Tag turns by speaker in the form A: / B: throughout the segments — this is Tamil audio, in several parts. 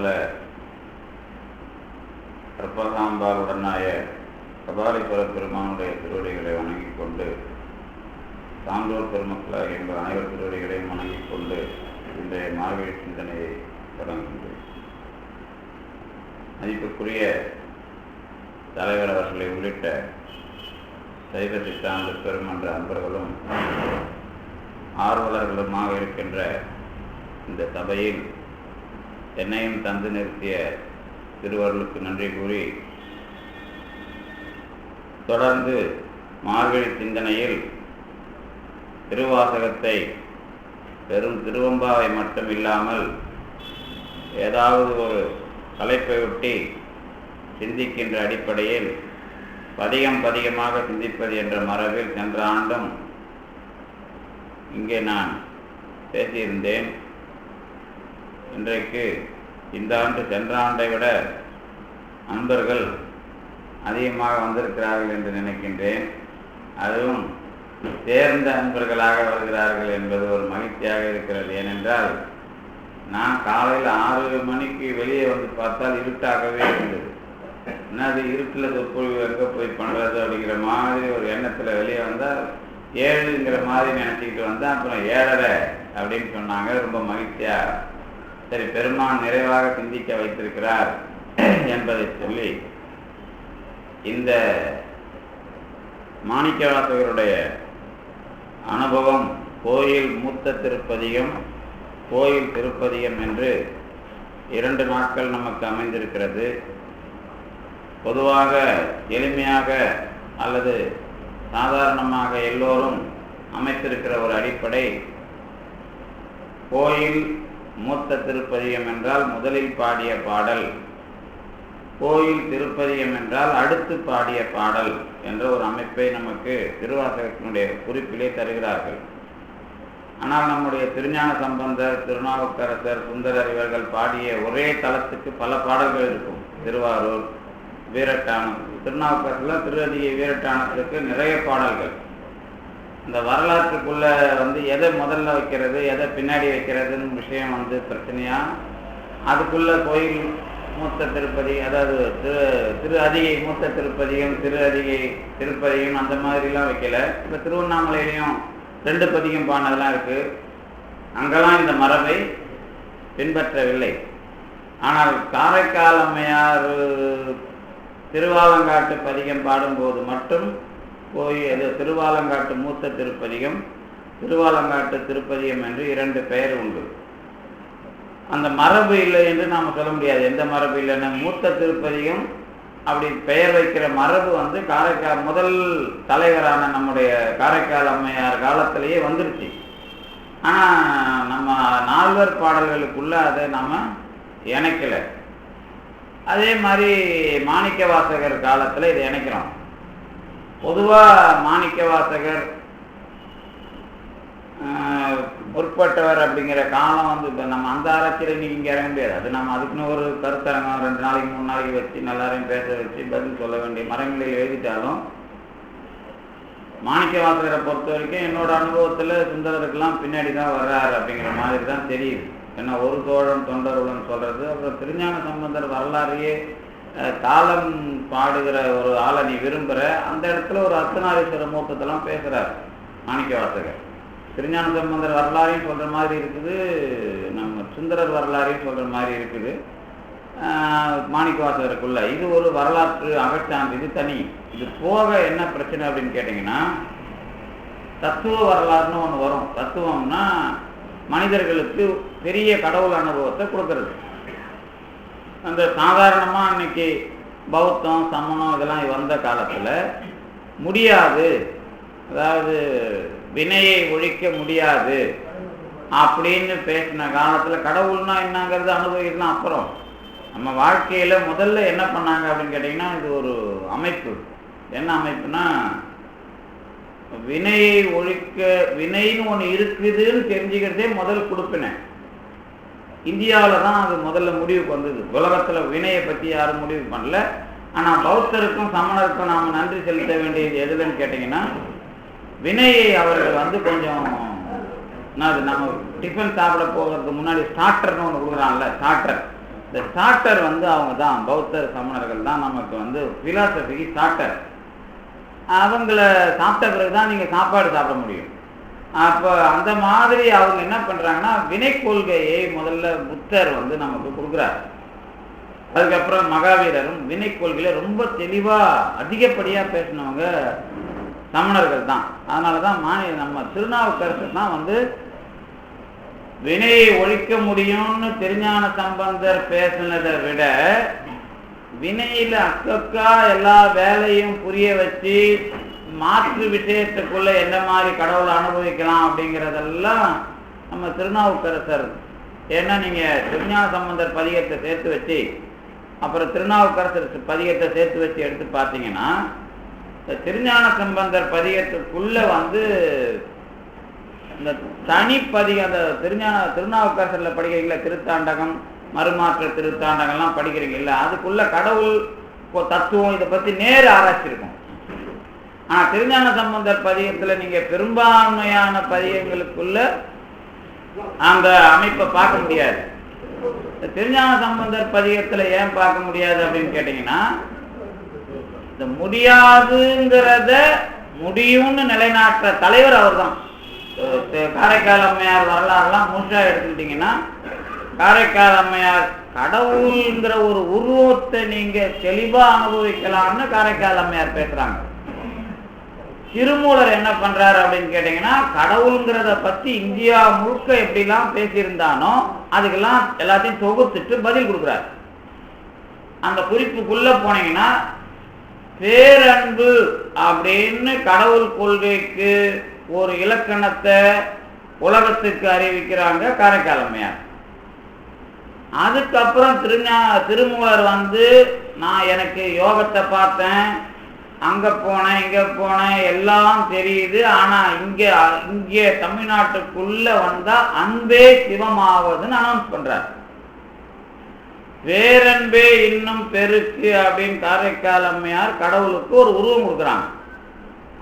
A: வல்ல கற்பகாம்பாளுடனாய கபாலீஸ்வர பெருமானுடைய திருவடிகளை வணங்கிக் கொண்டு, சான்றோர் பெருமக்களாக எங்கள் அனைவர் திருவடிகளையும் வணங்கிக் கொண்டு இன்றைய மார்கழி சிந்தனையை தொடங்குகின்றேன். மதிப்புக்குரிய தலைவர் அவர்களை உள்ளிட்ட சைவ சித்தாந்த பெருமன்ற அன்பர்களும் ஆர்வலர்களுமாக இருக்கின்ற இந்த சபையில் என்னையும் தந்து நிறுத்திய திருவருளுக்கு நன்றி கூறி, தொடர்ந்து மார்கழி சிந்தனையில் திருவாசகத்தை வெறும் திருவம்பாவை மட்டும் இல்லாமல் ஏதாவது ஒரு தலைப்பை ஒட்டி சிந்திக்கின்ற அடிப்படையில் பதிகமாக சிந்திப்பது என்ற மரபில் சென்ற ஆண்டும் இங்கே நான் பேசியிருந்தேன். இன்றைக்கு இந்த ஆண்டு சென்ற ஆண்டை விட அன்பர்கள் அதிகமாக வந்திருக்கிறார்கள் என்று நினைக்கின்றேன். அதுவும் தேர்ந்த அன்பர்களாக வருகிறார்கள் என்பது ஒரு மகிழ்ச்சியாக இருக்கிறது. ஏனென்றால் நான் காலையில் 6 மணிக்கு வெளியே வந்து பார்த்தால் இருட்டாகவே இருந்தது. என்னது இருட்டில் சொற்பொழிவு எங்கே போய் பண்ணுறது அப்படிங்கிற மாதிரி ஒரு எண்ணத்தில் வெளியே வந்தால் 7ங்கிற மாதிரி நினச்சிக்கிட்டு வந்தேன். அப்புறம் 7:30 அப்படின்னு சொன்னாங்க. ரொம்ப மகிழ்ச்சியாக, சரி பெருமான் நிறைவாக சிந்திக்க வைத்திருக்கிறார் என்பதை சொல்லி, இந்த மாணிக்கவாசகருடைய அனுபவம் கோயில் மூத்த திருப்பதிகம், கோயில் திருப்பதிகம் என்று 2 நாட்கள் நமக்கு அமைந்திருக்கிறது. பொதுவாக எளிமையாக அல்லது சாதாரணமாக எல்லோரும் அமைத்திருக்கிற ஒரு அடிப்படை, கோயில் மூத்த திருப்பதிகம் என்றால் முதலில் பாடிய பாடல், கோயில் திருப்பதிகம் என்றால் அடுத்து பாடிய பாடல் என்ற ஒரு அமைப்பை நமக்கு திருவாசகத்தினுடைய குறிப்பிலே தருகிறார்கள். ஆனால் நம்முடைய திருஞான சம்பந்தர், திருநாவுக்கரசர், சுந்தரர் இவர்கள் பாடிய ஒரே தளத்துக்கு பல பாடல்கள் இருக்கும். திருவாரூர், வீரட்டானம், திருநாவுக்கரசில் திருவதிகை வீரட்டானத்திற்கு நிறைய பாடல்கள். இந்த வரலாற்றுக்குள்ள எதை முதல்ல வைக்கிறது எதை பின்னாடி வைக்கிறதுன்னு விஷயம் பிரச்சனையா. அதுக்குள்ள கோயில் மூத்த திருப்பதி, அதாவது திரு அதிகை மூத்த திருப்பதியும் திரு அதிகை திருப்பதியும் அந்த மாதிரிலாம் வைக்கல. இப்போ திருவண்ணாமலையிலையும் 2 பதிகம் பாடினதெல்லாம் இருக்கு. அங்கெல்லாம் இந்த மரபை பின்பற்றவில்லை. ஆனால் காரைக்கால் அம்மையார் திருவாலங்காட்டு பதிகம் பாடும்போது மட்டும் கோயில் திருவாலங்காட்டு மூத்த திருப்பதிகம், திருவாலங்காட்டு திருப்பதிகம் என்று 2 பெயர் உண்டு. அந்த மரபு இல்லை என்று நாம் சொல்ல முடியாது. எந்த மரபு இல்லைன்னா மூத்த திருப்பதிகம் அப்படி பெயர் வைக்கிற மரபு காரைக்கால் முதல் தலைவரான நம்முடைய காரைக்கால் அம்மையார் காலத்திலேயே வந்துருச்சு. ஆனால் நம்ம நால்வர் பாடல்களுக்குள்ள அதை நாம் இணைக்கலை. அதே மாதிரி மாணிக்க வாசகர் காலத்தில் இதை இணைக்கிறோம். பொதுவாக மாணிக்க வாசகர் முற்பட்டவர் அப்படிங்கிற காலம் இப்போ நம்ம அந்த ஆராய்ச்சியில் இன்னைக்கு இங்கே இறங்க முடியாது. அது நம்ம அதுக்குன்னு ஒரு கருத்தரங்கம் 2 நாளைக்கு 3 நாளைக்கு வச்சு எல்லாரையும் பேச வச்சு பதில் சொல்ல வேண்டிய மரங்களில் எழுதிட்டாலும், மாணிக்க வாசகரை பொறுத்த வரைக்கும் என்னோட அனுபவத்தில் சுந்தரருக்கெல்லாம் பின்னாடி தான் வர்றாரு அப்படிங்கிற மாதிரி தான் தெரியுது. ஏன்னா ஒரு தோழன் தொண்டருடன் சொல்றது, அப்புறம் திருஞான சம்பந்தர் வரலாறையே தாளம் பாடுகிற ஒரு ஆளை நீ விரும்புகிற அந்த இடத்துல ஒரு அர்த்தநாரீஸ்வர மூர்த்தத்தெல்லாம் பேசுகிறார் மாணிக்க வாசகர். திருஞான சம்பந்தர் வரலாறையும் சொல்கிற மாதிரி இருக்குது, நம்ம சுந்தரர் வரலாறையும் சொல்கிற மாதிரி இருக்குது மாணிக்க வாசகருக்குள்ள. இது ஒரு வரலாற்று அகச்சான்று, இது தனி. இது போக என்ன பிரச்சனை அப்படின்னு கேட்டிங்கன்னா, தத்துவ வரலாறுன்னு ஒன்று வரும். தத்துவம்னா மனிதர்களுக்கு பெரிய கடவுள் அனுபவத்தை கொடுக்கறது. அந்த சாதாரணமாக இன்னைக்கு பௌத்தம் சமணம் இதெல்லாம் வந்த காலத்தில் முடியாது, அதாவது வினையை ஒழிக்க முடியாது அப்படின்னு பேசின காலத்தில் கடவுள்னா என்னங்கிறது அனுபவிக்கலாம். அப்புறம் நம்ம வாழ்க்கையில் முதல்ல என்ன பண்ணாங்க அப்படின்னு கேட்டிங்கன்னா, இது ஒரு அமைப்பு. என்ன அமைப்புனா, வினையை ஒழிக்க வினைன்னு ஒன்று இருக்குதுன்னு தெரிஞ்சுக்கிறதே முதல் கொடுப்பினேன். இந்தியாவில் தான் அது முதல்ல முடிவுக்கு வந்தது. உலகத்தில் வினையை பற்றி யாரும் முடிவு பண்ணல. ஆனால் பௌத்தருக்கும் சமணருக்கும் நாம் நன்றி செலுத்த வேண்டியது எதுலன்னு கேட்டிங்கன்னா, வினையை அவர்கள் கொஞ்சம் அது நம்ம டிஃபன் சாப்பிட போகிறதுக்கு முன்னாடி ஸ்டார்டர்னு ஒன்று கொடுக்குறாங்கல்ல, ஸ்டார்டர் இந்த ஸ்டார்டர் வந்து அவங்க தான், பௌத்தர் சமணர்கள் தான் நமக்கு வந்து பிலாசபிக்கு ஸ்டார்டர். அவங்கள சாப்பிட்ட பிறகு தான் நீங்கள் சாப்பாடு சாப்பிட முடியும். அப்போ அந்த மாதிரி அவங்க என்ன பண்ணுறாங்கன்னா வினை கொள்கையை முதல்ல புத்தர் வந்து நமக்கு கொடுக்குறார். அதுக்கப்புறம் மகாவீரரும் வினை கொள்கையில ரொம்ப தெளிவாக அதிகப்படியாக பேசினவங்க சமணர்கள் தான். அதனால தான் நம்ம திருநாவுக்கரசர் தான் வந்து வினையை ஒழிக்க முடியும்னு திருஞான சம்பந்தர் பேசினதை விட வினையில அக்கா எல்லா வேலையும் புரிய வச்சு மாற்று விஷயத்துக்குள்ள என்ன மாதிரி கடவுளை அனுபவிக்கலாம் அப்படிங்கிறதெல்லாம் நம்ம திருநாவுக்கரசர். ஏன்னா நீங்க திருஞான சம்பந்தர் பதிகத்தை சேர்த்து வச்சு அப்புறம் திருநாவுக்கரசர் பதிகத்தை சேர்த்து வச்சு எடுத்து பார்த்தீங்கன்னா இந்த திருஞான சம்பந்தர் பதிகத்துக்குள்ள வந்து இந்த தனிப்பதிகம், அந்த திருநாவுக்கரசர்ல படிக்கிறீங்களா, திருத்தாண்டகம், மறுமாற்ற திருத்தாண்டகம்லாம் படிக்கிறீங்கல்ல, அதுக்குள்ள கடவுள் தத்துவம் இதை பத்தி நேர ஆராய்ச்சி இருக்கும். ஆனா திருஞான சம்பந்தர் பதிகத்துல நீங்க பெரும்பான்மையான பதிகங்களுக்குள்ள அந்த அமைப்பை பார்க்க முடியாது. திருஞான சம்பந்தர் பதிகத்துல ஏன் பார்க்க முடியாது அப்படின்னு கேட்டீங்கன்னா, இந்த முடியாதுங்கிறத முடியும்னு நிலைநாட்டுற தலைவர் அவர் தான். காரைக்கால் அம்மையார் வரலாறுலாம் முழுசா எடுத்துக்கிட்டீங்கன்னா, காரைக்கால் அம்மையார் கடவுள்ங்கிற ஒரு உருவத்தை நீங்க தெளிவா அனுபவிக்கலாம்னு காரைக்கால் அம்மையார் பேசுறாங்க. திருமூலர் என்ன பண்றாரு அப்படின்னு கேட்டீங்கன்னா, கடவுள்ங்கிறத பத்தி இந்தியா முழுக்க எப்படிலாம் பேசியிருந்தானோ அதுக்கெல்லாம் எல்லாத்தையும் தொகுத்துட்டு பதில் கொடுக்குறாரு. அந்த குறிப்புக்குள்ள போனீங்கன்னா பேரன்பு அப்படின்னு கடவுள் கொள்கைக்கு ஒரு இலக்கணத்தை உலகத்துக்கு அறிவிக்கிறாங்க காரைக்கால் அம்மையார். அதுக்கப்புறம் திருமூலர் வந்து நான் எனக்கு யோகத்தை பார்த்தேன், அங்க போனேன் இங்க போனேன் எல்லாம் தெரியுது, ஆனா இங்கே தமிழ்நாட்டுக்குள்ள வந்தா அன்பே சிவமாவதுன்னு அனௌன்ஸ் பண்றார். வேறன்பே இன்னும் பெருக்கு அப்படின்னு காரைக்கால் அம்மையார் கடவுளுக்கு ஒரு உருவம் கொடுக்குறாங்க.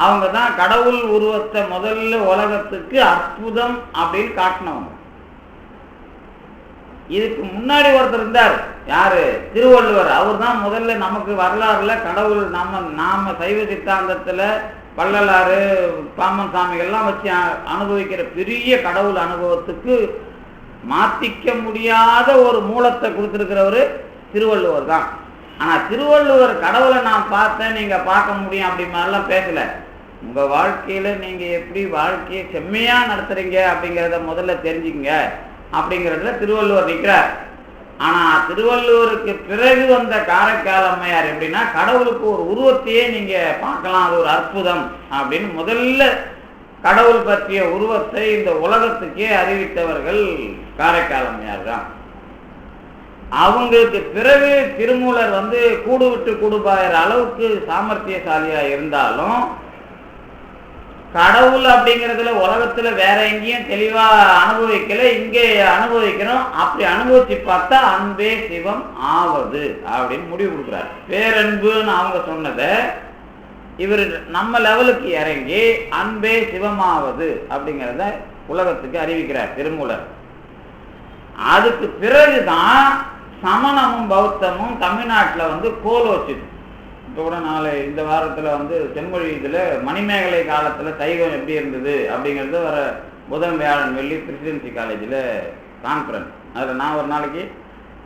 A: அவங்க தான் கடவுள் உருவத்தை முதல்ல உலகத்துக்கு அற்புதம் அப்படின்னு காட்டினவங்க. இதுக்கு முன்னாடி ஒருத்தர் இருந்தார், யாரு? திருவள்ளுவர். அவர் தான் முதல்ல நமக்கு வரலாறுல கடவுள் நாம சைவ சித்தாந்தத்துல வள்ளலாறு பாமன் சாமிகள்லாம் வச்சு அனுபவிக்கிற பெரிய கடவுள் அனுபவத்துக்கு மாத்திக்க முடியாத ஒரு மூலத்தை கொடுத்துருக்கிறவரு திருவள்ளுவர் தான். ஆனா திருவள்ளுவர் கடவுளை நான் பார்த்தேன் நீங்க பார்க்க முடியும் அப்படி மாதிரிலாம் பேசல. உங்க வாழ்க்கையில நீங்க எப்படி வாழ்க்கையை செம்மையா நடத்துறீங்க அப்படிங்கிறத முதல்ல தெரிஞ்சுக்கங்க அப்படிங்கிறதுல திருவள்ளுவர் நிற்கிறார். ஆனா திருவள்ளுவருக்கு பிறகு வந்த காரைக்கால் அம்மையார் எப்படின்னா, கடவுளுக்கு ஒரு உருவத்தையே நீங்க பார்க்கலாம், அது ஒரு அற்புதம் அப்படின்னு முதல்ல கடவுள் பற்றிய உருவத்தை இந்த உலகத்துக்கே அறிவித்தவர்கள் காரைக்கால் அம்மையார் தான். அவங்களுக்கு பிறகு திருமூலர் வந்து கூடு விட்டு கூடுபாயிற அளவுக்கு சாமர்த்தியசாலியா இருந்தாலும் கடவுள் அப்படிங்கிறதுல உலகத்துல வேற எங்கேயும் தெளிவா அனுபவிக்கல, இங்கே அனுபவிக்கிறோம். அப்படி அனுபவிச்சு பார்த்தா அன்பே சிவம் ஆவது அப்படின்னு முடிவு கொடுக்குறாரு. பேரன்புன்னு அவங்க சொன்னதை இவர் நம்ம லெவலுக்கு இறங்கி அன்பே சிவமாவது அப்படிங்கிறத உலகத்துக்கு அறிவிக்கிறார் திருமூலர். அதுக்கு பிறகுதான் சமணமும் பௌத்தமும் தமிழ்நாட்டில் வந்து கோல் வச்சுது. இப்போ கூட இந்த வாரத்தில் வந்து செம்மொழி இதில் மணிமேகலை காலத்தில் சைவம் எப்படி இருந்தது அப்படிங்கிறது வர புதன் வியாழன் வெள்ளி பிரசிடென்சி காலேஜில் கான்ஃபரன்ஸ். அதில் நான் ஒரு நாளைக்கு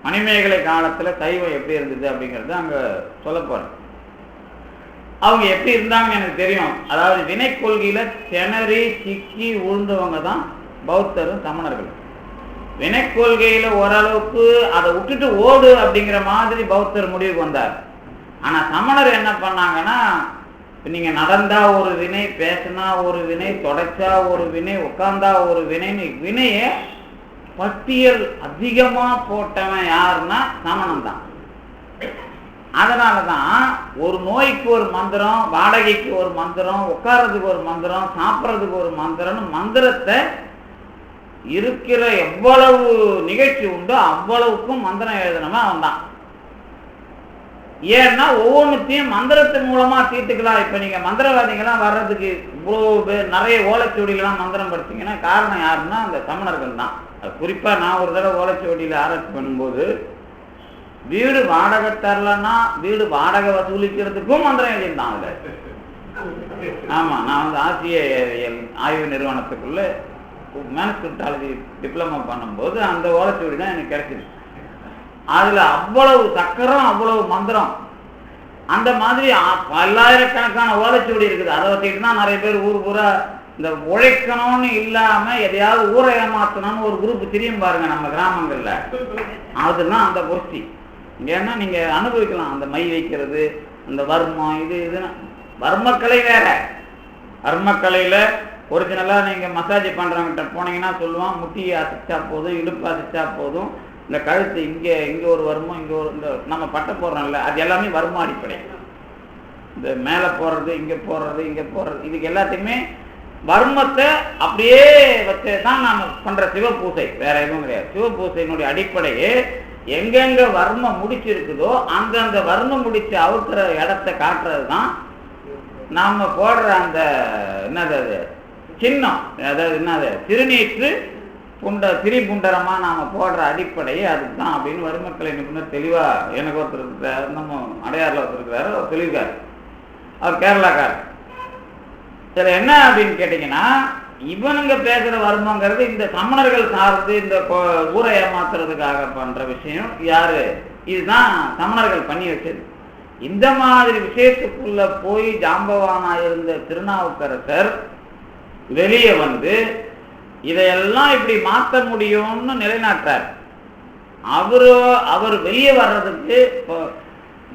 A: மணிமேகலை காலத்தில் சைவம் எப்படி இருந்தது அப்படிங்கிறது அங்கே சொல்ல போகிறேன். அவங்க எப்படி இருந்தாங்க எனக்கு தெரியும். அதாவது வினை கொள்கையில திணறி சிக்கி உழுந்தவங்க தான் பௌத்தரும் சமணர்களும். வினை கொள்கையில ஓரளவுக்கு அதை விட்டுட்டு ஓடு அப்படிங்கிற மாதிரி பௌத்தர் முடிவுக்கு வந்தார். ஆனா சமணர் என்ன பண்ணாங்கன்னா, நீங்க நடந்தா ஒரு வினை, பேசினா ஒரு வினை, தொடச்சா ஒரு வினை, உட்கார்ந்தா ஒரு வினைன்னு வினைய பட்டியல் அதிகமா போட்டவன் யாருன்னா சமணம் தான். அதனாலதான் ஒரு நோய்க்கு ஒரு மந்திரம், வாடகைக்கு ஒரு மந்திரம், உட்கார்றதுக்கு ஒரு மந்திரம், சாப்பிட்றதுக்கு ஒரு மந்திரம்னு மந்திரத்தை இருக்கிற எவ்வளவு நிகழ்ச்சி உண்டோ அவ்வளவுக்கும் மந்திரம் எழுதினவன் அவன் தான். ஏன்னா ஒவ்வொன்றுத்தையும் மந்திரத்தின் மூலமா தீர்த்துக்கலாம். இப்ப நீங்க மந்திரவாதிகள்லாம் வர்றதுக்கு இவ்வளவு பேர் நிறைய ஓலைச்சுவடிகள்லாம் மந்திரம் படிச்சீங்கன்னா காரணம் யாருன்னா அந்த சமணர்கள் தான். குறிப்பா நான் ஒரு தடவை ஓலைச்சுவடியில ஆராய்ச்சி பண்ணும்போது வீடு வாடகை தரலன்னா வீடு வாடகை வசூலிக்கிறதுக்கும் மந்திரம் எழுதியிருந்தான் அதுல. ஆமா, நான் வந்து ஆசிய ஆய்வு நிறுவனத்துக்குள்ள மேனஸ்கிரிப்டாலஜி டிப்ளமா பண்ணும்போது அந்த ஓலைச்சுவடி தான் எனக்கு கிடைச்சிது. அதுல அவ்வளவு சக்கரம், அவ்வளவு மந்திரம், அந்த மாதிரி பல்லாயிரக்கணக்கான ஓலைச்சுவடி இருக்குது. அதை வச்சுக்கிட்டு தான் நிறைய பேர் ஊர் பூரா இந்த உழைக்கணும்னு இல்லாம எதையாவது ஊரை ஏமாத்தணும்னு ஒரு குரூப் தெரியும் பாருங்க நம்ம கிராமங்கள்ல. அதுதான் அந்த கோஷ்டி. ஏன்னா நீங்க அனுபவிக்கலாம் அந்த மை வைக்கிறது, அந்த வர்மம், இதுன்னு வர்மக்கலை வேற. வர்மக்கலையில ஒரிஜினலா நீங்க மசாஜ் பண்றவங்கிட்ட போனீங்கன்னா சொல்லுவான், முட்டியை அசைச்சா போதும், இடுப்பு அசைச்சா போதும், இந்த கழுத்து இங்க ஒரு வர்மம், இங்க ஒரு இந்த நம்ம பட்டை போடுறோம்ல, அது எல்லாமே வர்ம அடிப்படை. இந்த மேலே போடுறது, இங்க போடுறது, இங்க போடுறது, இதுக்கு எல்லாத்தையுமே வர்மத்தை அப்படியே வச்சு தான் நாம பண்ற சிவபூசை, வேற எதுவும் கிடையாது. சிவபூசையினுடைய அடிப்படையே எங்கெங்க வர்மம் முடிச்சிருக்குதோ அந்தந்த வர்மம் முடிச்சு அவுக்கிற இடத்தை காட்டுறது தான் நாம போடுற அந்த என்னது அது சின்னம், அதாவது என்னது திருநீற்று திரிபுண்டரமா நாம போடுற அடிப்படையே அதுதான் அப்படின்னு வர்மக்கலை நிபுணர் தெளிவா எனக்கு ஒருத்தர் இருக்கிறார், நம்ம அடையாறுல ஒருத்தர் இருக்கிறாரு, அவர் சொல்லியிருக்காரு. அவர் கேரளாக்காரர். இதுல என்ன அப்படின்னு கேட்டீங்கன்னா, இவனுங்க பேசுற வர்மங்கிறது இந்த சமணர்கள் சார்ந்து இந்த ஊரை ஏமாத்துறதுக்காக பண்ற விஷயம். யாரு? இதுதான் சமணர்கள் பண்ணி வச்சது. இந்த மாதிரி விஷயத்துக்குள்ள போய் ஜாம்பவானா இருந்த திருநாவுக்கரசர் வெளியே வந்து இதையெல்லாம் இப்படி மாற்ற முடியும்னு நிலைநாட்டார். அவர் வெளியே வர்றதுக்கு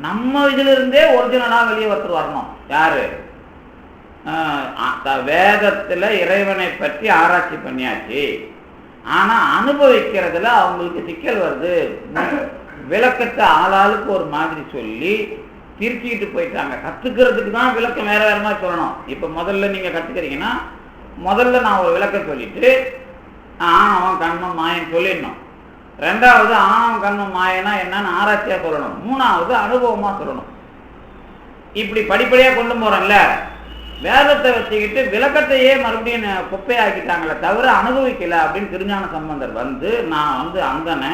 A: நம்ம இதுல இருந்தே ஒரிஜினலா வெளியே ஒருத்தர் வரணும். யாரு? வேதத்துல இறைவனை பற்றி ஆராய்ச்சி பண்ணியாச்சு, ஆனா அனுபவிக்கிறதுல அவங்களுக்கு சிக்கல் வருது. விளக்கத்தை ஆளாளுக்கு ஒரு மாதிரி சொல்லி திருச்சிக்கிட்டு போயிட்டாங்க. கத்துக்கிறதுக்கு தான் விளக்கம் வேற வேற மாதிரி சொல்லணும். இப்ப முதல்ல நீங்க கத்துக்கிறீங்கன்னா முதல்ல நான் ஒரு விளக்கம் சொல்லிட்டு ஆணவம் கண்மம் மாயன்னு சொல்லிடணும். ரெண்டாவது ஆணவம் கண்மம் மாயனா என்னன்னு ஆராய்ச்சியா சொல்லணும். மூணாவது அனுபவமா சொல்லணும். இப்படி படிப்படியா கொண்டு போறோம்ல. வேதத்தை வச்சுக்கிட்டு விளக்கத்தையே மறுபடியும் குப்பையாக்கிட்டாங்களே தவிர அனுபவிக்கல அப்படின்னு திருஞான சம்பந்தர் வந்து, நான் வந்து அந்தனை,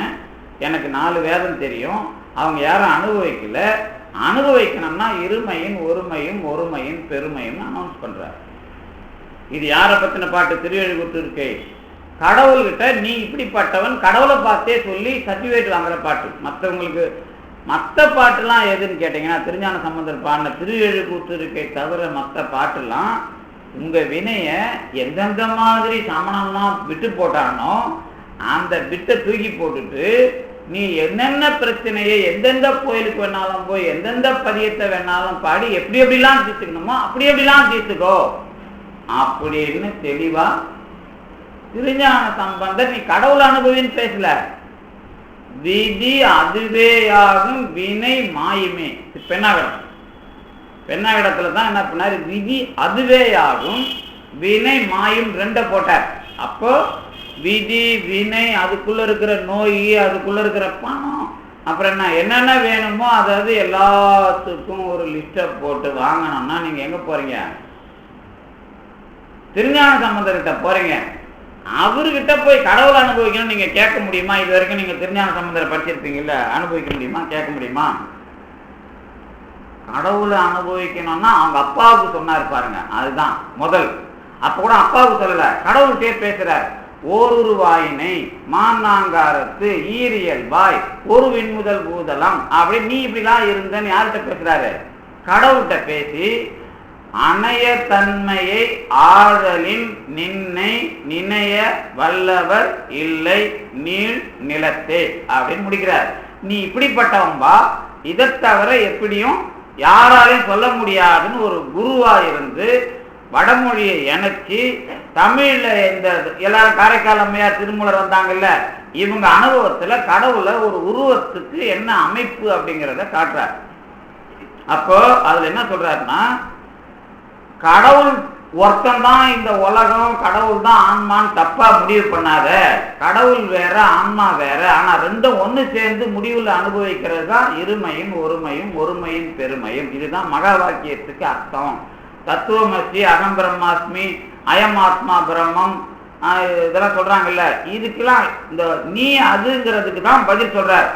A: எனக்கு 4 வேதம் தெரியும், அவங்க யாரும் அனுபவிக்கல, அனுபவிக்கணும்னா இருமையின் ஒருமையும் ஒருமையின் பெருமையும் அனௌன்ஸ் பண்றாரு. இது யாரை பத்தின பாட்டு? திருவெழுகூட்டு இருக்கே. கடவுள்கிட்ட நீ இப்படிப்பட்டவன் கடவுளை பார்த்தே சொல்லி சர்டிஃபிகேட் வாங்குற பாட்டு. மற்றவங்களுக்கு மற்ற பாட்டுலாம் எதுன்னு கேட்டீங்கன்னா, திருஞான சம்பந்தர் பாடின திருவெழுகூட்டு இருக்கை தவிர மற்ற பாட்டுலாம் உங்க வினைய எந்தெந்த மாதிரி சமணம்லாம் விட்டு போட்டானோ அந்த விட்டை தூக்கி போட்டுட்டு நீ என்னென்ன பிரச்சனையை எந்தெந்த கோயிலுக்கு வேணாலும் போய் எந்தெந்த பதியத்தை வேணாலும் பாடி எப்படி எப்படிலாம் தீர்த்துக்கணுமோ அப்படி எப்படிலாம் தீர்த்துக்கோ அப்படின்னு தெளிவா திருஞான சம்பந்தர் நீ கடவுள் அனுபவின்னு பேசல. விதி அதுவேயாகும் வினை மாயுமே. பெண்ணாகடத்துல தான் என்ன பண்ணாரு? விதி அதுவேயாகும் வினை மாயும் 2 போட்டார். அப்போ விதி வினை, அதுக்குள்ள இருக்கிற நோய், அதுக்குள்ள இருக்கிற பணம், அப்புறம் என்னென்ன வேணுமோ அதாவது எல்லாத்துக்கும் ஒரு லிஸ்ட போட்டு வாங்கணும்னா நீங்க எங்க போறீங்க? திருஞான சம்பந்தர்கிட்ட போறீங்க. அவர்கிட்ட போய் கடவுளை அனுபவிக்கணும் நீங்க கேட்க முடியுமா? இது வரைக்கும் நீங்க திருஞான சம்பந்தரை படிச்சிருப்பீங்கல்ல, அனுபவிக்க முடியுமா? கேட்க முடியுமா? கடவுளை அனுபவிக்கணும்னா அவங்க அப்பாவுக்கு சொன்னாரு பாருங்க, அதுதான் முதல். அப்ப கூட அப்பாவுக்கு சொல்லல, கடவுள்கிட்டே பேசுறார். ஓரொரு வாயினை மாநாங்காரத்து ஈரியல் வாய் ஒரு விண்முதல் பூதலம் அப்படி நீ இப்படிலாம் இருந்தன்னு யார்கிட்ட பேசுறாரு? கடவுள்கிட்ட பேசி அணைய தன்மையை ஆழலின் நின்னை நினைய வல்லவர் இல்லை நீள் நிலத்தே அப்படின்னு முடிக்கிறார். நீ இப்படிப்பட்டவன்பா, இதை தவிர எப்படியும் யாராலையும் சொல்ல முடியாதுன்னு ஒரு குருவா இருந்து வடமொழியை இணைச்சி தமிழ்ல இந்த எல்லாரும் காரைக்கால் அம்மையார் திருமூலர் வந்தாங்கல்ல, இவங்க அனுபவத்துல கடவுளை ஒரு உருவத்துக்கு என்ன அமைப்பு அப்படிங்கிறத காட்டுறார். அப்போ அதுல என்ன சொல்றாருன்னா, கடவுள் ஒருத்தன் தான் இந்த உலகம், கடவுள் தான் ஆன்மான்னு தப்பா முடிவு பண்ணாத. கடவுள் வேற ஆன்மா வேற, ஆனா ரெண்டும் ஒண்ணு சேர்ந்து முடிவுல அனுபவிக்கிறது தான் இருமையும் ஒருமையும் ஒருமையின் பெருமையும். இதுதான் மகா வாக்கியத்துக்கு அர்த்தம். தத்துவமசி அகம் பிரம்மாஸ்மி அயம் ஆத்மா பிரம்மம் இதெல்லாம் சொல்றாங்கல்ல, இதுக்கெல்லாம் இந்த நீ அதுங்கிறதுக்கு தான் பதில் சொல்றார்.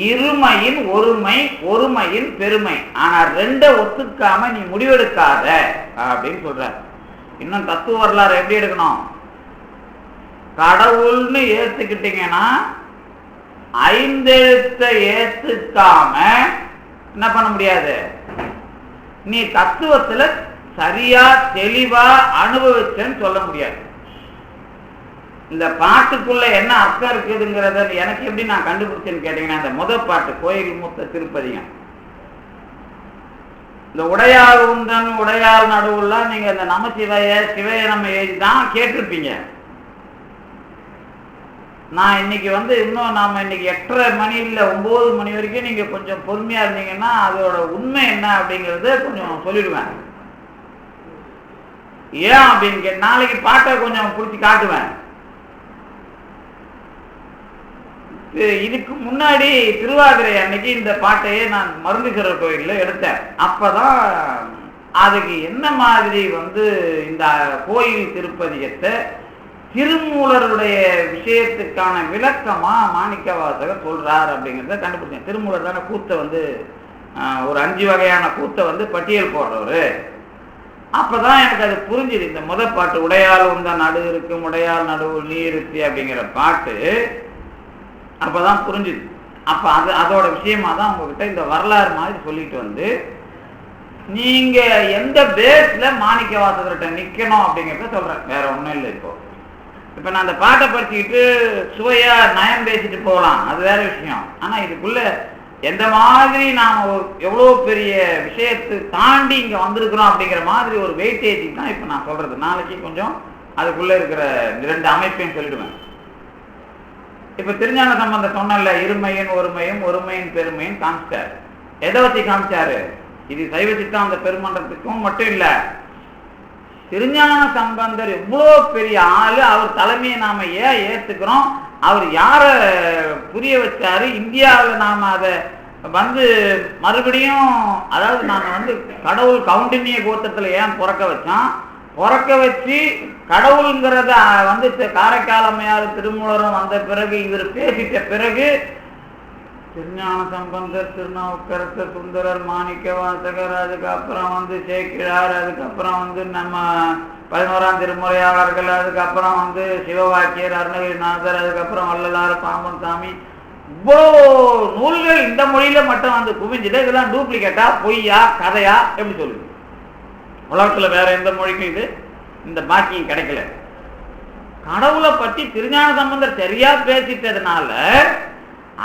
A: இருமையின் ஒருமை, ஒருமையின் பெருமை. ஆனா ரெண்ட ஒத்துக்காம நீ முடிவெடுக்காத அப்படின்னு சொல்ற. இன்னும் தத்துவ வரலாறு எப்படி எடுக்கணும்? கடவுள்னு ஏத்துக்கிட்டீங்கன்னா ஐந்தெழுத்தை ஏத்துக்காம என்ன பண்ண முடியாது. நீ தத்துவத்துல சரியா தெளிவா அனுபவிச்சேன்னு சொல்ல முடியாது. இந்த பாட்டுக்குள்ள என்ன அர்த்தம் இருக்குதுங்கிறத எனக்கு எப்படி நான் கண்டுபிடிச்சேன்னு கேட்டீங்கன்னா, இந்த முதல் பாட்டு கோயில் மூத்த திருப்பதிகம், இந்த உடையாள் உந்தன் உடையாள் நடுவுலாம் நீங்க இந்த நமசிவைய சிவைய நம்ம எழுதி தான் கேட்டிருப்பீங்க. நான் இன்னைக்கு இன்னும் நாம இன்னைக்கு 8:30 மணி இல்லை 9 மணி வரைக்கும் நீங்க கொஞ்சம் பொறுமையா இருந்தீங்கன்னா அதோட உண்மை என்ன அப்படிங்கறத கொஞ்சம் சொல்லிடுவேன். ஏன் அப்படின்னு நாளைக்கு பாட்டை கொஞ்சம் பிடிச்சி காட்டுவேன். இதுக்கு முன்னாடி திருவாதிரை அன்னைக்கு இந்த பாட்டையே நான் மருந்துகரர் கோயில்ல எடுத்தேன். அப்பதான் அதுக்கு என்ன மாதிரி இந்த கோயில் திருப்பதிகத்தை திருமூலருடைய விஷயத்துக்கான விளக்கமா மாணிக்கவாசகர் சொல்றார் அப்படிங்கிறத கண்டுபிடிச்சேன். திருமூலர் தானே கூத்தை ஒரு 5 வகையான கூத்தை பட்டியல் போடுறவரு. அப்பதான் எனக்கு அது புரிஞ்சுது. இந்த முதல் பாட்டு உடையாள் உந்த நடு இருக்கும் உடையாள் நடுவு நீ இருக்கு அப்படிங்கிற பாட்டு அப்பதான் புரிஞ்சுது. அப்ப அதோட விஷயமா தான் உங்ககிட்ட இந்த வரலாறு மாதிரி சொல்லிட்டு நீங்க எந்த பேஸ்ல மாணிக்கவாசகர்கிட்ட நிக்கணும் அப்படிங்கிறத சொல்றேன். வேற ஒண்ணும் இல்லை. இப்ப நான் அந்த பாட்டை படிச்சுக்கிட்டு சுவையா நயம் பேசிட்டு போகலாம், அது வேற விஷயம். ஆனா இதுக்குள்ள எந்த மாதிரி நாம எவ்வளவு பெரிய விஷயத்தை தாண்டி இங்க வந்திருக்கிறோம் அப்படிங்கிற மாதிரி ஒரு வெயிட்டேஜ் தான் இப்ப நான் சொல்றது. நாளைக்கு கொஞ்சம் அதுக்குள்ள இருக்கிற 2 அமைப்பையும் சொல்லிடுவேன். இப்ப திருஞான சம்பந்தர் சொன்னல, இருமையின் ஒருமையும் ஒருமையின் பெருமையும் காமிச்சார். எதை வச்சு காமிச்சாரு? இது சைவ சித்தாந்த பெருமன்றத்துக்கும் மட்டும் இல்ல, திருஞான சம்பந்தர் எவ்வளோ பெரிய ஆளு, அவர் தலைமையை நாம ஏன் ஏத்துக்கிறோம், அவர் யார புரிய வச்சாரு, இந்தியாவில் நாம அதை மறுபடியும் அதாவது நாங்க கடவுள் கவுண்டினிய கோத்திரத்துல ஏன் பிறக்க வச்சு கடவுளுங்கிறத காரைக்கால் அம்மையார் திருமூலரும் வந்த பிறகு இவர் பேசிட்ட பிறகு திருஞான சம்பந்தர், திருநாவுக்கரசர், சுந்தரர், மாணிக்கவாசகர், அதுக்கப்புறம் சேக்கிழார், அதுக்கப்புறம் நம்ம 11ஆம் திருமுறையாளர்கள், அதுக்கப்புறம் சிவவாக்கியர், அருணகிரிநாதர், அதுக்கப்புறம் வள்ளலார், பாம்பன் சாமி, இவ்வளோ நூல்கள் இந்த மொழியில மட்டும் குவிஞ்சுது. இதெல்லாம் டூப்ளிகேட்டா, பொய்யா, கதையா எப்படி சொல்லுது? உலகத்துல வேற எந்த மொழிக்கும் இது இந்த பாக்கியம் கிடைக்கல. கடவுளை பற்றி திருஞான சம்பந்தர் சரியா பேசிட்டதுனால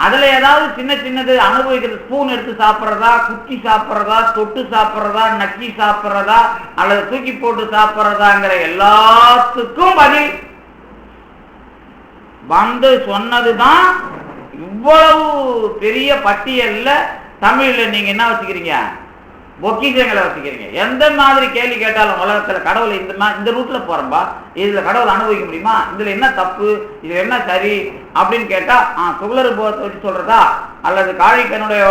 A: அதுல ஏதாவது சின்னது அனுபவிக்கிறது, ஸ்பூன் எடுத்து சாப்பிட்றதா, குத்தி சாப்பிட்றதா, தொட்டு சாப்பிட்றதா, நக்கி சாப்பிட்றதா, அல்லது தூக்கி போட்டு சாப்பிட்றதாங்கிற எல்லாத்துக்கும் பதில் சொன்னதுதான். இவ்வளவு பெரிய பட்டியல்ல தமிழ்ல நீங்க என்ன வச்சுக்கிறீங்க? பொக்கிஷங்களை வச்சுக்கிறீங்க. எந்த மாதிரி கேள்வி கேட்டாலும் உலகத்துல கடவுளை இந்த ரூட்ல போறம்பா, இதுல கடவுளை அனுபவிக்க முடியுமா, இதுல என்ன தப்பு, இது என்ன சரி அப்படின்னு கேட்டா சுகலர் போகத்தை வச்சு சொல்றதா, அல்லது காழிக்கனுடைய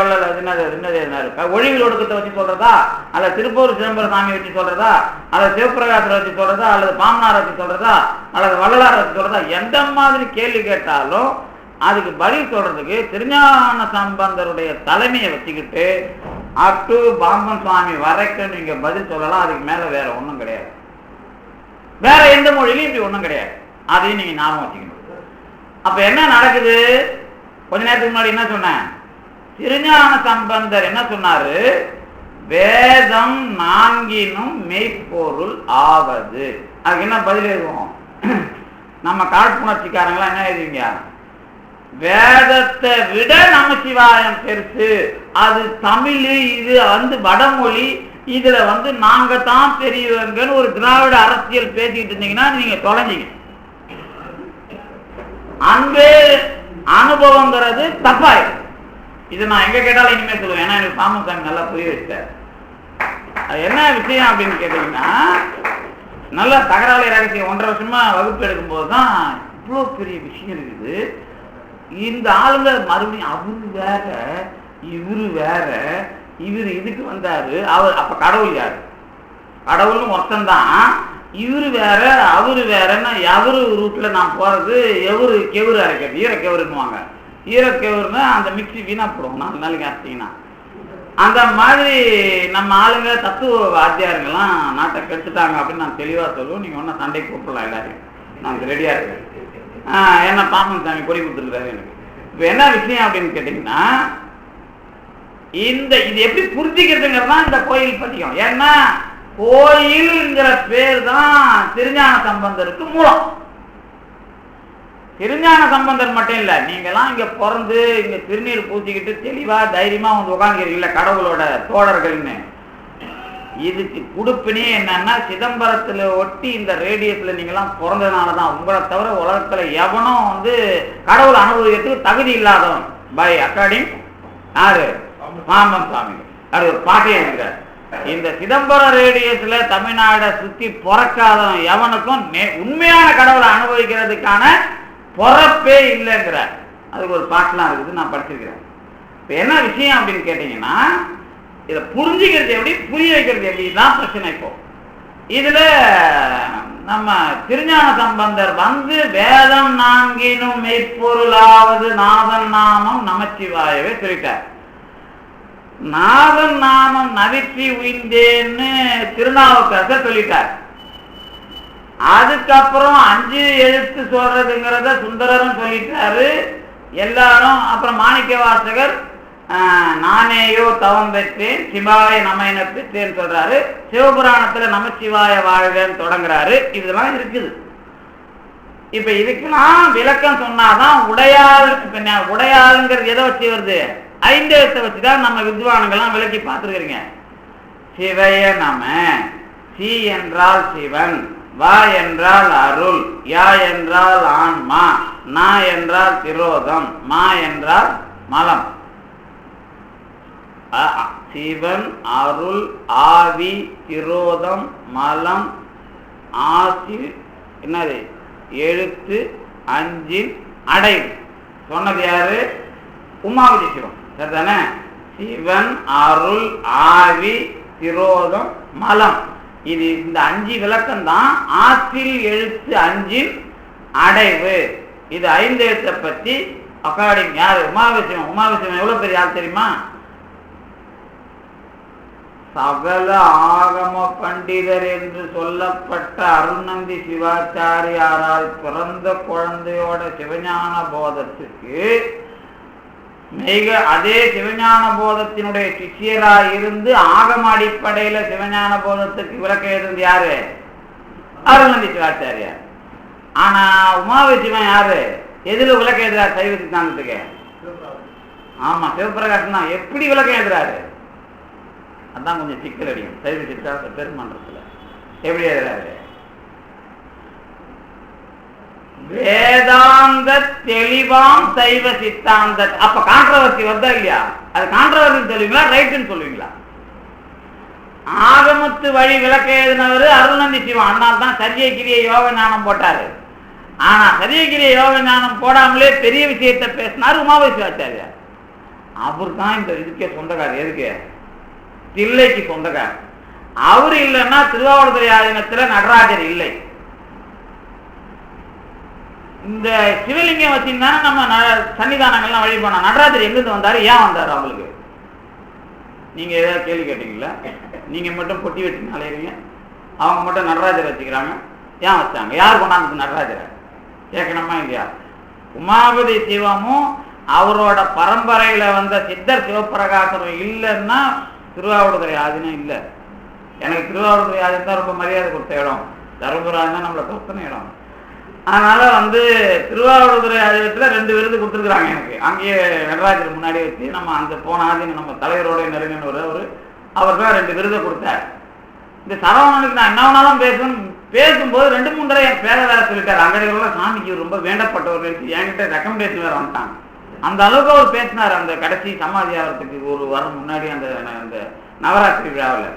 A: ஒழிவில் ஒடுக்கத்தை வச்சு சொல்றதா, அல்லது திருப்பூர் சிதம்பர சாமி வச்சு சொல்றதா, அல்லது சிவபிரகாசரை வச்சு சொல்றதா, அல்லது பாமனாரை வச்சு சொல்றதா, அல்லது வள்ளலாரை வச்சு சொல்றதா, எந்த மாதிரி கேள்வி கேட்டாலும் அதுக்கு பதில் சொல்றதுக்கு திருஞான சம்பந்தருடைய தலைமையை வச்சுக்கிட்டு அட்டு பாம்பன் சுவாமி வரைக்கும் நீங்க பதில் சொல்லலாம். அதுக்கு மேல வேற ஒண்ணும் கிடையாது. வேற எந்த மொழியிலும் இப்படி ஒண்ணும் கிடையாது. அதையும் நீங்க ஞாபகம் வச்சுக்கணும். அப்ப என்ன நடக்குது? கொஞ்ச நேரத்துக்கு முன்னாடி என்ன சொன்னேன்? திருஞான சம்பந்தர் என்ன சொன்னாரு? வேதம் 4 மெய்ப்பொருள் ஆவது. அதுக்கு என்ன பதில் எழுதுவோம்? நம்ம காழ்ப்புணர்ச்சிக்காரங்களா என்ன எழுதுவீங்க? வேதத்தை விட நமசிவாயம் பெருசு, அது தமிழ், இது வடமொழி, இதுல நாங்க தான் பெரியவங்கன்னு ஒரு திராவிட அரசியல் பேசிக்கிட்டு இருந்தீங்கன்னா நீங்க தொலைஞ்சிங்க. அன்பே அனுபவங்கிறது தப்பாயிடும். இது நான் எங்க கேட்டாலும் இனிமே சொல்லுவேன். ஏன்னா எனக்கு சாமி நல்லா புரிய வச்சார். அது என்ன விஷயம் அப்படின்னு கேட்டீங்கன்னா, நல்லா தகராளி ரகசியம் 1.5 வருஷமா வகுப்பு எடுக்கும் போதுதான் இவ்வளோ பெரிய விஷயம் இருக்குது. இந்த ஆளுங்க மறுபடியும் அவரு வேற இவரு வேற, இவரு இதுக்கு வந்தாரு, அவர் அப்ப கடவுள் யாரு? கடவுள்னு மொத்தம்தான். இவரு வேற அவரு வேறன்னா எவரு ரூட்ல நான் போறது, எவரு கெவுரு அரைக்கிறது, ஈர கெவுருன்னுவாங்க. ஈரக்கவுர்னா அந்த மிக்சி வீணா போடும் 4 நாளைக்கு அரைச்சிங்கன்னா. அந்த மாதிரி நம்ம ஆளுங்க தத்துவ வாத்தியாருங்கெல்லாம் நாட்டை கெடுத்துட்டாங்க அப்படின்னு நான் தெளிவாக சொல்லுவோம். நீங்கள் ஒன்றா சண்டைக்கு கூப்பிடலாம் எல்லாரையும், நான் ரெடியாக இருக்கேன். என்ன பாப்பன் சாமி கொடி கொடுத்துருக்காரு எனக்கு. இப்போ என்ன விஷயம் அப்படின்னு கேட்டிங்கன்னா, இது எப்படி புரிஞ்சுக்கிறதுங்கிறது தான் இந்த கோயில் பதிகம். ஏன்னா கோயில்ங்கிற பேர் தான் திருஞான சம்பந்தருக்கு மூலம். திருஞான சம்பந்தர் மட்டும் இல்லை, நீங்கெல்லாம் இங்கே பிறந்து இங்கே திருநீர் பூசிக்கிட்டு தெளிவாக தைரியமாக வந்து உட்காந்துக்கிறீங்கள கடவுளோட தோழர்கள்னு. இதுக்கு கொடுப்பினே என்னன்னா, சிதம்பரத்தில் ஒட்டி இந்த ரேடியஸில் நீங்கள்லாம் பிறந்ததுனால தான். உங்களை தவிர உலகத்தில் எவனும் வந்து கடவுளை அனுபவிக்கிறதுக்கு தகுதி இல்லாதவன். பை அக்கார்டிங் யாரு? மாமன் சாமி. அது ஒரு பாட்டே இருக்கிறார். இந்த சிதம்பரம் ரேடியஸ்ல தமிழ்நாடை சுற்றி பிறக்காதவன் எவனுக்கும் உண்மையான கடவுளை அனுபவிக்கிறதுக்கான பொறப்பே இல்லைங்கிறார். அதுக்கு ஒரு பாட்டெலாம் இருக்குது, நான் படிச்சிருக்கிறேன். இப்போ என்ன விஷயம் அப்படின்னு கேட்டிங்கன்னா, இதை புரிஞ்சுக்கிறது எப்படி, புரிய வைக்கிறது எப்படி தான் பிரச்சனை. இப்போ இதில் நம்ம திருஞான சம்பந்தர் வந்து வேதம் நான்கினும் மெய்ப்பொருளாவது நாதன் நாமம் நமச்சிவாயவே சொல்லிட்டார். நாதன் நாமம் நவிற்றி உயிர்ந்தேன்னு திருநாவுக்கரசர் சொல்லிட்டார். அதுக்கப்புறம் 5 எழுத்து சொல்றதுங்கிறத சுந்தரரும் சொல்லிட்டாரு எல்லாரும். அப்புறம் மாணிக்க வாசகர் நானேயோ தவம் பெற்றேன் சிவாய நமயன பெற்றேன்னு சொல்றாரு. சிவபுராணத்துல நமச்சிவாய வாழ்கன்னு தொடங்குறாரு. இதெல்லாம் இருக்குது. இப்ப இதுக்கெல்லாம் விளக்கம் சொன்னாதான் உடையாள். உடையாளுங்கிறது எதை வச்சு வருது? 5 எழுத்தை வச்சுதான் நம்ம வித்வானங்கள்லாம் விளக்கி பார்த்துருக்கிறீங்க. சிவய நம, சி என்றால் சிவன், வா என்றால் அருள், யா என்றால் ஆன்மா, நா என்றால் திரோதம், மா என்றால் மலம். சிவன், அருள், ஆவி, திரோதம், மலம், ஆசி, என்னது எழுத்து, 5 அடைவு. சொன்னது யாரு? உமாபதி சிவம். சரிதானே? சிவன், அருள், ஆவி, திரோதம், மலம். இது இந்த 5 விளக்கம் தான் ஆற்றில் எழுத்து 5 அடைவு. இது 5 எழுத்தை பற்றி அக்கார்டிங் யாரு? உமாபிசிவம். உமாபிசிவம் எவ்வளவு பெரிய ஆள் தெரியுமா? சகல ஆகம பண்டிதர் என்று சொல்லப்பட்ட அருணந்தி சிவாச்சாரியாரால் பிறந்த குழந்தையோட சிவஞான போதத்துக்கு அதே சிவஞான போதத்தினுடைய சிஷியராய் இருந்து ஆகம அடிப்படையில சிவஞான போதத்துக்கு விளக்கம் எழுதுறது யாரு? அருணந்தி சிவாச்சாரியார். ஆனா உமாவிசிவன் யாரு? எதுல விளக்கம் எழுதுறாரு? சைவ சித்தாந்தத்துக்கு. ஆமா, சிவபிரகாசம் தான். எப்படி விளக்கம் எழுதுறாரு? அதான் கொஞ்சம் சிக்கல் அடிக்கும் சைவ சித்தாந்த பெருமன்றத்துல. எப்படி எழுதுறாரு? வேதாந்த தெளிவாம் சைவ சித்தாந்த. அப்ப கான்ட்ரவர்சி வந்தா இல்லையா? அது கான்ட்ரவர்சி சொல்லுவீங்களா, ரைட்டுன்னு சொல்லுவீங்களா? ஆகமத்து வழி விளக்க எழுதினவர் அருணந்தி சிவம். அதனால தான் சரியக்கிரிய யோக ஞானம் போட்டாரு. ஆனா சரியக்கிரிய யோக ஞானம் போடாமலே பெரிய விஷயத்தை பேசினார் உமாபதி சிவாச்சாரியார். அவர் தான் இந்த இதுக்கே சொந்தக்காரர். எதுக்கு? தில்லைக்கு சொந்தக்காரர். அவரு இல்லைன்னா திருவாவடுதுறை ஆதீனத்துல நடராஜர் இல்லை. இந்த சிவலிங்கம் வச்சிருந்தா நம்ம சன்னிதானங்கள்லாம் வழி போனோம். நடராஜர் எங்கிருந்து வந்தாரு? ஏன் வந்தாரு? அவங்களுக்கு நீங்க ஏதாவது கேள்வி கேட்டீங்களா? நீங்க மட்டும் பொட்டி வச்சு அலையிறீங்க, அவங்க மட்டும் நடராஜர் வச்சுக்கிறாங்க. ஏன் வச்சாங்க? யார் கொண்டாந்து நடராஜரை கேட்கணுமா இல்லையா? உமாபதி சிவமும் அவரோட பரம்பரையில வந்த சித்தர் சிவபிரகாசரும் இல்லைன்னா திருவாவடுதுறை ஆதீனம் இல்லை. எனக்கு திருவாவடுதுறை ஆதீனம் தான் ரொம்ப மரியாதை கொடுத்த இடம். தருமபுரம் தான் நம்மளை பொறுத்தன இடம். அதனால திருவாவடுதுறை ஆதீனத்தில் 2 விருது கொடுத்துருக்குறாங்க எனக்கு. அங்கேயே நடராஜர் முன்னாடி வச்சு நம்ம அந்த போன ஆதீனம் நம்ம தலைவரோட நெருங்கினவர் அவர் தான் 2 விருதை கொடுத்தார். இந்த சரவணனுக்கு நான் என்ன வேணாலும் பேசும்போது 2-3 தடவை என் பேரை வேற சொல்லிட்டார். அங்கடிகளோட சாமிக்கு ரொம்ப வேண்டப்பட்டவர்களுக்கு என்கிட்ட ரெக்கமெண்டேஷன் வேற வந்துட்டாங்க. அந்த அளவுக்கு அவர் பேசினார். அந்த கடைசி சமாதி ஆகிறதுக்கு ஒரு வாரம் முன்னாடி அந்த நவராத்திரி விழாவில்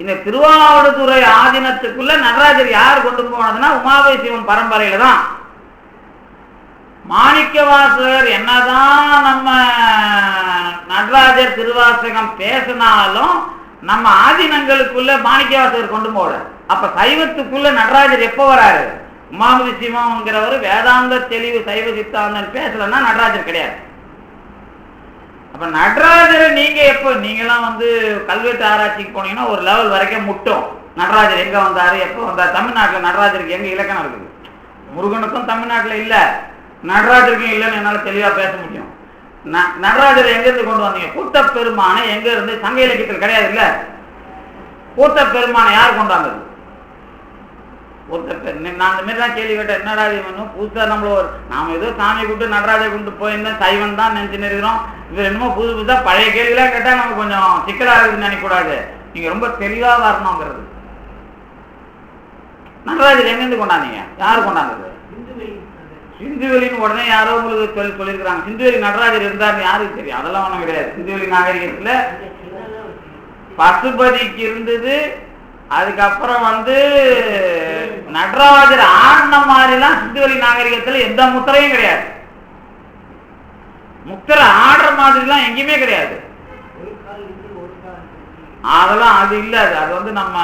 A: இந்த திருவாவடுதுறை ஆதீனத்துக்குள்ள நடராஜர் யார் கொண்டு போனதுன்னா உமாபதி சிவன் பரம்பரையில தான். மாணிக்க வாசகர் என்னதான் நம்ம நடராஜர் திருவாசகம் பேசினாலும் நம்ம ஆதீனங்களுக்குள்ள மாணிக்க வாசகர் கொண்டு போட. அப்ப சைவத்துக்குள்ள நடராஜர் எப்ப வராரு? உமாபதி சிவம்ங்கிறவர் வேதாந்த தெளிவு சைவ சித்தாந்தம் பேசலன்னா நடராஜர் கிடையாது. அப்ப நடராஜரை நீங்க எப்போ நீங்களாம் கல்வெட்டு ஆராய்ச்சிக்கு போனீங்கன்னா ஒரு லெவல் வரைக்கும் முட்டும். நடராஜர் எங்க வந்தாரு, எப்போ வந்தார்? தமிழ்நாட்டில் நடராஜருக்கு எங்க இலக்கணம் இருக்குது? முருகனுக்கும் தமிழ்நாட்டில் இல்ல, நடராஜருக்கும் இல்லைன்னு என்னால தெளிவா பேச முடியும். நடராஜர் எங்க இருந்து கொண்டு வந்தீங்க? கூத்த பெருமானை எங்க இருந்து? சங்க இலக்கியத்தில் கிடையாது இல்ல. கூத்த பெருமானை யார் கொண்டாந்தது? நான் அந்த மாதிரி தான் கேள்வி கேட்டேன். என்னடா புதுசா நாம ஏதோ சாமி கூப்பிட்டு நடராஜரை கூப்பிட்டு போயிருந்தேன், சைவன் தான் நினைச்சுன்னு இருக்கிறோம். இது என்னமோ புது புதுசா பழைய கேள்விலாம் கேட்டா நமக்கு கொஞ்சம் சிக்கலா இருக்குன்னு நினைக்கூடாது. நீங்க ரொம்ப தெளிவா வரணுங்கிறது. நடராஜர் எங்கிருந்து கொண்டாந்தீங்க? யாரு கொண்டாந்தது? சிந்துவெளின்னு உடனே யாரோ உங்களுக்கு சொல்லியிருக்கிறாங்க. சிந்துவெளி நடராஜர் இருந்தாருன்னு யாருக்கு தெரியும்? அதெல்லாம் ஒண்ணும் கிடையாது. சிந்துவெளி நாகரிகத்துல பசுபதிக்கு இருந்தது. அதுக்கப்புறம் நடராஜர் ஆடின மாதிரிலாம் சிந்துவெளி நாகரிகத்துல எந்த முத்திரையும் கிடையாது. முத்திரை ஆடுற மாதிரிலாம் எங்கேயுமே கிடையாது. அதெல்லாம் அது இல்ல. அது நம்ம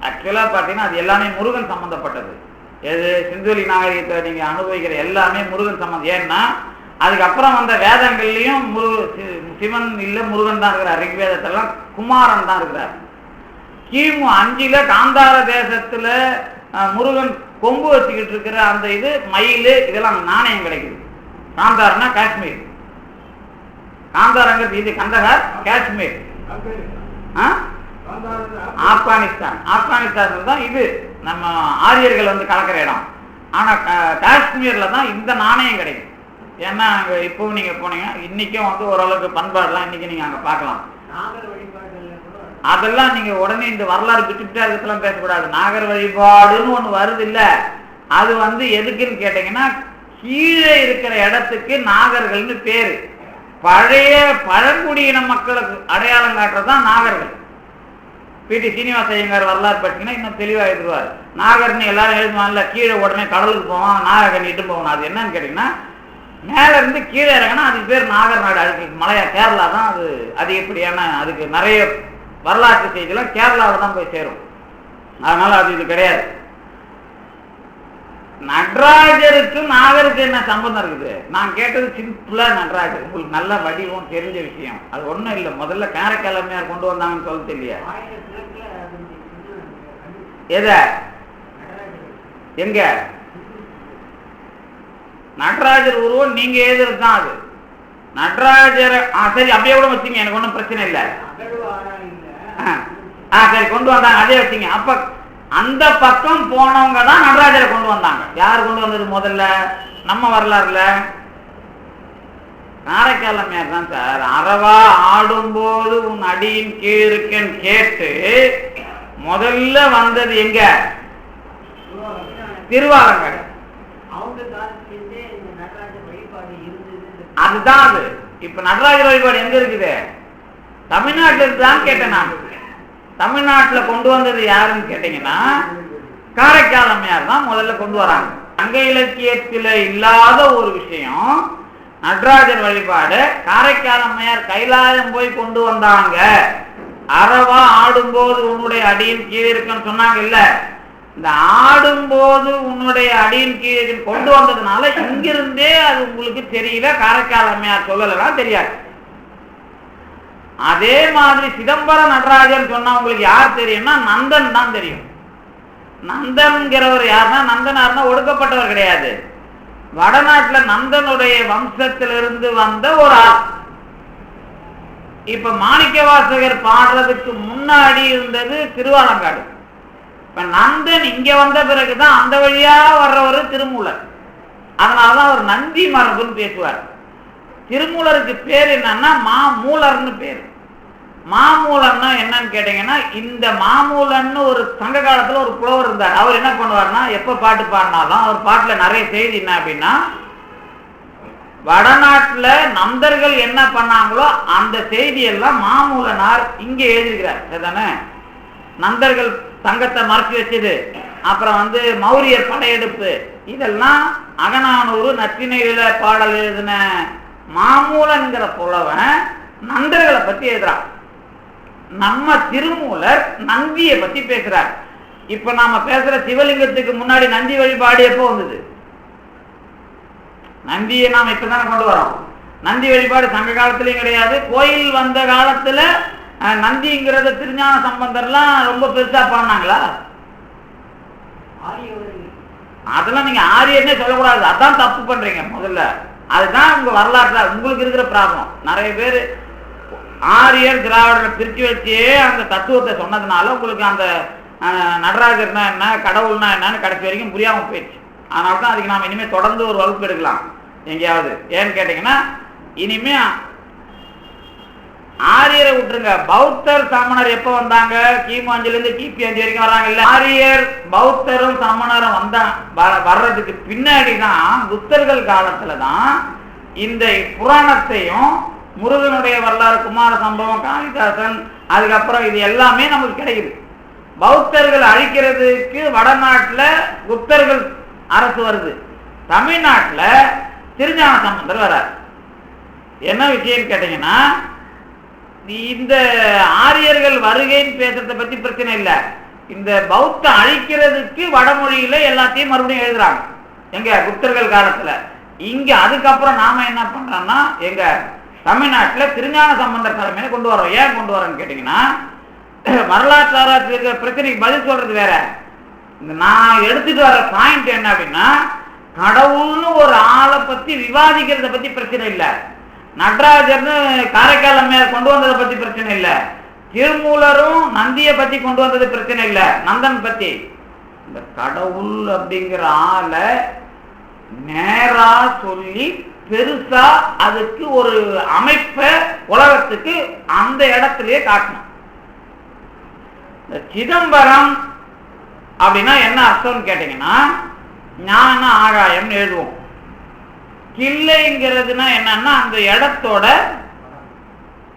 A: ஆக்சுவலா பாத்தீங்கன்னா அது எல்லாமே முருகன் சம்பந்தப்பட்டது. எது? சிந்துவெளி நாகரிகத்தை நீங்க அனுபவிக்கிற எல்லாமே முருகன் சம்பந்தம். ஏன்னா அதுக்கப்புறம் வேதங்கள்லயும் சிவன் இல்ல, முருகன் தான் இருக்கிறார். ரிக்வேதத்தெல்லாம் குமாரன் தான் இருக்கிறார். கிமு 5 காந்தார தேசத்துல முருகன் கொம்பு வச்சுக்கிட்டு இருக்கிற அந்த இது மயில் இதெல்லாம் நாணயம் கிடைக்குது. காந்தார்னா காஷ்மீர், காந்தாரங்கிறது இது கந்தகார், காஷ்மீர் ஆப்கானிஸ்தான். ஆப்கானிஸ்தான் தான் இது நம்ம ஆரியர்கள் கலக்கிற இடம். ஆனா காஷ்மீர்ல தான் இந்த நாணயம் கிடைக்கும். ஏன்னா அங்க இப்போ நீங்க போனீங்க, இன்னைக்கும் ஓரளவுக்கு பண்பாடுலாம் இன்னைக்கு நீங்க அங்க பார்க்கலாம். அதெல்லாம் நீங்க உடனே இந்த வரலாறு பிச்சுட்டா இருக்கெல்லாம் பேசக்கூடாது. நாகர் வழிபாடுன்னு ஒண்ணு வருது இல்ல, அது எதுக்குன்னு கேட்டீங்கன்னா கீழே இருக்கிற இடத்துக்கு நாகர்கள்னு பேரு. பழைய பழங்குடியின மக்களுக்கு அடையாளம் காட்டுறதுதான் நாகர்கள். பி.டி. சீனிவாச ஐயங்கார் வரலாறு பார்த்தீங்கன்னா இன்னும் தெளிவா எழுதுவார். நாகர்னு எல்லாரும் எழுதுவான்ல, கீழே உடனே கடலுக்கு போவான், நாகர் இட்டு போவான். அது என்னன்னு கேட்டீங்கன்னா மேல இருந்து கீழே இறங்கினா அதுக்கு பேர் நாகர் நாடு. அதுக்கு மலையா கேரளா தான் அது அதிகப்படியான. அதுக்கு நிறைய வரலாற்று செய்திலாம் கேரளாவில் தான் போய் சேரும். அதனால அது இது கிடையாது. நடராஜருக்கு நாகருக்கு என்ன சம்பந்தம் இருக்குது? நான் கேட்டது சிம்பிளா நடராஜர். உங்களுக்கு நல்ல வடிவம் தெரிஞ்ச விஷயம். அது ஒண்ணும் இல்லை. முதல்ல காரைக்காலமையார் கொண்டு வந்தாங்கன்னு சொல்ல தெரியல. எத எங்க நடராஜர் உருவம் நீங்க எழுதுறது தான் அது. நடராஜர் சரி அப்படியே கூட வச்சுங்க, எனக்கு ஒன்றும் பிரச்சனை இல்லை. சரி கொண்டு வந்தாங்க, அதே வச்சுங்க. அப்ப அந்த பக்கம் போனவங்க தான் நடராஜரை கொண்டு வந்தாங்க. யார் கொண்டு வந்தது முதல்ல? நம்ம வரலாறுல காரைக்காலமையார் தான் சார். அறவா ஆடும்போது உன் அடியின் கீழ் இருக்கேன்னு கேட்டு முதல்ல வந்தது எங்க? திருவாலங்காடு. அதுதான் அது. இப்ப நடராஜர் வழிபாடு எங்க இருக்குது? தமிழ்நாட்டில் இருக்குதான் கேட்டேன் நான். தமிழ்நாட்டுல கொண்டு வந்தது யாருன்னு கேட்டீங்கன்னா காரைக்காலமையார் தான் முதல்ல கொண்டு வராங்க. சங்க இலக்கியத்துல இல்லாத ஒரு விஷயம் நடராஜர் வழிபாடு. காரைக்காலமையார் கைலாயம் போய் கொண்டு வந்தாங்க. அறவா ஆடும்போது உன்னுடைய அடியின் கீழே இருக்குன்னு சொன்னாங்க இல்ல. இந்த ஆடும்போது உன்னுடைய அடியின் கீழே கொண்டு வந்ததுனால இங்கிருந்தே அது உங்களுக்கு தெரியல. காரைக்காலமையார் சொல்லலாம் தெரியாது. அதே மாதிரி சிதம்பரம் நடராஜர் சொன்னா உங்களுக்கு யார் தெரியும்னா நந்தன் தான் தெரியும். நந்தன்கிறவர் யாருன்னா நந்தனார்னா ஒடுக்கப்பட்டவர் கிடையாது. வடநாட்டுல நந்தனுடைய வம்சத்திலிருந்து வந்த ஒரு ஆள். இப்ப மாணிக்க வாசகர் பாடுறதுக்கு முன்னாடி இருந்தது திருவாலங்காடு. இப்ப நந்தன் இங்க வந்த பிறகுதான் அந்த வழியா வர்றவரு திருமூலர். அதனாலதான் அவர் நந்தி மரபுன்னு பேசுவார். திருமூலருக்கு பேர் என்னன்னா மாமூலர்னு பேர். மாமூலன்னா என்னன்னு கேட்டீங்கன்னா இந்த மாமூலன்னு ஒரு சங்க காலத்துல ஒரு புலவர் இருந்தார். அவர் என்ன பண்ணுவார்னா எப்ப பாட்டு பாடினாலும் அவர் பாட்டுல நிறைய செய்தி என்ன அப்படின்னா வடநாட்டுல நந்தர்கள் என்ன பண்ணாங்களோ அந்த செய்தியெல்லாம் மாமூலனார் இங்க எழுதியிருக்கிறார். சரிதானே? நந்தர்கள் சங்கத்தை மறைச்சு வச்சது, அப்புறம் மௌரியர் படையெடுப்பு, இதெல்லாம் அகநானூறு நற்றிணையில பாடல் எழுதின மாமூலன்கிற புலவன் நந்தர்களை பத்தி எழுதுறான். நம்ம திருமூலர் நந்தியை பத்தி பேசுறார். இப்ப நாம பேசுற சிவலிங்கத்துக்கு முன்னாடி நந்தி வழிபாடு எப்போ வந்தது? நந்தியை நாம் இப்பதானே கொண்டு வரோம். நந்தி வழிபாடு சங்க காலத்திலயும் கிடையாது. கோயில் வந்த காலத்துல நந்திங்கிறத திருஞான சம்பந்தர்லாம் ரொம்ப பெருசா பாடினாங்களா? அதெல்லாம் நீங்க ஆரியர்னே சொல்லக்கூடாது. அதான் தப்பு பண்றீங்க முதல்ல. அதுதான் உங்க வரலாற்றுல உங்களுக்கு இருக்கிற ப்ராப்ளம். நிறைய பேர் ஆரியர் திராவிடர் பிரிச்சு வச்சே அந்த தத்துவத்தை சொன்னதுனால உங்களுக்கு அந்த நடராஜர்னா என்ன, கடவுள்னா என்னன்னு கடைசி வரைக்கும் புரியாம போயிடுச்சு. அதனால தான் அதுக்கு நாம இனிமே தொடர்ந்து ஒரு வகுப்பு எடுக்கலாம் எங்கேயாவது. ஏன்னு கேட்டீங்கன்னா, இனிமே ஆரியரை விட்டுருங்க. பௌத்தர் சமணர் எப்ப வந்தாங்க? கிமு 5ல இருந்து கிபி 5 வரைக்கும் வர்றாங்க இல்ல. ஆரியர் பௌத்தரும் சமணரும் வர்றதுக்கு பின்னாடி தான் புத்தர்கள் காலத்துல தான் இந்த புராணத்தையும் முருகனுடைய வரலாறு, குமார சம்பவம், காளிதாசன், அதுக்கப்புறம் இது எல்லாமே நமக்கு கிடைக்குது. பௌத்தர்கள் அழிக்கிறதுக்கு வடநாட்டுல குப்தர்கள் அரசு வருது, தமிழ்நாட்டுல திருஞான சம்பந்தர் வரார். என்ன விஷயம் கேட்டீங்கன்னா, இந்த ஆரியர்கள் வருகைன்னு பேசுறத பத்தி பிரச்சனை இல்லை. இந்த பௌத்த அழிக்கிறதுக்கு வடமொழியில எல்லாத்தையும் மறுபடியும் எழுதுறாங்க எங்க குப்தர்கள் காலத்துல. இங்க அதுக்கப்புறம் நாம என்ன பண்றோம்னா, எங்க தமிழ்நாட்டுல திருஞான சம்பந்தர் தலைமையில கொண்டு வரோம். ஏன் கொண்டு வரோம்னு கேட்டீங்கன்னா, வரலாற்று ஆராய்ச்சி இருக்கிற பிரச்சனைக்கு பதில் சொல்றது வேற. நான் எடுத்துட்டு வர பாயிண்ட் என்ன அப்படின்னா, கடவுள்னு ஒரு ஆளை பத்தி விவாதிக்கிறத பத்தி பிரச்சனை இல்லை. நடராஜர்னு காரைக்கால் அம்மையார் கொண்டு வந்ததை பத்தி பிரச்சனை இல்லை. திருமூலரும் நந்தியை பத்தி கொண்டு வந்தது பிரச்சனை இல்லை, நந்தன் பத்தி. இந்த கடவுள் அப்படிங்கிற ஆளை நேரா சொல்லி பெருசா அதுக்கு ஒரு அமைப்பை உலகத்துக்கு அந்த இடத்திலேயே காட்டணும். சிதம்பரம் அப்படின்னா என்ன அர்த்தம்னு கேட்டீங்கன்னா, ஞான ஆகாயம்னு எழுதுவோம். கிள்ளைங்கிறதுனா என்னன்னா, அந்த இடத்தோட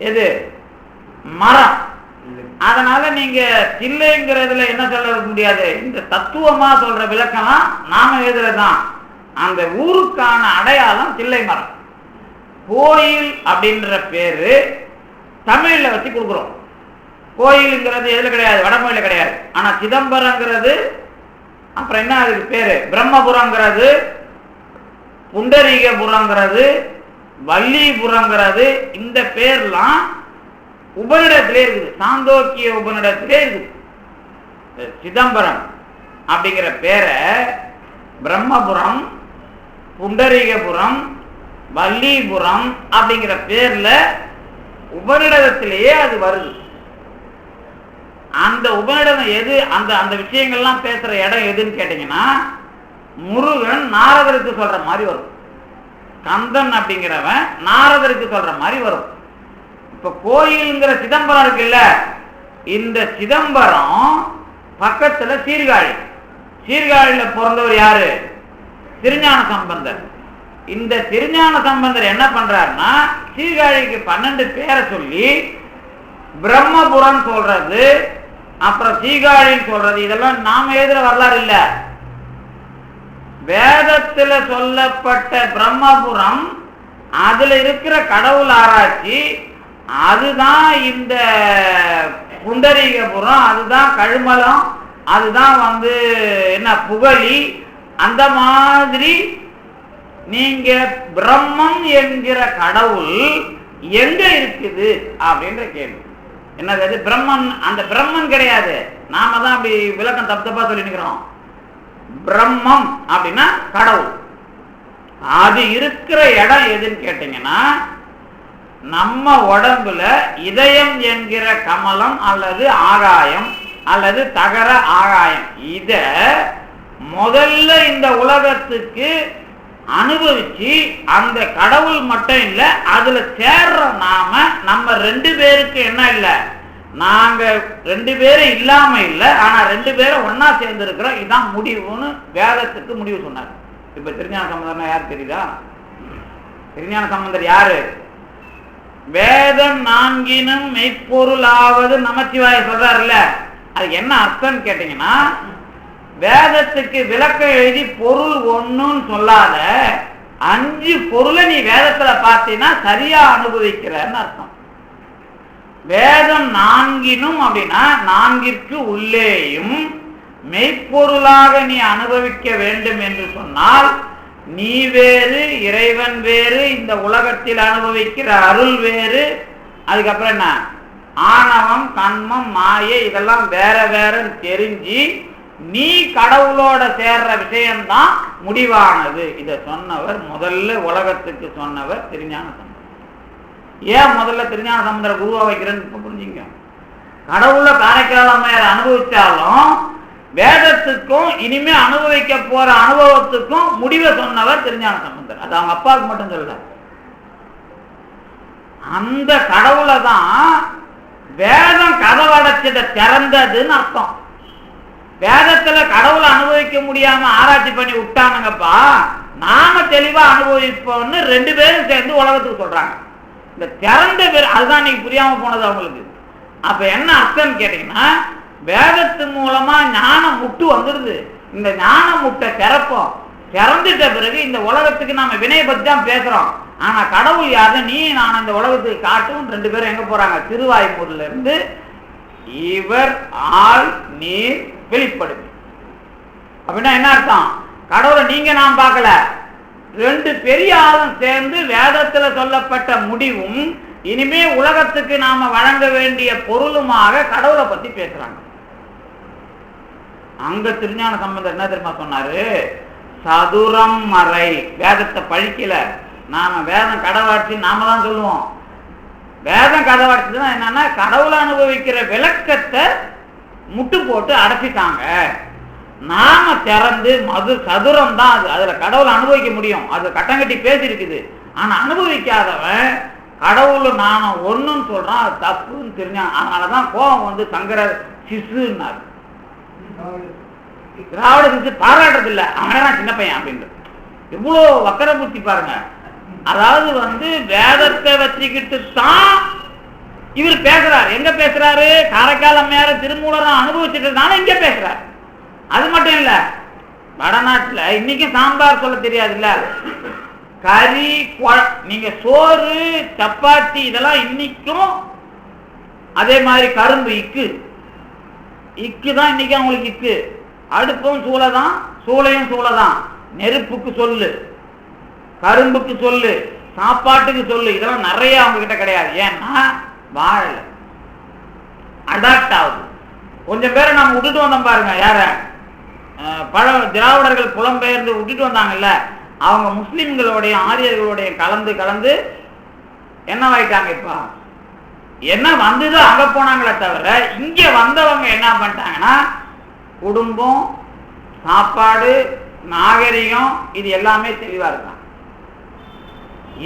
A: எது மரம். அதனால நீங்க தில்லைங்கிறதுல என்ன சொல்ல முடியாது, இந்த தத்துவமா சொல்ற விளக்கம்லாம் நாம எழுதுறதுதான். அந்த ஊருக்கான அடையாளம் தில்லை மரம். கோயில் அப்படின்ற பேரு தமிழ்ல வச்சு கொடுக்குறோம். கோயிலுங்கிறது எதுல கிடையாது, வடமொழியில கிடையாது. ஆனா சிதம்பரங்கிறது, அப்புறம் என்ன அதுக்கு பேரு, பிரம்மபுரங்கிறது, புண்டரீகபுரங்கிறது, வள்ளிபுரங்கிறது, இந்த பேர்லாம் உபநிடத்திலே இருக்குது. சாந்தோக்கிய உபநிடத்திலே இருக்குது. சிதம்பரம் அப்படிங்கிற பேரை பிரம்மபுரம், புண்டரீகபுரம், வள்ளிபுரம் அப்படிங்கிற பேர்ல உபநிடத்திலேயே அது வருது. அந்த உபநிடதம் எது, அந்த அந்த விஷயங்கள்லாம் பேசுற இடம் எதுன்னு கேட்டீங்கன்னா, முருகன் நாரதருக்கு சொல்ற மாதிரி வரும். கந்தன் அப்படிங்கிறவன் நாரதருக்கு சொல்ற மாதிரி வரும். இப்ப கோயில்ங்கிற சிதம்பரம் இருக்குல்ல, இந்த சிதம்பரம் பக்கத்துல சீர்காழி. சீர்காழியில பிறந்தவர் யாரு? திருஞான சம்பந்தர். இந்த திருஞான சம்பந்தர் என்ன பண்றாருன்னா, சீர்காழிக்கு 12 பேரை சொல்லி பிரம்மபுரம் சொல்றது, அப்புறம் சீர்காழின்னு சொல்றது, இதெல்லாம் நாம எழுதுற வரலாறு இல்ல. வேதத்துல சொல்லப்பட்ட பிரம்மபுரம், அதுல இருக்கிற கடவுள் ஆராய்ச்சி, அதுதான் இந்த புண்டரீகபுரம், அதுதான் கழுமலம், அதுதான் என்ன புகழி. அந்த மாதிரி நீங்க பிரம்மம் என்கிற கடவுள் எங்க இருக்குது அப்படின்ற கேள்வி. என்னது பிரம்மன்? அந்த பிரம்மன் கிடையாது, நாம தான் அப்படி விளக்கம் தப்பு தப்பா சொல்லி நிக்கிறோம். பிரம்மம் அப்படின்னா கடவுள். அது இருக்கிற இடம் எதுன்னு கேட்டீங்கன்னா, நம்ம உடம்புல இதயம் என்கிற கமலம் அல்லது ஆகாயம் அல்லது தகர ஆகாயம், இத முதல்ல இந்த உலகத்துக்கு அனுபவிச்சு அந்த கடவுள் மட்டும் இல்ல, அதுல சேர்ற நாம, நம்ம 2 பேருக்கு என்ன இல்ல, நாங்க 2 பேரும் இல்லாம இல்ல, ஆனா 2 பேரும் ஒன்னா சேர்ந்து இருக்கிறோம். இதுதான் முடிவுன்னு வேதத்துக்கு முடிவு சொன்னார். இப்ப திருஞான சம்பந்தர் யார் தெரியுதா? திருஞான சம்பந்தர் யாரு? வேதம் 4 மெய்ப்பொருளாவது நமச்சிவாய சொல்றாருல்ல, அது என்ன அர்த்தம் கேட்டீங்கன்னா, வேதத்துக்கு விளக்கம் எழுதி பொருள் ஒண்ணுன்னு சொல்லாத 5 பொருளை நீ வேதத்துல பார்த்தீங்கன்னா சரியா அனுபவிக்கிறன்னு அர்த்தம். வேதம் 4 அப்படின்னா 4ற்கு உள்ளேயும் மெய்ப்பொருளாக நீ அனுபவிக்க வேண்டும் என்று சொன்னால் நீ வேறு, இறைவன் வேறு, இந்த உலகத்தில் அனுபவிக்கிற அருள் வேறு, அதுக்கப்புறம் என்ன ஆணவம், கண்மம், மாயை இதெல்லாம் வேற வேற தெரிஞ்சு நீ கடவுளோட சேர்ற விஷயம்தான் முடிவானது. இதை சொன்னவர் முதல்ல உலகத்துக்கு சொன்னவர் திருஞான சம்பந்தர். ஏன் முதல்ல திருஞான சம்பந்தரை குருவா வைக்கிறேன்னு இப்ப புரிஞ்சுங்க. கடவுள காரைக்கால் அம்மையார் அனுபவிச்சாலும் வேதத்துக்கும் இனிமே அனுபவிக்க போற அனுபவத்துக்கும் முடிவை சொன்னவர் திருஞான சம்பந்தர். அது அவங்க அப்பாவுக்கு மட்டும் சொல்ல. அந்த கடவுளை தான் வேதம் கதவடைச்சதை திறந்ததுன்னு அர்த்தம். வேதத்துல கடவுளை அனுபவிக்க முடியாம ஆராய்ச்சி பண்ணி விட்டானுங்கப்பா, நாம தெளிவா அனுபவிப்போம்னு ரெண்டு பேரும் சேர்ந்து உலகத்துக்கு சொல்றாங்க. இந்த திறந்த பேர் அதுதான் நீங்க புரியாம போனது அவங்களுக்கு. அப்ப என்ன அர்த்தம் கேட்டீங்கன்னா, வேதத்து மூலமா ஞான முட்டு வந்துடுது. இந்த ஞான முட்டை திறப்போம். திறந்துட்ட பிறகு இந்த உலகத்துக்கு நாம வினையை பத்தி தான் பேசுறோம். ஆனா கடவுள் யாரு, நீ நான் இந்த உலகத்துக்கு காட்டும். ரெண்டு பேரும் எங்க போறாங்க, திருவாய்மூர்ல இருந்து இவர் ஆள் நீர் வெளிப்படுது. அப்படின்னா என்ன அர்த்தம், கடவுளை நீங்க நான் பார்க்கல, ரெண்டு பெரிய ஆளும் சேர்ந்து வேதத்துல சொல்லப்பட்ட முடிவும் இனிமே உலகத்துக்கு நாம வழங்க வேண்டிய பொருளுமாக கடவுளை பத்தி பேசுறாங்க. அங்க திருஞான சம்பந்தர் என்ன தெரியுமா சொன்னாரு, சதுரம் மறை. வேதத்தை பழிக்கல, நாம வேதம் கடவாட்சி நாம தான் சொல்லுவோம். வேதம் கடவாட்சிதான் என்னன்னா கடவுளை அனுபவிக்கிற விளக்கத்தை முட்டு போட்டு அடைச்சிட்டாங்க. நாம திறந்து மது சதுரம் தான் அது, அதுல கடவுளை அனுபவிக்க முடியும். அது கட்டங்கட்டி பேசி இருக்குது. ஆனா அனுபவிக்காதவன் கடவுள் நானும் ஒண்ணுன்னு சொல்றான், அது தப்புன்னு தெரிஞ்சான். அதனாலதான் கோபம் வந்து சங்கரர் சிசுன்னாரு. திராவிட சிசு பாராட்டுறது இல்லை, அவன் சின்ன பையன் அப்படின்றது. எவ்வளவு வக்கர புத்தி பாருங்க. அதாவது வந்து வேதத்தை வச்சுக்கிட்டு தான் இவர் பேசுறாரு. எங்க பேசுறாரு, காரைக்கால் அம்மையார் திருமூலரும் அனுபவிச்சுட்டு இங்க பேசுறாரு. அது மட்டும் இல்ல, வடநாட்டுல இன்னைக்கும் சாம்பார் சொல்ல தெரியாது இல்ல, கறி, நீங்க சோறு, சப்பாத்தி இதெல்லாம் இன்னைக்கும் அதே மாதிரி கரும்பு இக்கு தான் இன்னைக்கு அவங்களுக்கு இக்கு. அடுப்பும் சூளைதான், சூளையும் சூளைதான். நெருப்புக்கு சொல்லு, கரும்புக்கு சொல்லு, சாப்பாட்டுக்கு சொல்லு, இதெல்லாம் நிறைய அவங்க கிட்ட கிடையாது. ஏன்னா வாழல, அடாப்ட் ஆகுது. கொஞ்சம் பேரை நம்ம விட்டுட்டு வந்தோம் பாருங்க. யார திராவிடர்கள் புலம்பெயர்ந்து விட்டுட்டு வந்தாங்கல்ல, அவங்க முஸ்லிம்களுடைய ஆரியர்களுடைய கலந்து கலந்து என்னவாயிட்டாங்க. இப்ப என்ன வந்ததோ அங்க போனாங்களே தவிர இங்க வந்தவங்க என்ன பண்ணிட்டாங்கன்னா குடும்பம், சாப்பாடு, நாகரிகம் இது எல்லாமே தெளிவா இருக்காங்க.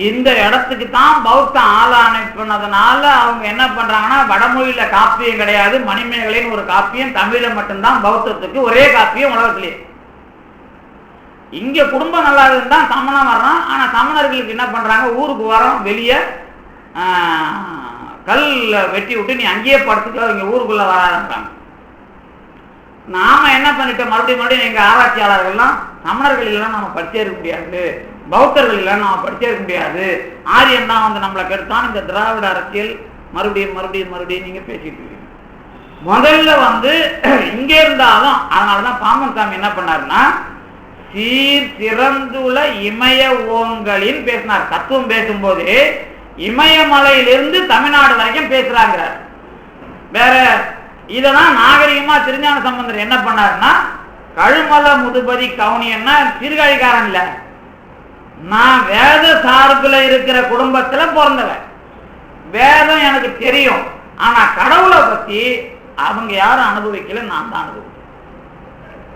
A: இந்த இடத்துக்கு தான் பௌத்த ஆள அனுப்பினதுனால அவங்க என்ன பண்றாங்கன்னா, வடமொழியில காப்பியம் கிடையாது, மணிமேகலைன்னு ஒரு காப்பியம், தமிழ்ல மட்டும்தான் பௌத்தத்துக்கு ஒரே காப்பியம் உலகத்திலே. இங்க குடும்பம் நல்லா இருந்தா சமணம் வர்றான். ஆனா சமணர்களுக்கு என்ன பண்றாங்க, ஊருக்கு வரோம், வெளியே கல் வெட்டி விட்டு நீ அங்கேயே படுத்துக்க, இங்க ஊருக்குள்ள வராதுன்றாங்க. நாம என்ன பண்ணிட்டோம், மறுபடியும் எங்க ஆராய்ச்சியாளர்கள்லாம் சமணர்கள் இல்லைன்னா நம்ம படிச்சே இருக்க முடியாது, பௌத்தர்கள் இல்லைன்னா நம்ம படிச்சே இருக்க முடியாது, ஆரியன் தான் வந்து நம்மளை கெடுத்தான். இந்த திராவிட அரசியல் மறுபடியும் மறுபடியும் மறுபடியும் நீங்க பேசிட்டு இருக்கீங்க. முதல்ல வந்து இங்க இருந்தாலும் அதனாலதான் பாம்பன் சாமி என்ன பண்ணாருன்னா, சீர் சிறந்துள்ள இமய ஓங்களின் பேசினார். தத்துவம் பேசும்போது இமயமலையிலிருந்து தமிழ்நாடு வரைக்கும் பேசுறாங்க. வேற இதெல்லாம் நாகரிகமா திருஞான சம்பந்தர் என்ன பண்ணாருன்னா, கழுமல முதுபதி கவுனியன்னா சீர்காழிக்காரன் இல்ல, நான் வேத சார்புல இருக்கிற குடும்பத்துல பிறந்தவன், வேதம் எனக்கு தெரியும். ஆனா கடவுளை பத்தி அவங்க யாரும் அனுபவிக்கல, நான் தான் அனுபவிச்சேன்.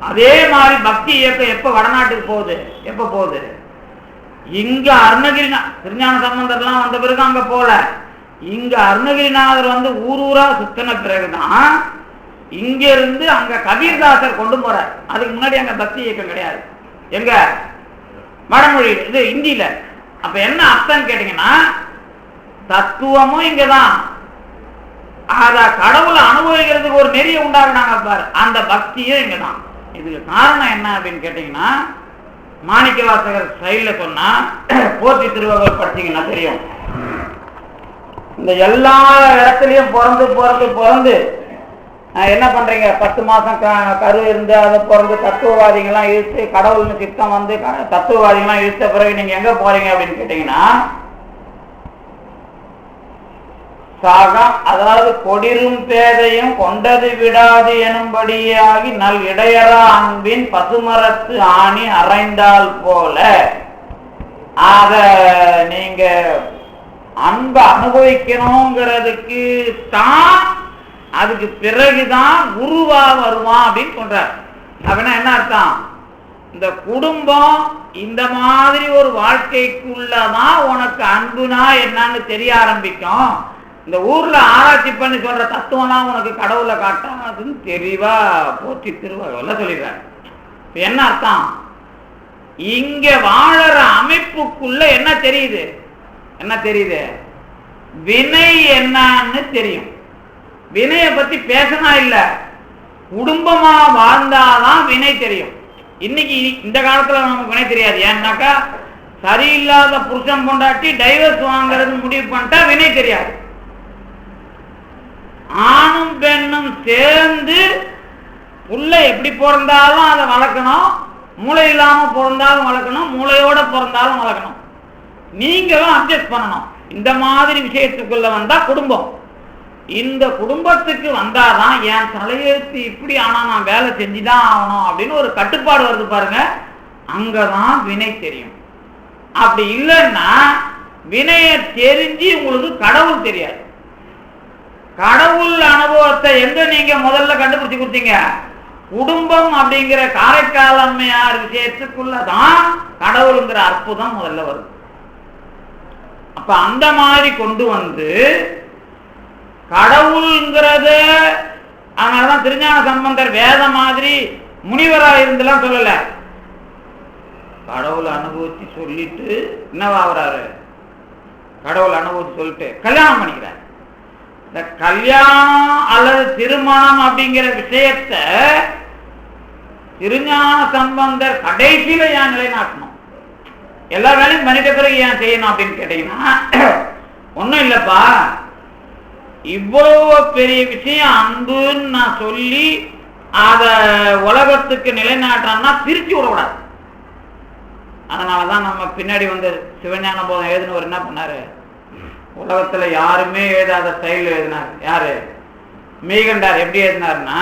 A: அதே மாதிரி பக்தி இயக்கம் எப்ப வடநாட்டுக்கு போகுது, எப்ப போகுது, இங்க அருணகிரிநா திருஞான சம்பந்தர்லாம் வந்த பிறகு அங்க போல, இங்க அருணகிரிநாதர் வந்து ஊரூரா சுத்தின பிறகுதான் இங்க இருந்து அங்க கபீர்தாசர் கொண்டு போறார். அதுக்கு முன்னாடி அங்க பக்தி இயக்கம் கிடையாது. எங்க வடமொழி இது இந்தியில. அப்ப என்ன அர்த்தம் கேட்டீங்கன்னா, தத்துவமும் இங்கதான், அத கடவுளை அனுபவிக்கிறதுக்கு ஒரு நெறிய உண்டாக்குனாங்க பாரு, அந்த பக்தியும் இங்கதான். இதுக்கு காரணம் என்ன அப்படின்னு கேட்டீங்கன்னா, மாணிக்க வாசகர் சைட்ல சொன்னா, போற்றி திருவள்ளுவர் படிச்சீங்கன்னா தெரியும், இந்த எல்லா இடத்துலயும் பிறந்து பிறந்து பிறந்து
B: என்ன பண்றீங்க? 10 மாசம் கரு இருந்து அதை பிறந்து தத்துவவாதிகள்லாம் இழுத்து கடவுள்னு சித்தம் வந்து தத்துவவாதிகள்லாம் இழுத்த பிறகு நீங்க எங்க போறீங்க அப்படின்னு கேட்டீங்கன்னா, சாகம், அதாவது கொடிரும் பேதையும் கொண்டது விடாது எனும்படியாகி நல் இடையரா அன்பின் பசுமரத்து ஆணி அரைந்தால் போல, அத நீங்க அன்பை அனுபவிக்கணுங்கிறதுக்கு தான், அதுக்கு பிறகுதான் குருவா வருவான் அப்படின்னு சொல்றார். அப்படின்னா என்ன அர்த்தம்? இந்த குடும்பம் இந்த மாதிரி ஒரு வாழ்க்கைக்குள்ளதான் உனக்கு அன்புனா என்னன்னு தெரிய ஆரம்பிக்கும். இந்த ஊர்ல ஆராய்ச்சி பண்ணி சொல்ற தத்துவம்லாம் உனக்கு கடவுளை காட்டாதுன்னு தெளிவா போற்றி திருவள்ளுவர் சொல்லிடுறாரு. என்ன அர்த்தம்? இங்க வாழற அமைப்புக்குள்ள என்ன தெரியுது? என்ன தெரியுது? வினை என்னன்னு தெரியும். வினையை பத்தி பேசினா இல்ல, குடும்பமா வாழ்ந்தாதான் வினை தெரியும். இன்னைக்கு இந்த காலத்துல நமக்கு வினை தெரியாது. ஏன்னாக்கா சரியில்லாத புருஷன் பொண்டாட்டி டைவர்ஸ் வாங்குறது முடிவு பண்ணிட்டா வினை தெரியாது. ஆணும் பெண்ணும் சேர்ந்து புள்ள எப்படி பிறந்தாலும் அதை வளர்க்கணும், மூளை இல்லாம பிறந்தாலும் வளர்க்கணும், மூளையோட பிறந்தாலும் வளர்க்கணும். நீங்களும் அட்ஜஸ்ட் பண்ணணும். இந்த மாதிரி விஷயத்துக்குள்ள வந்தா குடும்பம். இந்த குடும்பத்துக்கு வந்தாதான் என் தலையெழுத்து இப்படி ஆனா நான் வேலை செஞ்சுதான் ஆகணும் அப்படின்னு ஒரு கட்டுப்பாடு வருது பாருங்க. அங்கதான் வினை தெரியும். அப்படி இல்லைன்னா வினைய தெரிஞ்சு உங்களுக்கு கடவுள் தெரியாது. கடவுள் அனுபவத்தை எங்க நீங்க முதல்ல கண்டுபிடிச்சு கொடுத்தீங்க? குடும்பம் அப்படிங்கிற காரைக்கால் அம்மையார் விஷயத்துக்குள்ளதான் கடவுளுங்கிற அற்புதம் முதல்ல வருது. அப்ப அந்த மாதிரி கொண்டு வந்து கடவுள்ங்கிறத, அதனாலதான் திருஞான சம்பந்தர் வேத மாதிரி முனிவரா இருந்தெல்லாம் சொல்லல, கடவுள் அனுபவிச்சு சொல்லிட்டு என்னவாகிறாரு? கடவுள் அனுபவிச்சு சொல்லிட்டு கல்யாணம் பண்ணிக்கிறார். இந்த கல்யாணம் அல்லது திருமணம் அப்படிங்கிற விஷயத்த திருஞான சம்பந்தர் கடைசியில ஏன் நிலைநாட்டணும்? எல்லா வேலையும் பண்ணிட்ட பிறகு ஏன் செய்யணும் அப்படின்னு கேட்டீங்கன்னா, ஒன்றும் இல்லப்பா, இவ்வளவு பெரிய விஷயம் அன்புன்னு நான் சொல்லி அத உலகத்துக்கு நிலைநாட்டுறான்னா பிரிச்சு விடக்கூடாது. அதனாலதான் நம்ம பின்னாடி வந்து சிவஞான போதம் எழுதினவர் என்ன பண்ணாரு? உலகத்துல யாருமே எழுதாத ஸ்டைல் எழுதினார். யாரு? மெய்கண்டார். எப்படி எழுதினார்னா,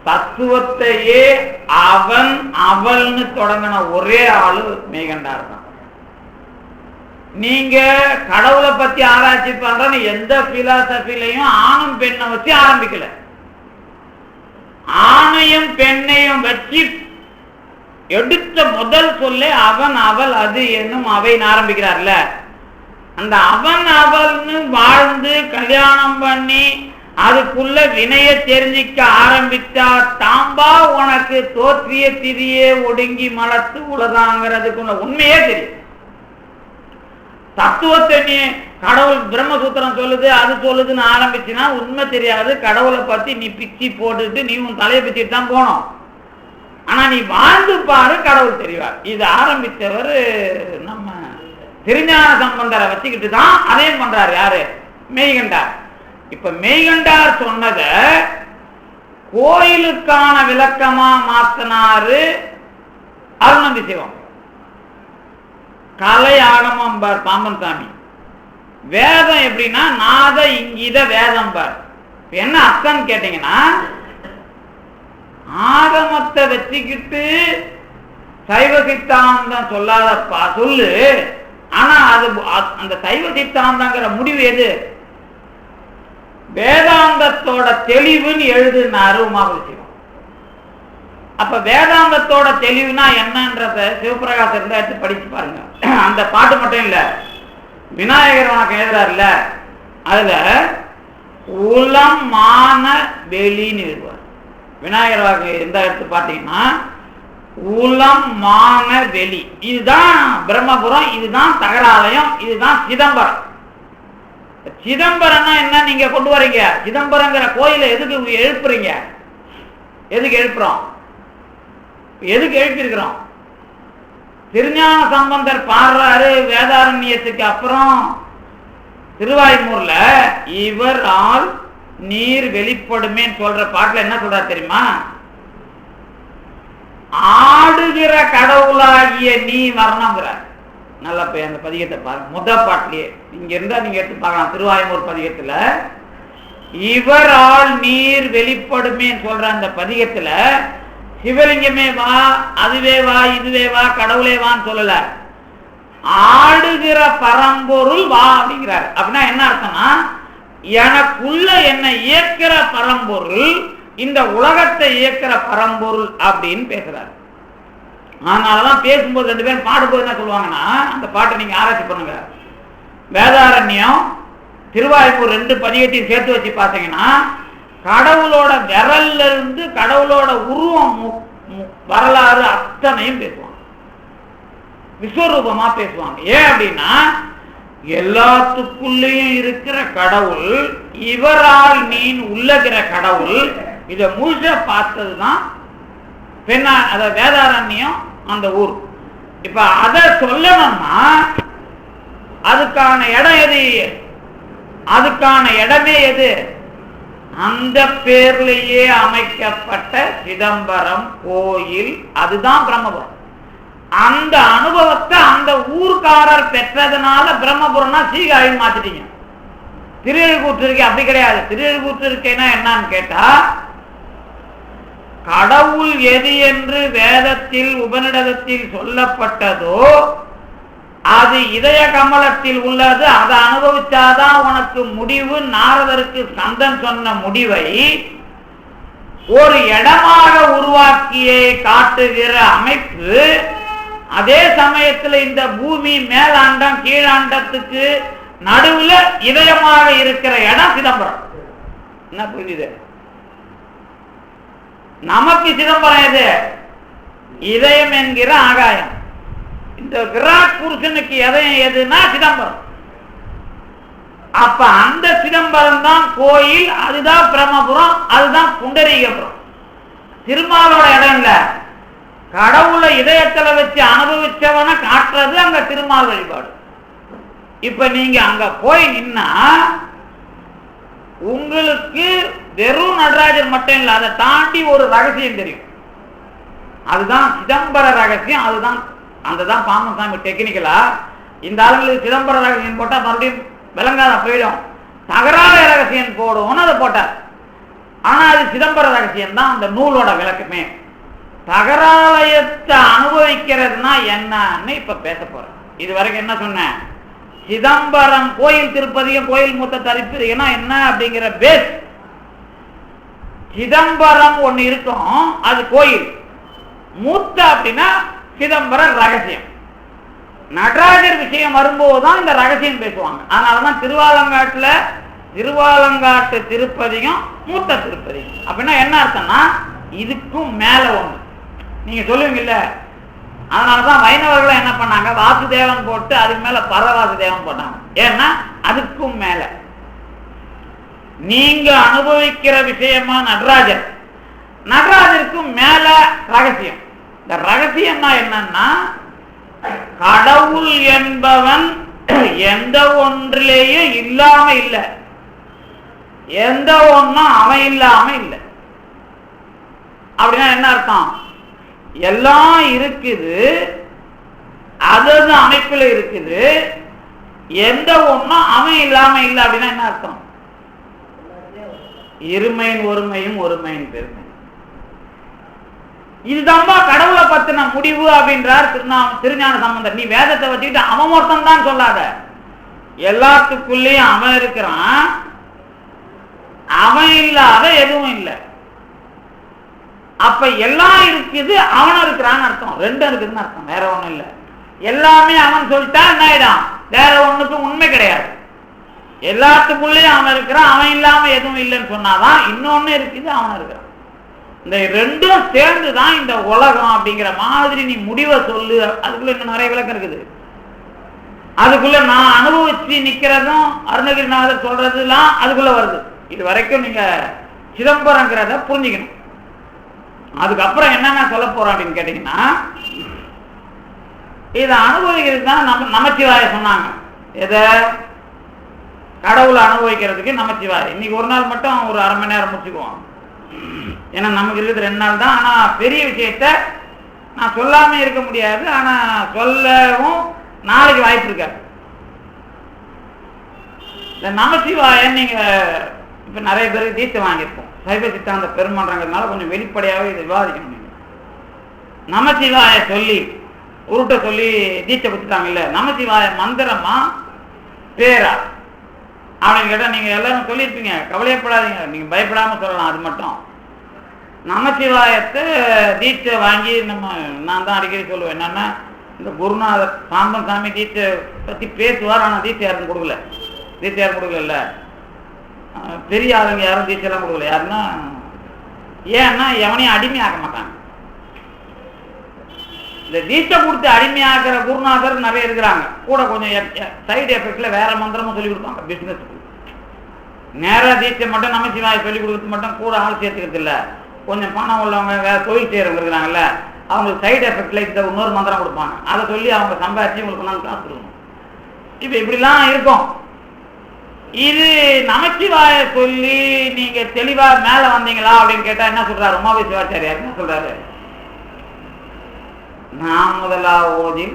B: தத்துவத்தையே அவன் அவள்னு தொடங்கின ஒரே ஆளு மெய்கண்டார் தான். நீங்க கடவுளை பத்தி ஆராய்ச்சி பண்றன்னு எந்த பிலாசபிலையும் ஆணும் பெண்ணை வச்சு ஆரம்பிக்கல. ஆணையும் பெண்ணையும் வச்சு எடுத்த முதல் சொல்ல அவன் அவள் அது என்னும் அவைன்னு ஆரம்பிக்கிறார்ல. அந்த அவன் அவள்னு வாழ்ந்து கல்யாணம் பண்ணி அதுக்குள்ள வினைய தெரிஞ்சிக்க ஆரம்பித்தா தாம்பா உனக்கு தோற்றிய திரியே ஒடுங்கி மலத்து உலகாங்கிறதுக்குள்ள உண்மையே தெரியும். தத்துவத்தை நீ கடவுள் பிரம்மசூத்திரம் சொல்லுது அது சொல்லுதுன்னு ஆரம்பிச்சுன்னா உண்மை தெரியாது. கடவுளை பத்தி நீ பிச்சு போட்டுட்டு நீ உன் தலையை பிச்சுட்டு தான் போனோம். ஆனா நீ வாழ்ந்து பாரு, கடவுள் தெரிவார். இது ஆரம்பித்தவர் நம்ம திருஞான சம்பந்தரை வச்சுக்கிட்டு தான் அதையும் பண்றாரு. யாரு? மெய்கண்டார். இப்ப மெய்கண்டார் சொன்னத கோயிலுக்கான விளக்கமா மாத்தினாரு அருணந்தி சிவம். கலை ஆகமம் பார் பாம்பன் சாமி. வேதம் எப்படின்னா நாத இங்கித வேதம் பார். என்ன அர்த்தம் கேட்டீங்கன்னா, ஆகமத்தை வச்சுக்கிட்டு சைவ சித்தாந்தம் சொல்லாதப்பா சொல்லு. ஆனா அது அந்த சைவ சித்தாந்தங்கிற முடிவு எது? வேதாந்தத்தோட தெளிவுன்னு எழுதுனாரு உமாபதி சிவம். அப்ப வேதாந்தத்தோட தெளிவுனா என்னன்றத சிவபிரகாசம் இருந்தா எடுத்து படிச்சு பாருங்க. அந்த பாட்டு மட்டும் இல்ல, விநாயகர் வணக்கம் எழுதுறாருல, அதுல உளம் மான வெளின்னு எழுதுவார். விநாயகர் வாக்கு எந்த எடுத்து பார்த்தீங்கன்னா உளம் மான வெளி. இதுதான் பிரம்மபுரம், இதுதான் தகராலயம், இதுதான் சிதம்பரம். சிதம்பரம்னா என்ன நீங்க கொண்டு வரீங்க? சிதம்பரங்கிற கோயிலை எதுக்கு எழுப்புறீங்க? எதுக்கு எழுப்புறோம்? எதுக்கு எழுப்பியிருக்கிறோம்? திருஞான சம்பந்தர் பாடுறாரு வேதாரண்யத்துக்கு அப்புறம் திருவாய்மூர்ல, இவர் ஆள் நீர் வெளிப்படுமே சொல்ற பாட்டுல என்ன சொல்றா தெரியுமா? ஆடுகிற கடவுளாகிய நீ வரணுங்கிற. நல்லா போய் அந்த பதிகத்தை பாருங்க. முதல் பாட்டிலேயே இங்க இருந்தா நீங்க எடுத்து பார்க்கலாம். திருவாய்மூர் பதிகத்துல இவரால் நீர் வெளிப்படுமே சொல்ற அந்த பதிகத்துல சிவலிங்கமே வா, அதுவே வா, இதுவே வா, கடவுளே வான்னு சொல்லல, ஆடுகிற பரம்பொருள் வா அப்படிங்கிறார். அப்படின்னா என்ன அர்த்தம்னா, எனக்குள்ள என்னை இயக்கிற பரம்பொருள், இந்த உலகத்தை இயக்கிற பரம்பொருள் அப்படின்னு பேசுறாரு. அதனாலதான் பேசும்போது ரெண்டு பேரும் பாடும்போது என்ன சொல்லுவாங்கன்னா, அந்த பாட்டை நீங்க ஆராய்ச்சி பண்ணுங்க. வேதாரண்யம் திருவாய்மூர் ரெண்டு பதிகத்தையும் சேர்த்து வச்சு பார்த்தீங்கன்னா, கடவுளோட விரல்ல இருந்து கடவுளோட உருவம் வரலாறு அத்தனையும் பேசுவாங்க, விஸ்வரூபமா பேசுவாங்க. ஏன் அப்படின்னா, எல்லாத்துக்குள்ளேயும் இருக்கிற கடவுள், இவரால் நீ உள்ளகிற கடவுள், இதை முழுச பார்த்ததுதான் பெண்ணா, அத வேதாரண்யம் அந்த ஊர். இப்ப அதை சொல்லணும்னா அதுக்கான இடம் எது? அதுக்கான இடமே எது? அந்த பேர்லயே அமைக்கப்பட்ட சிதம்பரம் கோயில், அதுதான் பிரம்மபுரம். அந்த அனுபவத்தை அந்த ஊர்க்காரர் பெற்றதுனால பிரம்மபுரம்னா சீகாழின்னு மாத்திட்டீங்க. திருவெழுகூற்று இருக்கே அப்படி கிடையாது. திருவெழுகூற்று இருக்கேன்னா என்னன்னு கேட்டா, கடவுள் எது என்று வேதத்தில் உபநிடதத்தில் சொல்லப்பட்டதோ அது இதய கமலத்தில் உள்ளது. அதை அனுபவிச்சாதான் உனக்கு முடிவு. நாரதருக்கு சந்தன் சொன்ன முடிவை ஒரு இடமாக உருவாக்கியே காட்டுகிற அமைப்பு. அதே சமயத்தில் இந்த பூமி மேலாண்டம் கீழாண்டத்துக்கு நடுவுல இதயமாக இருக்கிற இடம் சிதம்பரம். என்ன புரியுது? நமக்கு சிதம்பரம் எது? இதயம் என்கிற ஆகாயம். இந்த விராட் புருஷனுக்கு இதயம் எதுனா சிதம்பரம். அப்ப அந்த சிதம்பரம் தான் கோயில், அதுதான் பிரம்மபுரம், அதுதான் புண்டரீகபுரம். திருமாலோட இடம் இல்ல, கடவுளை இதயத்துல வச்சு அனுபவிச்சவன காட்டுறது அங்க திருமால் வழிபாடு. இப்ப நீங்க அங்க போய் நின்னா உங்களுக்கு வெறும் நடராஜர் மட்டும் இல்ல, அதை தாண்டி ஒரு ரகசியம் தெரியும். அதுதான் சிதம்பர ரகசியம். அதுதான் அந்ததான் பாமசாமி டெக்னிக்கலா இந்த ஆளுங்களுக்கு சிதம்பர ரகசியம் போட்டா மறுபடியும் விளங்காத போயிடும். தகராறு ரகசியம் போடுவோம்னு அதை போட்டார். ஆனா அது சிதம்பர ரகசியம் தான் அந்த நூலோட விளக்கமே. தகராலயத்தை அனுபவிக்கிறதுனா என்னன்னு இப்ப பேச போறேன். இது வரைக்கும் என்ன சொன்னேன்? சிதம்பரம் கோயில், திருப்பதியும் கோயில் மூத்த தரிப்பிரிகனா என்ன அப்படிங்கிற பேஸ். சிதம்பரம் ஒண்ணு இருக்கும், அது கோயில். மூத்த அப்படின்னா சிதம்பரம் ரகசியம். நடராஜர் விஷயம் வரும்போதுதான் இந்த ரகசியம் பேசுவாங்க. அதனாலதான் திருவாலங்காட்டு திருப்பதியும் மூத்த திருப்பதியும். அப்படின்னா என்ன அர்த்தம்னா, இதுக்கும் மேல ஒண்ணு நீங்க சொல்லுவீங்கல்ல. அதனாலதான் வைணவர்கள் என்ன பண்ணாங்க, வாசுதேவன் போட்டு அதுக்கு மேல பரவாசுதேவன் போட்டாங்க. ஏன்னா அதுக்கும் மேல நீங்க அனுபவிக்கிற விஷயமா நடராஜர், நடராஜருக்கும் மேல ரகசியம். இந்த ரகசியம்னா என்னன்னா, கடவுள் என்பவன் எந்த ஒன்றிலேயும் இல்லாம இல்லை, எந்த ஒன்றும் அவன் இல்லாம இல்லை. அப்படின்னா என்ன அர்த்தம்? எல்லாம் இருக்குது, அதது அமைப்புல இருக்குது, எந்த ஒன்றும் அவன் இல்லாம இல்லை. அப்படின்னா என்ன அர்த்தம்? இருமையின் ஒருமையும் ஒருமையின் பெருமை. இதுதான் கடவுளை பத்தின முடிவு அப்படின்றார் திருஞான சம்பந்தர். நீ வேதத்தை வச்சுக்கிட்டு அவன் ஒருத்தன் தான் சொல்லாத, எல்லாத்துக்குள்ளேயும் அவன் இருக்கிறான், அவன் இல்லாத எதுவும் இல்லை. அப்ப எல்லாம் இருக்குது, அவன் இருக்கிறான்னு அர்த்தம். ரெண்டும் இருக்குதுன்னு அர்த்தம், வேற ஒண்ணும் இல்லை. எல்லாமே அவன் சொல்லிட்டா என்ன ஆயிடும்? வேற ஒண்ணுக்கும் உண்மை கிடையாது. எல்லாத்துக்குள்ளேயும் அவன் இருக்கிறான், அவன் இல்லாம எதுவும் இல்லைன்னு சொன்னாதான் இன்னொன்னு இருக்குது, அவன் இருக்கிறான். இந்த ரெண்டும் சேர்ந்துதான் இந்த உலகம் அப்படிங்கிற மாதிரி நீ முடிவை சொல்லு. அதுக்குள்ள இன்னும் நிறைய விளக்கம் இருக்குது. அதுக்குள்ள நான் அனுபவிச்சு நிக்கிறதும் அருணகிரிநாதர் சொல்றதுலாம் அதுக்குள்ள வருது. இது வரைக்கும் நீங்க சிதம்பரங்கிறத புரிஞ்சுக்கணும். அதுக்கப்புறம் என்னென்ன சொல்ல போறோம் அப்படின்னு கேட்டீங்கன்னா, இதை அனுபவிக்கிறது தான் நமச்சிவாய சொன்னாங்க. எதை? கடவுளை அனுபவிக்கிறதுக்கு நமச்சிவாய. இன்னைக்கு ஒரு நாள் மட்டும் ஒரு அரை மணி நேரம் முடிச்சுக்குவோம். ஏன்னா நமக்கு இருக்குது 2 நாள் தான். ஆனால் பெரிய விஷயத்த நான் சொல்லாமல் இருக்க முடியாது. ஆனால் சொல்லவும் நாளைக்கு வாய்ப்பு இருக்காது. இந்த நமச்சிவாயன் நீங்கள் இப்போ நிறைய பேருக்கு தீட்சை வாங்கியிருப்போம். சைவ சித்தாந்த பெருமன்றங்கிறதுனால கொஞ்சம் வெளிப்படையாகவே இதை விவாதிக்கணும். நமச்சிவாய சொல்லி உருட்ட சொல்லி தீட்சை கொடுத்துட்டாங்கல்ல, நமச்சிவாய மந்திரமா பேரா அப்படின்னு கேட்டால் நீங்கள் எல்லாரும் சொல்லியிருப்பீங்க. கவலையப்படாதீங்க, நீங்கள் பயப்படாமல் சொல்லலாம். அது மட்டும் நமச்சிவாயத்தை தீட்சை வாங்கி நான் தான் அடிக்கடி சொல்லுவேன். என்னன்னா, இந்த குருநாதர் சாம்பன் சாமி தீட்சை பற்றி பேசுவார். ஆனால் தீட்சை யாரும் கொடுக்கல. தீட்சை யாரும் கொடுக்கல. பெரிய ஆளுங்க யாரும் தீட்சைலாம் கொடுக்கல. யாருன்னா ஏன்னா எவனையும் அடிமையாக்க மாட்டாங்க. இந்த தீட்சை கொடுத்து அடிமையாக்குற குருநாதர் நிறைய இருக்கிறாங்க. கூட கொஞ்சம் சைடு எஃபெக்ட்ல வேற மந்திரமும் சொல்லி கொடுப்பாங்க. பிசினஸ் நேராக தீட்சை மட்டும் நமச்சிவாய சொல்லி கொடுக்கறது மட்டும் கூட ஆள் சேர்த்துக்கிறது இல்லை. கொஞ்சம் பணம் உள்ளவங்க வேற தொழில் செய்யறவங்க இருக்கிறாங்கல்ல, அவங்களுக்கு சைடு எஃபெக்ட்ல இந்த இன்னொரு மந்திரம் கொடுப்பாங்க. அதை சொல்லி அவங்க சம்பாதிச்சு உங்களுக்கு நான் காசு கொடுக்கணும். இப்போ இப்படிலாம் இருக்கும். இது நமச்சிவாய சொல்லி நீங்க தெளிவா மேல வந்தீங்களா அப்படின்னு கேட்டா என்ன சொல்றாரு உமாவி சிவாச்சாரியார்? என்ன சொல்றாரு? நான் முதலா ஓதில்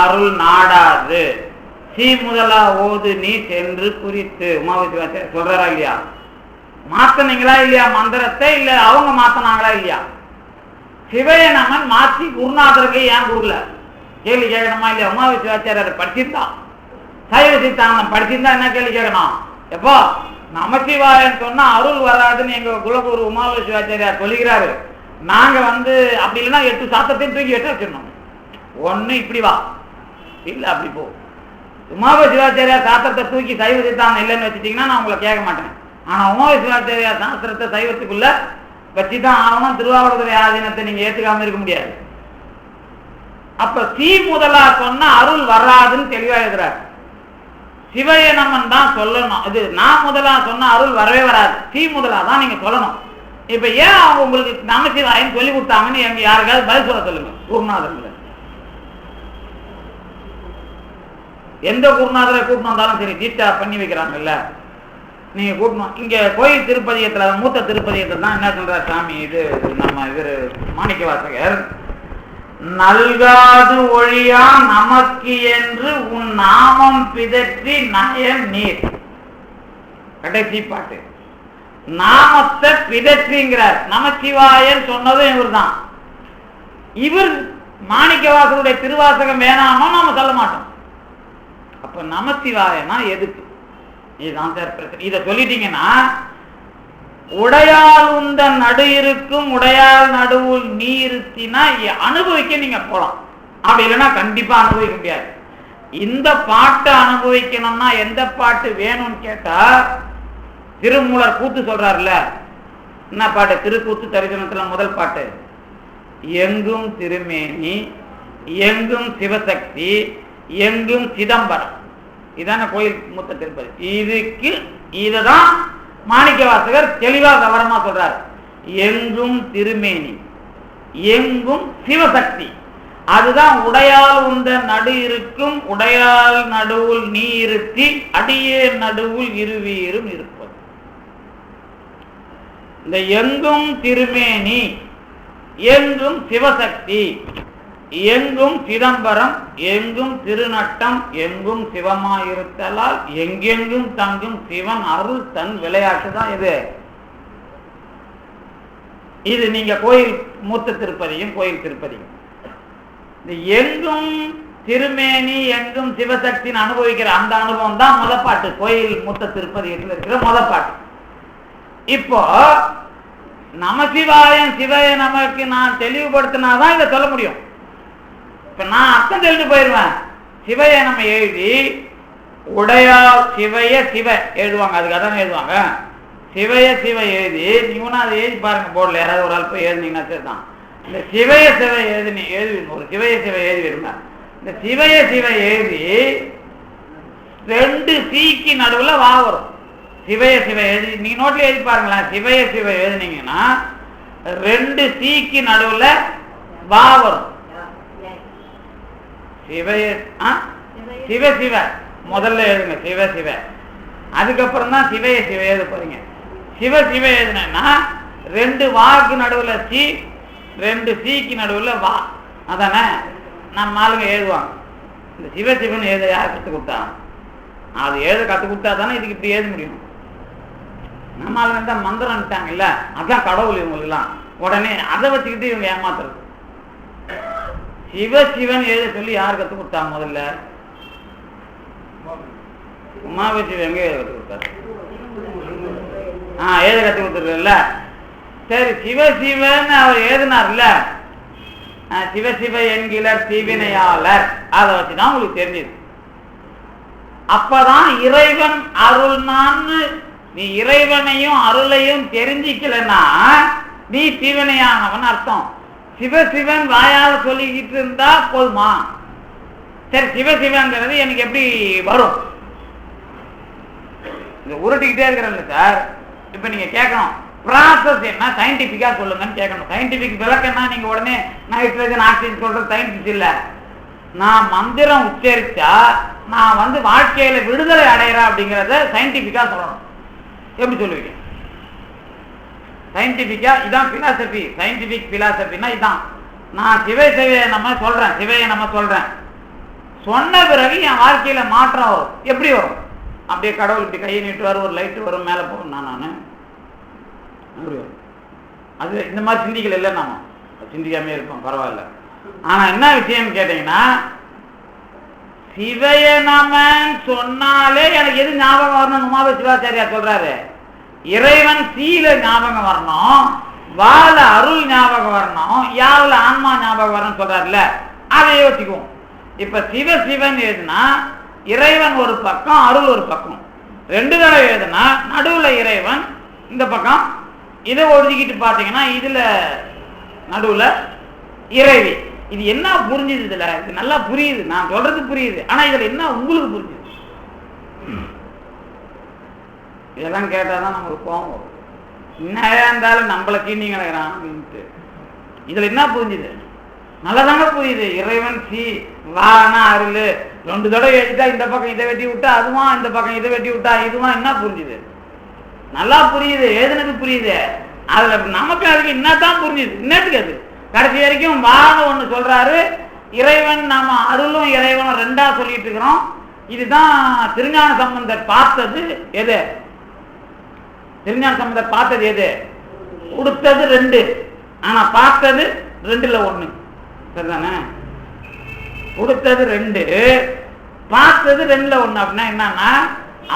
B: அருள் நாடாது, சி முதலா ஓது நீ சென்று குறித்து. உமாவி சிவாச்சாரியார் சொல்றாரா இல்லையா? மாத்தினீங்களா இல்லையா மந்திரத்தை? இல்ல அவங்க மாத்தினாங்களா இல்லையா? சிவைய நமன் மாற்றி குருநாதருக்கு ஏன் கொடுக்கல? கேள்வி கேட்கணுமா இல்லையா? உமாவி சிவாச்சாரியார் படிச்சிருந்தான், சைவ சித்தாந்தம் படிச்சிருந்தா என்ன கேள்வி கேட்கணும்? எப்போ நமச்சிவாயன்னு சொன்னா அருள் வராதுன்னு எங்க குலகுரு உமாவி சிவாச்சாரியார் சொல்லுகிறாரு. நாங்க அப்படி இல்லைன்னா 8 சாத்திரத்தையும் தூக்கி வெட்ட வச்சிடணும். ஒண்ணு இப்படி வா, இல்ல அப்படி போ. உமாவி சிவாச்சாரியார் சாத்திரத்தை தூக்கி சைவ சித்தாந்தம் இல்லைன்னு வச்சுட்டீங்கன்னா நான் உங்களை கேட்க மாட்டேன். ஆனா உமாவி சிவாச்சாரியார் சாஸ்திரத்தை சைவத்துக்குள்ள வச்சுதான் ஆகணும். திருவாவூர் ஆதீனத்தை நீங்க ஏத்துக்காம இருக்க முடியாது. அப்ப சி முதலா சொன்னா அருள் வராதுன்னு தெளிவா எழுதுறாரு. சிவைய நமன் தான் சொல்லணும். இது நான் முதலா சொன்னா அருள் வரவே வராது. சி முதலா தான் நீங்க சொல்லணும். இப்ப ஏன் அவங்க உங்களுக்கு நமச்சிவாயன்னு சொல்லி கொடுத்தாங்கன்னு எங்க யாருக்காவது பதில் சொல்ல சொல்லுங்க. குருநாதர் எந்த குருநாதரை கூட்டணும் வந்தாலும் சரி, தீட்சா பண்ணி வைக்கிறாங்கல்ல, நீங்க கூட்டணும். இங்க கோயில் திருப்பதியத்துல மூத்த திருப்பதியத்துல தான் என்ன சொல்றாரு சாமி? இது நம்ம இவரு மாணிக்க வாசகர், நல்காது ஒழியா நமக்கு என்று உன் நாமம் பிதற்றி நயன் நீர். கடைசி பாட்டு நாமத்தை பிதற்றிங்கிறார். நமச்சிவாயன் சொன்னதும் இவர் தான். இவர் மாணிக்கவாசருடைய திருவாசகம் வேணாமோ நாம சொல்ல மாட்டோம். அப்ப நமச்சிவாயனா எதுக்கு? இதுதான் சார் பிரச்சனை. இதை சொல்லிட்டீங்கன்னா உடையால் உந்த நடு இருக்கும் உடையால் நடுவுள் நீ இருத்தினா அனுபவிக்க நீங்க போலாம். அப்படி இல்லைன்னா கண்டிப்பா அனுபவிக்க முடியாது. இந்த பாட்டை அனுபவிக்கணும்னா எந்த பாட்டு வேணும்னு கேட்டா, திருமூலர் கூத்து சொல்றாருல, என்ன பாட்டு? திருக்கூத்து தரிசனத்துல முதல் பாட்டு, எங்கும் திருமேனி எங்கும் சிவசக்தி எங்கும் சிதம்பரம். இதான கோயில் மூத்த திருப்பதி. இதுக்கு இதுதான் மாணிக்க வாசகர் தெளிவா கவனமா சொல்றார். எங்கும் திருமேனி எங்கும் சிவசக்தி, அதுதான் உடையால் உந்த நடு இருக்கும் உடையால் நடுவுள் நீ இருத்தி அடியே நடுவுள் இருவீரும் இருப்பது. இந்த எங்கும் திருமேனி எங்கும் சிவசக்தி எங்கும் சிதம்பரம் எங்கும் திருநட்டம் எங்கும் சிவமாயிருத்தலால் எங்கெங்கும் தங்கும் சிவன் அருள் தன் விளையாட்டு தான் இது. இது நீங்க கோயில் மூத்த திருப்பதியும் கோயில் திருப்பதியும் இந்த எங்கும் திருமேனி எங்கும் சிவசக்தின்னு அனுபவிக்கிற அந்த அனுபவம் தான் முதல் பாட்டு. கோயில் மூத்த திருப்பதியத்தில் இருக்கிற முதல் பாட்டு. இப்போ நமசிவாயன் சிவைய நமக்கு நான் தெளிவுபடுத்தினாதான் இதை சொல்ல முடியும். இப்ப நான் அர்த்தம் தெரிஞ்சு போயிருவேன். சிவைய நம்ம எழுதி உடையா சிவைய சிவ எழுதுவாங்க, அதுக்கு அதான் எழுதுவாங்க. சிவைய சிவ எழுதி நீங்க அதை எழுதி பாருங்க போர்டில். யாராவது ஒரு அல்பம் எழுதினீங்கன்னா சரிதான். இந்த சிவைய சிவ எழுதி ஒரு சிவைய சிவ எழுதி விடுங்க. இந்த சிவைய சிவ எழுதி 2 சீக்கு நடுவுல வா வரும். சிவைய சிவ எழுதி நீங்க நோட்ல எழுதி பாருங்களேன். சிவைய சிவ எழுதினீங்கன்னா 2 சீக்கு நடுவுல வா வரும். சிவ சிவ முதல்ல எழுதுங்க. சிவ சிவ அதுக்கப்புறம் தான் சிவைய சிவ எழுத போறீங்க. சிவ சிவ எழுதுனா 2 வாக்கு நடுவுல சி, 2 சீக்கு நடுவுல வா, அதானே நம்ம ஆளுங்க எழுதுவாங்க. இந்த சிவ சிவன் எழுத யார் கற்றுக் கொடுத்தா? அது எழுத கற்றுக் கொடுத்தா தானே இதுக்கு இப்படி எழுத முடியும். நம்ம ஆளுங்க தான் மந்திரம்ட்டாங்கல்ல, அதான் கடவுள் இவங்களுக்குலாம். உடனே அதை வச்சுக்கிட்டு இவங்க ஏமாத்துறது. சிவ சிவன் எழுத சொல்லி யார் கற்றுக் கொடுத்தா? முதல்ல உமாபதி எங்க எழுத கற்றுக் கொடுத்தாரு? எழுத கற்றுக் கொடுத்துருக்குல்ல. சரி, சிவ சிவன் அவர் எழுதினார்ல, சிவ சிவ என்கிலர் தீவினையாளர், அதை வச்சுதான் உங்களுக்கு தெரிஞ்சது. அப்பதான் இறைவன் அருள்னான்னு நீ இறைவனையும் அருளையும் தெரிஞ்சிக்கலன்னா நீ தீவினையானவன் அர்த்தம். சிவசிவன் வாயால சொல்லிக்கிட்டு இருந்தா போதுமா? சரி, சிவசிவங்கிறது எனக்கு எப்படி வரும்? இந்த உருட்டிக்கிட்டே இருக்கிறல்ல சார். இப்ப நீங்க கேட்கணும், ப்ராசஸ் என்ன சயின்டிபிக்கா சொல்லுங்கன்னு கேட்கணும். சயின்டிபிக் விளக்கம்னா நீங்க உடனே நைட்ரஜன் ஆக்சிஜன் சொல்றது சயின்டிஸ்ட் இல்ல. நான் மந்திரம் உச்சரிச்சா நான் வாழ்க்கையில விடுதலை அடைகிறேன் அப்படிங்கிறத சயின்டிபிக்கா சொல்லணும். எப்படி சொல்லுவீங்க? சயின்டிபிக்கா இதான் பிலாசபி. சயின்டிபிக் பிலாசபின்னா இதான். நான் சிவையை நம்ம சொல்றேன், சொன்ன பிறகு என் வாழ்க்கையில மாற்றம் வரும். எப்படி வரும்? அப்படியே கடவுள் இப்படி கையை நீட்டுவார், ஒரு லைட்டு வரும், மேலே போகும். நான் அப்படி வரும். அது இந்த மாதிரி சிந்திக்கல இல்லை, நாம சிந்திக்காமே இருப்போம், பரவாயில்ல. ஆனா என்ன விஷயம் கேட்டீங்கன்னா, சிவைய நமன் சொன்னாலே எனக்கு எது ஞாபகம் வரணும்? உமாபதி சிவாச்சாரியார் சொல்றாரு, இறைவன் சீல ஞாபகம் வரணும், வாழ அருள் ஞாபகம் வரணும், யாவுல ஆன்மா ஞாபகம் வரணும் சொல்றாருல்ல. அதை யோசிக்குவோம். இப்ப சிவ சிவன் எழுதுனா இறைவன் ஒரு பக்கம், அருள் ஒரு பக்கம். 2 தடவை எழுதுனா நடுவுல இறைவன், இந்த பக்கம் இதை ஒதுக்கிட்டு பாத்தீங்கன்னா இதுல நடுவுல இறைவி. இது என்ன புரிஞ்சுது? இதுல இது நல்லா புரியுது, நான் சொல்றது புரியுது. ஆனா இதுல என்ன உங்களுக்கு புரிஞ்சுது? இதெல்லாம் கேட்டாதான் நமக்கு கோவம் வரும். என்னையா இருந்தாலும் நம்மளை கீழி கிடக்கிறான் அப்படின்ட்டு. இதுல என்ன புரிஞ்சுது? நல்லதாங்க புரியுது. இறைவன் சி, வானா அருள். 2 தடவை எழுதிட்டா இந்த பக்கம் இதை வெட்டி விட்டா அதுவா, இந்த பக்கம் இதை வெட்டி விட்டா இதுவா. என்ன புரிஞ்சுது? நல்லா புரியுது, எழுதுனது புரியுது. அதுல நமக்கு அதுக்கு என்னதான் புரிஞ்சுது? என்னத்துக்கு அது கடைசி வரைக்கும் வான்னு ஒண்ணு சொல்றாரு. இறைவன் நாம அருளும் இறைவனும் 2ஆ சொல்லிட்டு இருக்கிறோம். இதுதான் திருஞான சம்பந்தர் பார்த்தது. எது திருஞான சம்பந்தர் பார்த்தது? எது கொடுத்தது 2, ஆனா பார்த்தது 2ல் 1. சரிதானே? கொடுத்தது 2, பார்த்தது 2ல் 1. அப்படின்னா என்னன்னா,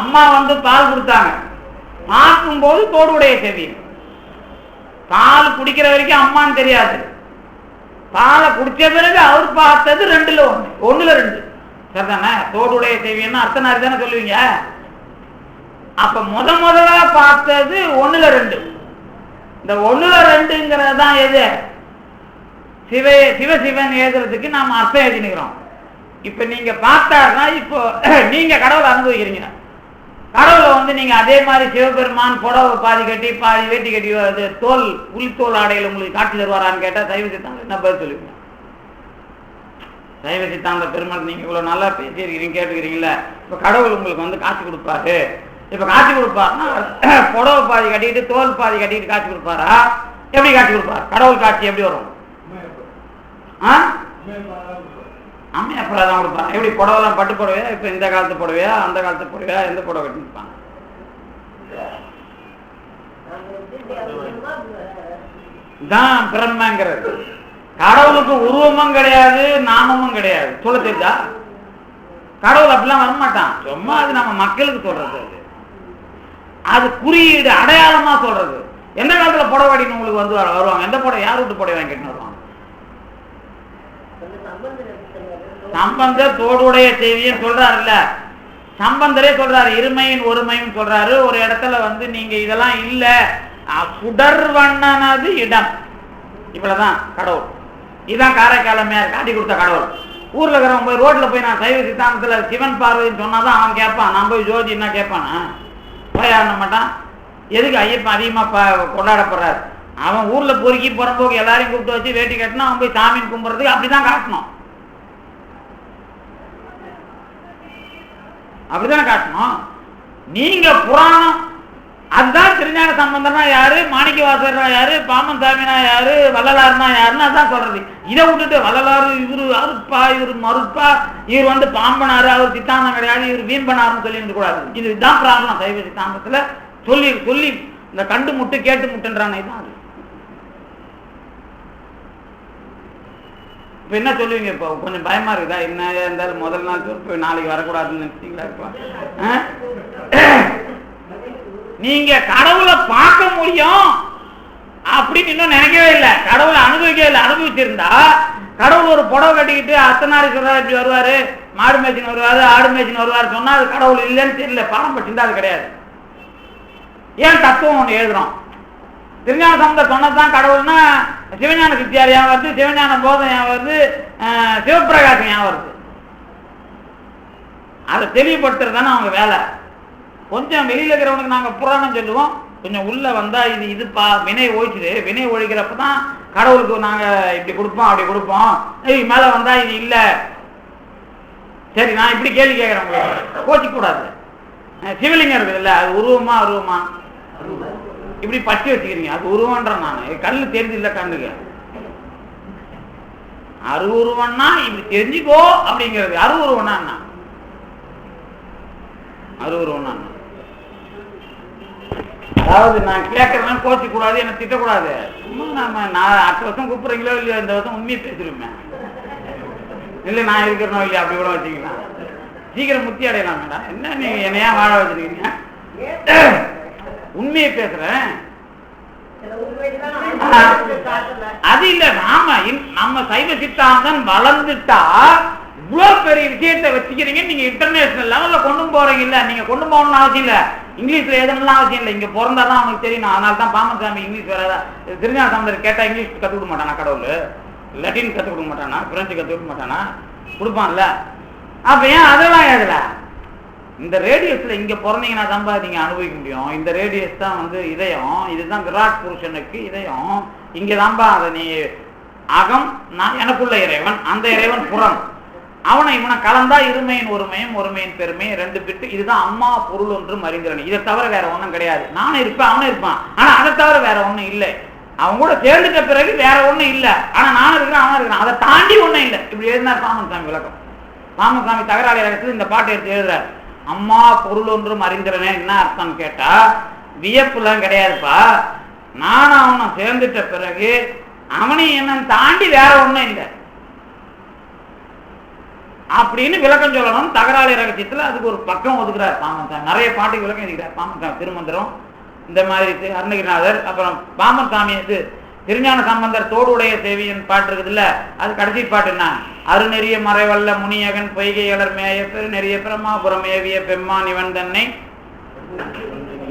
B: அம்மா பால் கொடுத்தாங்க, பார்க்கும்போது தோடுடைய செவி. பால் குடிக்கிற வரைக்கும் அம்மான்னு தெரியாது. பாலை குடிச்ச பிறகு அவர் பார்த்தது 2ல் 1, 1ல் 2. சரிதானே? தோடுடைய செவின்னு அர்த்தனாரி தானே சொல்லுவீங்க. அப்ப முதலா பார்த்தது 1ல் 2. இந்த 1ல் 2ங்கிறது தான் எது சிவசிவன் எழுதுறதுக்கு நாம அர்த்தம் எழுதினுக்கிறோம். இப்ப நீங்க பார்த்தாருன்னா, இப்போ நீங்க கடவுளை அனுபவிக்கிறீங்க. கடவுளை நீங்க அதே மாதிரி சிவபெருமான் புடவை பாதி கட்டி பாதி வேட்டி கட்டி தோல் புலித்தோல் ஆடையில் உங்களுக்கு காட்சி தருவாரான்னு கேட்டா சைவ சித்தாந்தம் என்ன பதில் சொல்லுவீங்க? சைவ சித்தாந்த பெருமாள் நீங்க இவ்வளவு நல்லா பேசியிருக்கிறீங்க, கேட்டுக்கிறீங்களா? இப்ப கடவுள் உங்களுக்கு காட்சி கொடுப்பாரு. இப்ப காட்சி கொடுப்பாருன்னா புடவை பாதி கட்டிட்டு தோல் பாதி கட்டிட்டு காட்சி கொடுப்பாரா? எப்படி காட்சி கொடுப்பாரு? கடவுள் காட்சி எப்படி வரும்? அம்மையப்பா தான் கொடுப்பாங்க. எப்படி புடவைலாம் பட்டு புடவையா? இப்ப இந்த காலத்து புடவையா, அந்த காலத்து புடவையா, எந்த புடவை கட்டிருப்பாங்க? தான் பிரம்மங்கிறது. கடவுளுக்கு உருவமும் கிடையாது, நாமமும் கிடையாது. சொல்ல தெரிஞ்சா கடவுள் அப்படிலாம் வரமாட்டான். சும்மா அது நம்ம மக்களுக்கு சொல்றது. அது குறியீடு, அடையாளமா சொல்றது. எந்த காலத்துல புடவை கட்டின்னு உங்களுக்கு வருவாங்க? எந்த புடவை, யார் வீட்டு புடவை வாங்கிட்டு வருவாங்க? சம்பந்தர் தோடுடைய செய்தியும் சொல்றாருல்ல. சம்பந்தரே சொல்றாரு, இருமையின் ஒருமையும் சொல்றாரு. ஒரு இடத்துல நீங்க இதெல்லாம் இல்ல, சுடர்வண்ணனது இடம், இவ்வளவுதான் கடவுள். இதுதான் காரைக்காலமையார் காட்டி கொடுத்த கடவுள். ஊர்ல இருக்கிறவங்க போய் ரோட்ல போய் நான் சைவ சித்தாந்தத்துல சிவன் பார்வதின்னு சொன்னாதான் அவன் கேட்பான். நான் போய் ஜோதி என்ன கேட்பானா? போய் ஆட மாட்டான். எதுக்கு ஐயப்பன் அதிகமா கொண்டாடப்படுறாரு? அவன் ஊர்ல பொறுக்கி புறம்போக்கு எல்லாரையும் கூப்பிட்டு வச்சு வேட்டி கட்டினா அவன் போய் சாமின்னு கும்பிட்றதுக்கு அப்படிதான் காட்டணும். அப்படித்தானே காட்டணும். நீங்க புராணம், அதுதான் திருஞான சம்பந்தனா யாரு, மாணிக்கவாசகர்னா யாரு, பாமன் சாமினா யாரு, வள்ளலார்னா யாருன்னு அதான் சொல்றது. இதை விட்டுட்டு வள்ளலாறு இவரு அருப்பா, இவரு மறுப்பா, இவர் வந்து பாம்பனாரு, அவர் சித்தாந்தம் கிடையாது, இவர் வீம்பனாருன்னு சொல்லிட்டு கூடாது. இதுதான் ப்ராப்ளம் சைவ சித்தாந்தத்துல. சொல்லி சொல்லி இந்த கண்டு முட்டு கேட்டு முட்டுன்றாங்க. இதுதான் அது. இப்ப என்ன சொல்லுவீங்க? இப்போ கொஞ்சம் பயமா இருக்குதா? என்ன இருந்தாலும் முதல் நாள் இப்போ நாளைக்கு வரக்கூடாதுன்னு நினைச்சீங்களா? இப்போ நீங்க கடவுளை பார்க்க முடியும் அப்படின்னு இன்னும் நினைக்கவே இல்லை, கடவுளை அனுபவிக்கவே இல்லை. அனுபவிச்சிருந்தா கடவுள் ஒரு புடவை கட்டிக்கிட்டு அர்த்தநாரீஸ்வரர் இப்படி வருவாரு, மாடு மேய்ச்சின்னு வருவாரு, ஆடு மேய்ச்சின்னு வருவாரு சொன்னா அது கடவுள் இல்லைன்னு தெரியல. பணம் பற்றிருந்தா அது கிடையாது. ஏன் தத்துவம் ஒன்று எழுதுறோம்? திருஞான சம்பந்தர் சொன்னதுதான் கடவுள்னா சிவஞான சித்தியார் ஏன் வருது, சிவஞான போதம் ஏன் வருது, சிவபிரகாசம் ஏன் வருது? அதை தெளிவுபடுத்துறது தானே அவங்க வேலை. கொஞ்சம் வெளியில இருக்கிறவனுக்கு நாங்கள் புராணம் சொல்லுவோம், கொஞ்சம் உள்ள வந்தா இது இதுப்பா வினை ஒழிச்சுது, வினை ஒழிக்கிறப்ப தான் கடவுளுக்கு நாங்கள் இப்படி கொடுப்போம் அப்படி கொடுப்போம், இதுக்கு மேலே வந்தா இது இல்லை. சரி, நான் இப்படி கேள்வி கேட்குறேன், உங்களுக்கு கோச்சிக்க கூடாது. சிவலிங்கம் இருக்குது இல்லை, அது உருவமா அருவமா? இப்படி பட்டி வச்சுக்கிறீங்க, அது உருவன்றேன் நான். கண்ணு தெரிஞ்சு இல்லை, கண்ணுக்கு அருவுருவன்னா இப்படி தெரிஞ்சுக்கோ அப்படிங்கிறது. அருவுருவன்னா என்ன? அருவுருவன்னா அதாவது நான் கேட்கறேன், கோச்சிக்க கூடாது, என்ன திட்டக்கூடாது. சும்மா நான் அடுத்த வருஷம் கூப்பிடுறீங்களோ இல்லையா, இந்த வருஷம் உண்மையை பேசிடுவேன். இல்லை நான் இருக்கிறனோ இல்லையா அப்படி கூட வச்சுக்கலாம். சீக்கிரம் முத்தி அடையலாம் மேடம். என்ன நீங்க என்னையா வாழ வச்சிருக்கீங்க? உண்மையை பேசுறேன். அது இல்ல, நம்ம சைவ சித்தாந்தம் வளர்ந்துட்டா இவ்வளவு பெரிய விஷயத்தை வச்சுக்கிறீங்க. நீங்க இன்டர்நேஷனல் லெவல்ல கொண்டு போறீங்க. இல்ல நீங்க கொண்டு போகணும்னு அவசியம் இல்ல, இங்கிலீஷ்ல எதுனா அவசியம் இல்லை. இங்க பிறந்தாதான் அவனுக்கு தெரியும். அதனால தான் பாமன் சாமி இங்கிலீஷ் வராதா? திருஞான சம்பந்தர் கேட்டா இங்கிலீஷ் கற்றுக் கொடுக்க மாட்டானா கடவுள்? லட்டின் கற்றுக் கொடுக்க மாட்டானா? பிரெஞ்சு கற்றுக் கொடுக்க மாட்டானா? கொடுப்பான்ல. அப்ப ஏன் அதெல்லாம் எழுதல? இந்த ரேடியஸ்ல இங்க பிறந்தீங்கன்னா தான் நீங்க அனுபவிக்க முடியும். இந்த ரேடியஸ் தான் வந்து இதயம், இதுதான் விராட் புருஷனுக்கு இதயம். இங்கதான்பா அதை நீ அகம், நான் எனக்குள்ள இறைவன், அந்த இறைவன் புறம். அவனை இவனை கலந்தா இருமையின் ஒருமையும் ஒருமையின் பெருமையும் ரெண்டு பிட்டு. இதுதான் அம்மா பொருள் ஒன்றும் அறிந்திரன். இதை தவிர வேற ஒன்றும் கிடையாது. நானும் இருப்பேன், அவனும் இருப்பான், ஆனா அதை தவிர வேற ஒன்றும் இல்லை. அவன் கூட சேர்ந்துட்ட பிறகு வேற ஒன்றும் இல்லை, ஆனா நானும் இருக்கிறேன் அவனும் இருக்கிறான், அதை தாண்டி ஒன்றும் இல்லை. இப்படி எழுதினார் பாமன் சாமி விளக்கம். பாமன் சாமி தகராறு இடத்துல இந்த பாட்டை எடுத்து எழுதுறாரு. அம்மா பொருள் ஒன்றும் அறிந்திரனே என்ன அர்த்தம் கேட்டா, வியப்புலாம் கிடையாதுப்பா, நானும் அவனை சேர்ந்துட்ட பிறகு அவனையும் என்ன தாண்டி வேற ஒன்றும் இல்லை அப்படின்னு விளக்கம் சொல்லணும். தகராறு ரகசியத்தில் அதுக்கு ஒரு பக்கம் ஒதுக்குறார் பாமன் சாமி. நிறைய பாட்டுக்கு விளக்கம் எழுதுகிறார் பாமன் சாமி. திருமந்திரம் இந்த மாதிரி, அருணகிரிநாதர், அப்புறம் பாமன் சாமி இது திருஞான சம்பந்தர் தோடுடைய சேவியன் பாட்டு இருக்குது இல்ல, அது கடைசி பாட்டு என்ன? அருநெறிய மறைவல்ல முனியகன் பொய்கையலர் மேய பெருநெறிய பிரமாபுரம் ஏவிய பெம்மான் இவன் தன்னை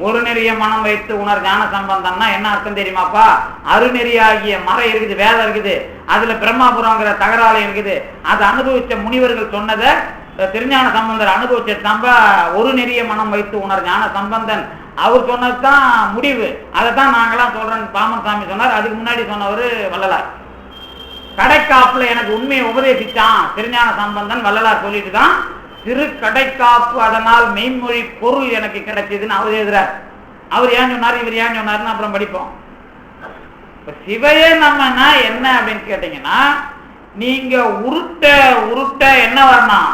B: ஒரு நெறிய மனம் வைத்து உணர் ஞான சம்பந்தம்னா என்ன அர்த்தம் தெரியுமாப்பா? அருநெறியாகிய மறை இருக்குது, வேதம் இருக்குது, அதுல பிரம்மாபுரங்கிற தகராலயம் இருக்குது. அதை அனுபவிச்ச முனிவர்கள் சொன்னதை திருஞான சம்பந்தர் அனுபவிச்சதாம்ப ஒரு நெறிய மனம் வைத்து உணர் ஞான சம்பந்தன் அவர் சொன்னதுதான் முடிவு. அதைத்தான் நாங்களாம் சொல்றோம் பாமன் சாமி சொன்னார். அதுக்கு முன்னாடி சொன்னவர் வள்ளலார். கடைக்காப்புல எனக்கு உண்மையை உபதேசிச்சான் திருஞான சம்பந்தன் வள்ளலார் சொல்லிட்டு தான் திரு கடைக்காப்பு அதனால் மெய்மொழி பொருள் எனக்கு கிடைச்சதுன்னு அவர் எழுதுறார். அவர் ஏன் சொன்னார், இவர் ஏன் சொன்னாருன்னு அப்புறம் படிப்போம். இப்ப சிவையே நம்மனா என்ன அப்படின்னு கேட்டீங்கன்னா, நீங்க உருட்ட உருட்ட என்ன வரணும்?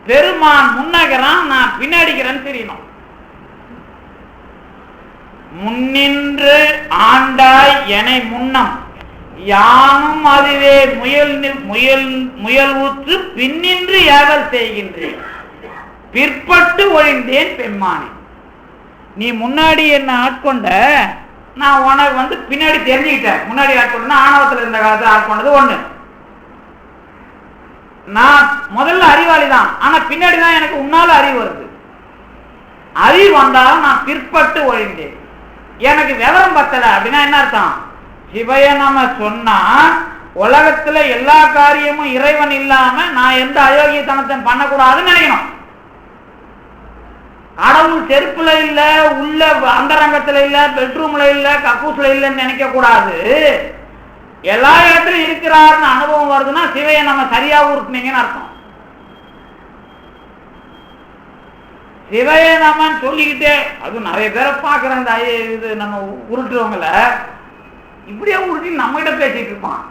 B: பெருமான் முன்னகிறான், நான் பின்னாடிக்கிறேன்னு தெரியணும். முன்னின்று ஆண்டாய் எனை முன்னம் யானும் அதுவே முயல் முயல் முயல் ஊற்று பின்னின்று ஏவல் செய்கின்றேன் பிற்பட்டு ஒழிந்தேன் பெம்மானே. நீ முன்னாடி என்ன ஆட்கொண்ட, நான் உனக்கு வந்து பின்னாடி தெரிஞ்சுக்கிட்டேன். முன்னாடி ஆட்கொண்டா ஆணவத்தில் இருந்த காலத்தில் ஆட்கொண்டது ஒண்ணு. நான் முதல்ல அறிவாளி தான், ஆனா பின்னாடி தான் எனக்கு உன்னால அறிவு வருது. அறிவு வந்தாலும் நான் பிற்பட்டு ஒழிந்தேன். எனக்கு விவரம் பத்தல அப்படின்னா என்ன அர்த்தம்? சிவைய நம்ம சொன்னா உலகத்துல எல்லா காரியமும் இறைவன் இல்லாம நான் எந்த அயோக்கியத்தனத்தை பண்ணக்கூடாதுன்னு நினைக்கணும். கடவுள் செருப்புல இல்ல, உள்ள அந்தரங்கத்துல இல்ல, பெட்ரூம்ல இல்ல, கக்கூஸ்ல இல்லன்னு நினைக்க கூடாது. எல்லா இடத்துலயும் இருக்கிறாருன்னு அனுபவம் வருதுன்னா சிவைய நம்ம சரியா உருட்டுனீங்கன்னு அர்த்தம். சிவைய நமன்னு சொல்லிக்கிட்டே, அதுவும் நிறைய பேரை பார்க்குறேன் இந்த இது நம்ம உருட்டுறவங்கள இப்படியே உருட்டி நம்ம கிட்ட பேசிட்டு இருப்பான்.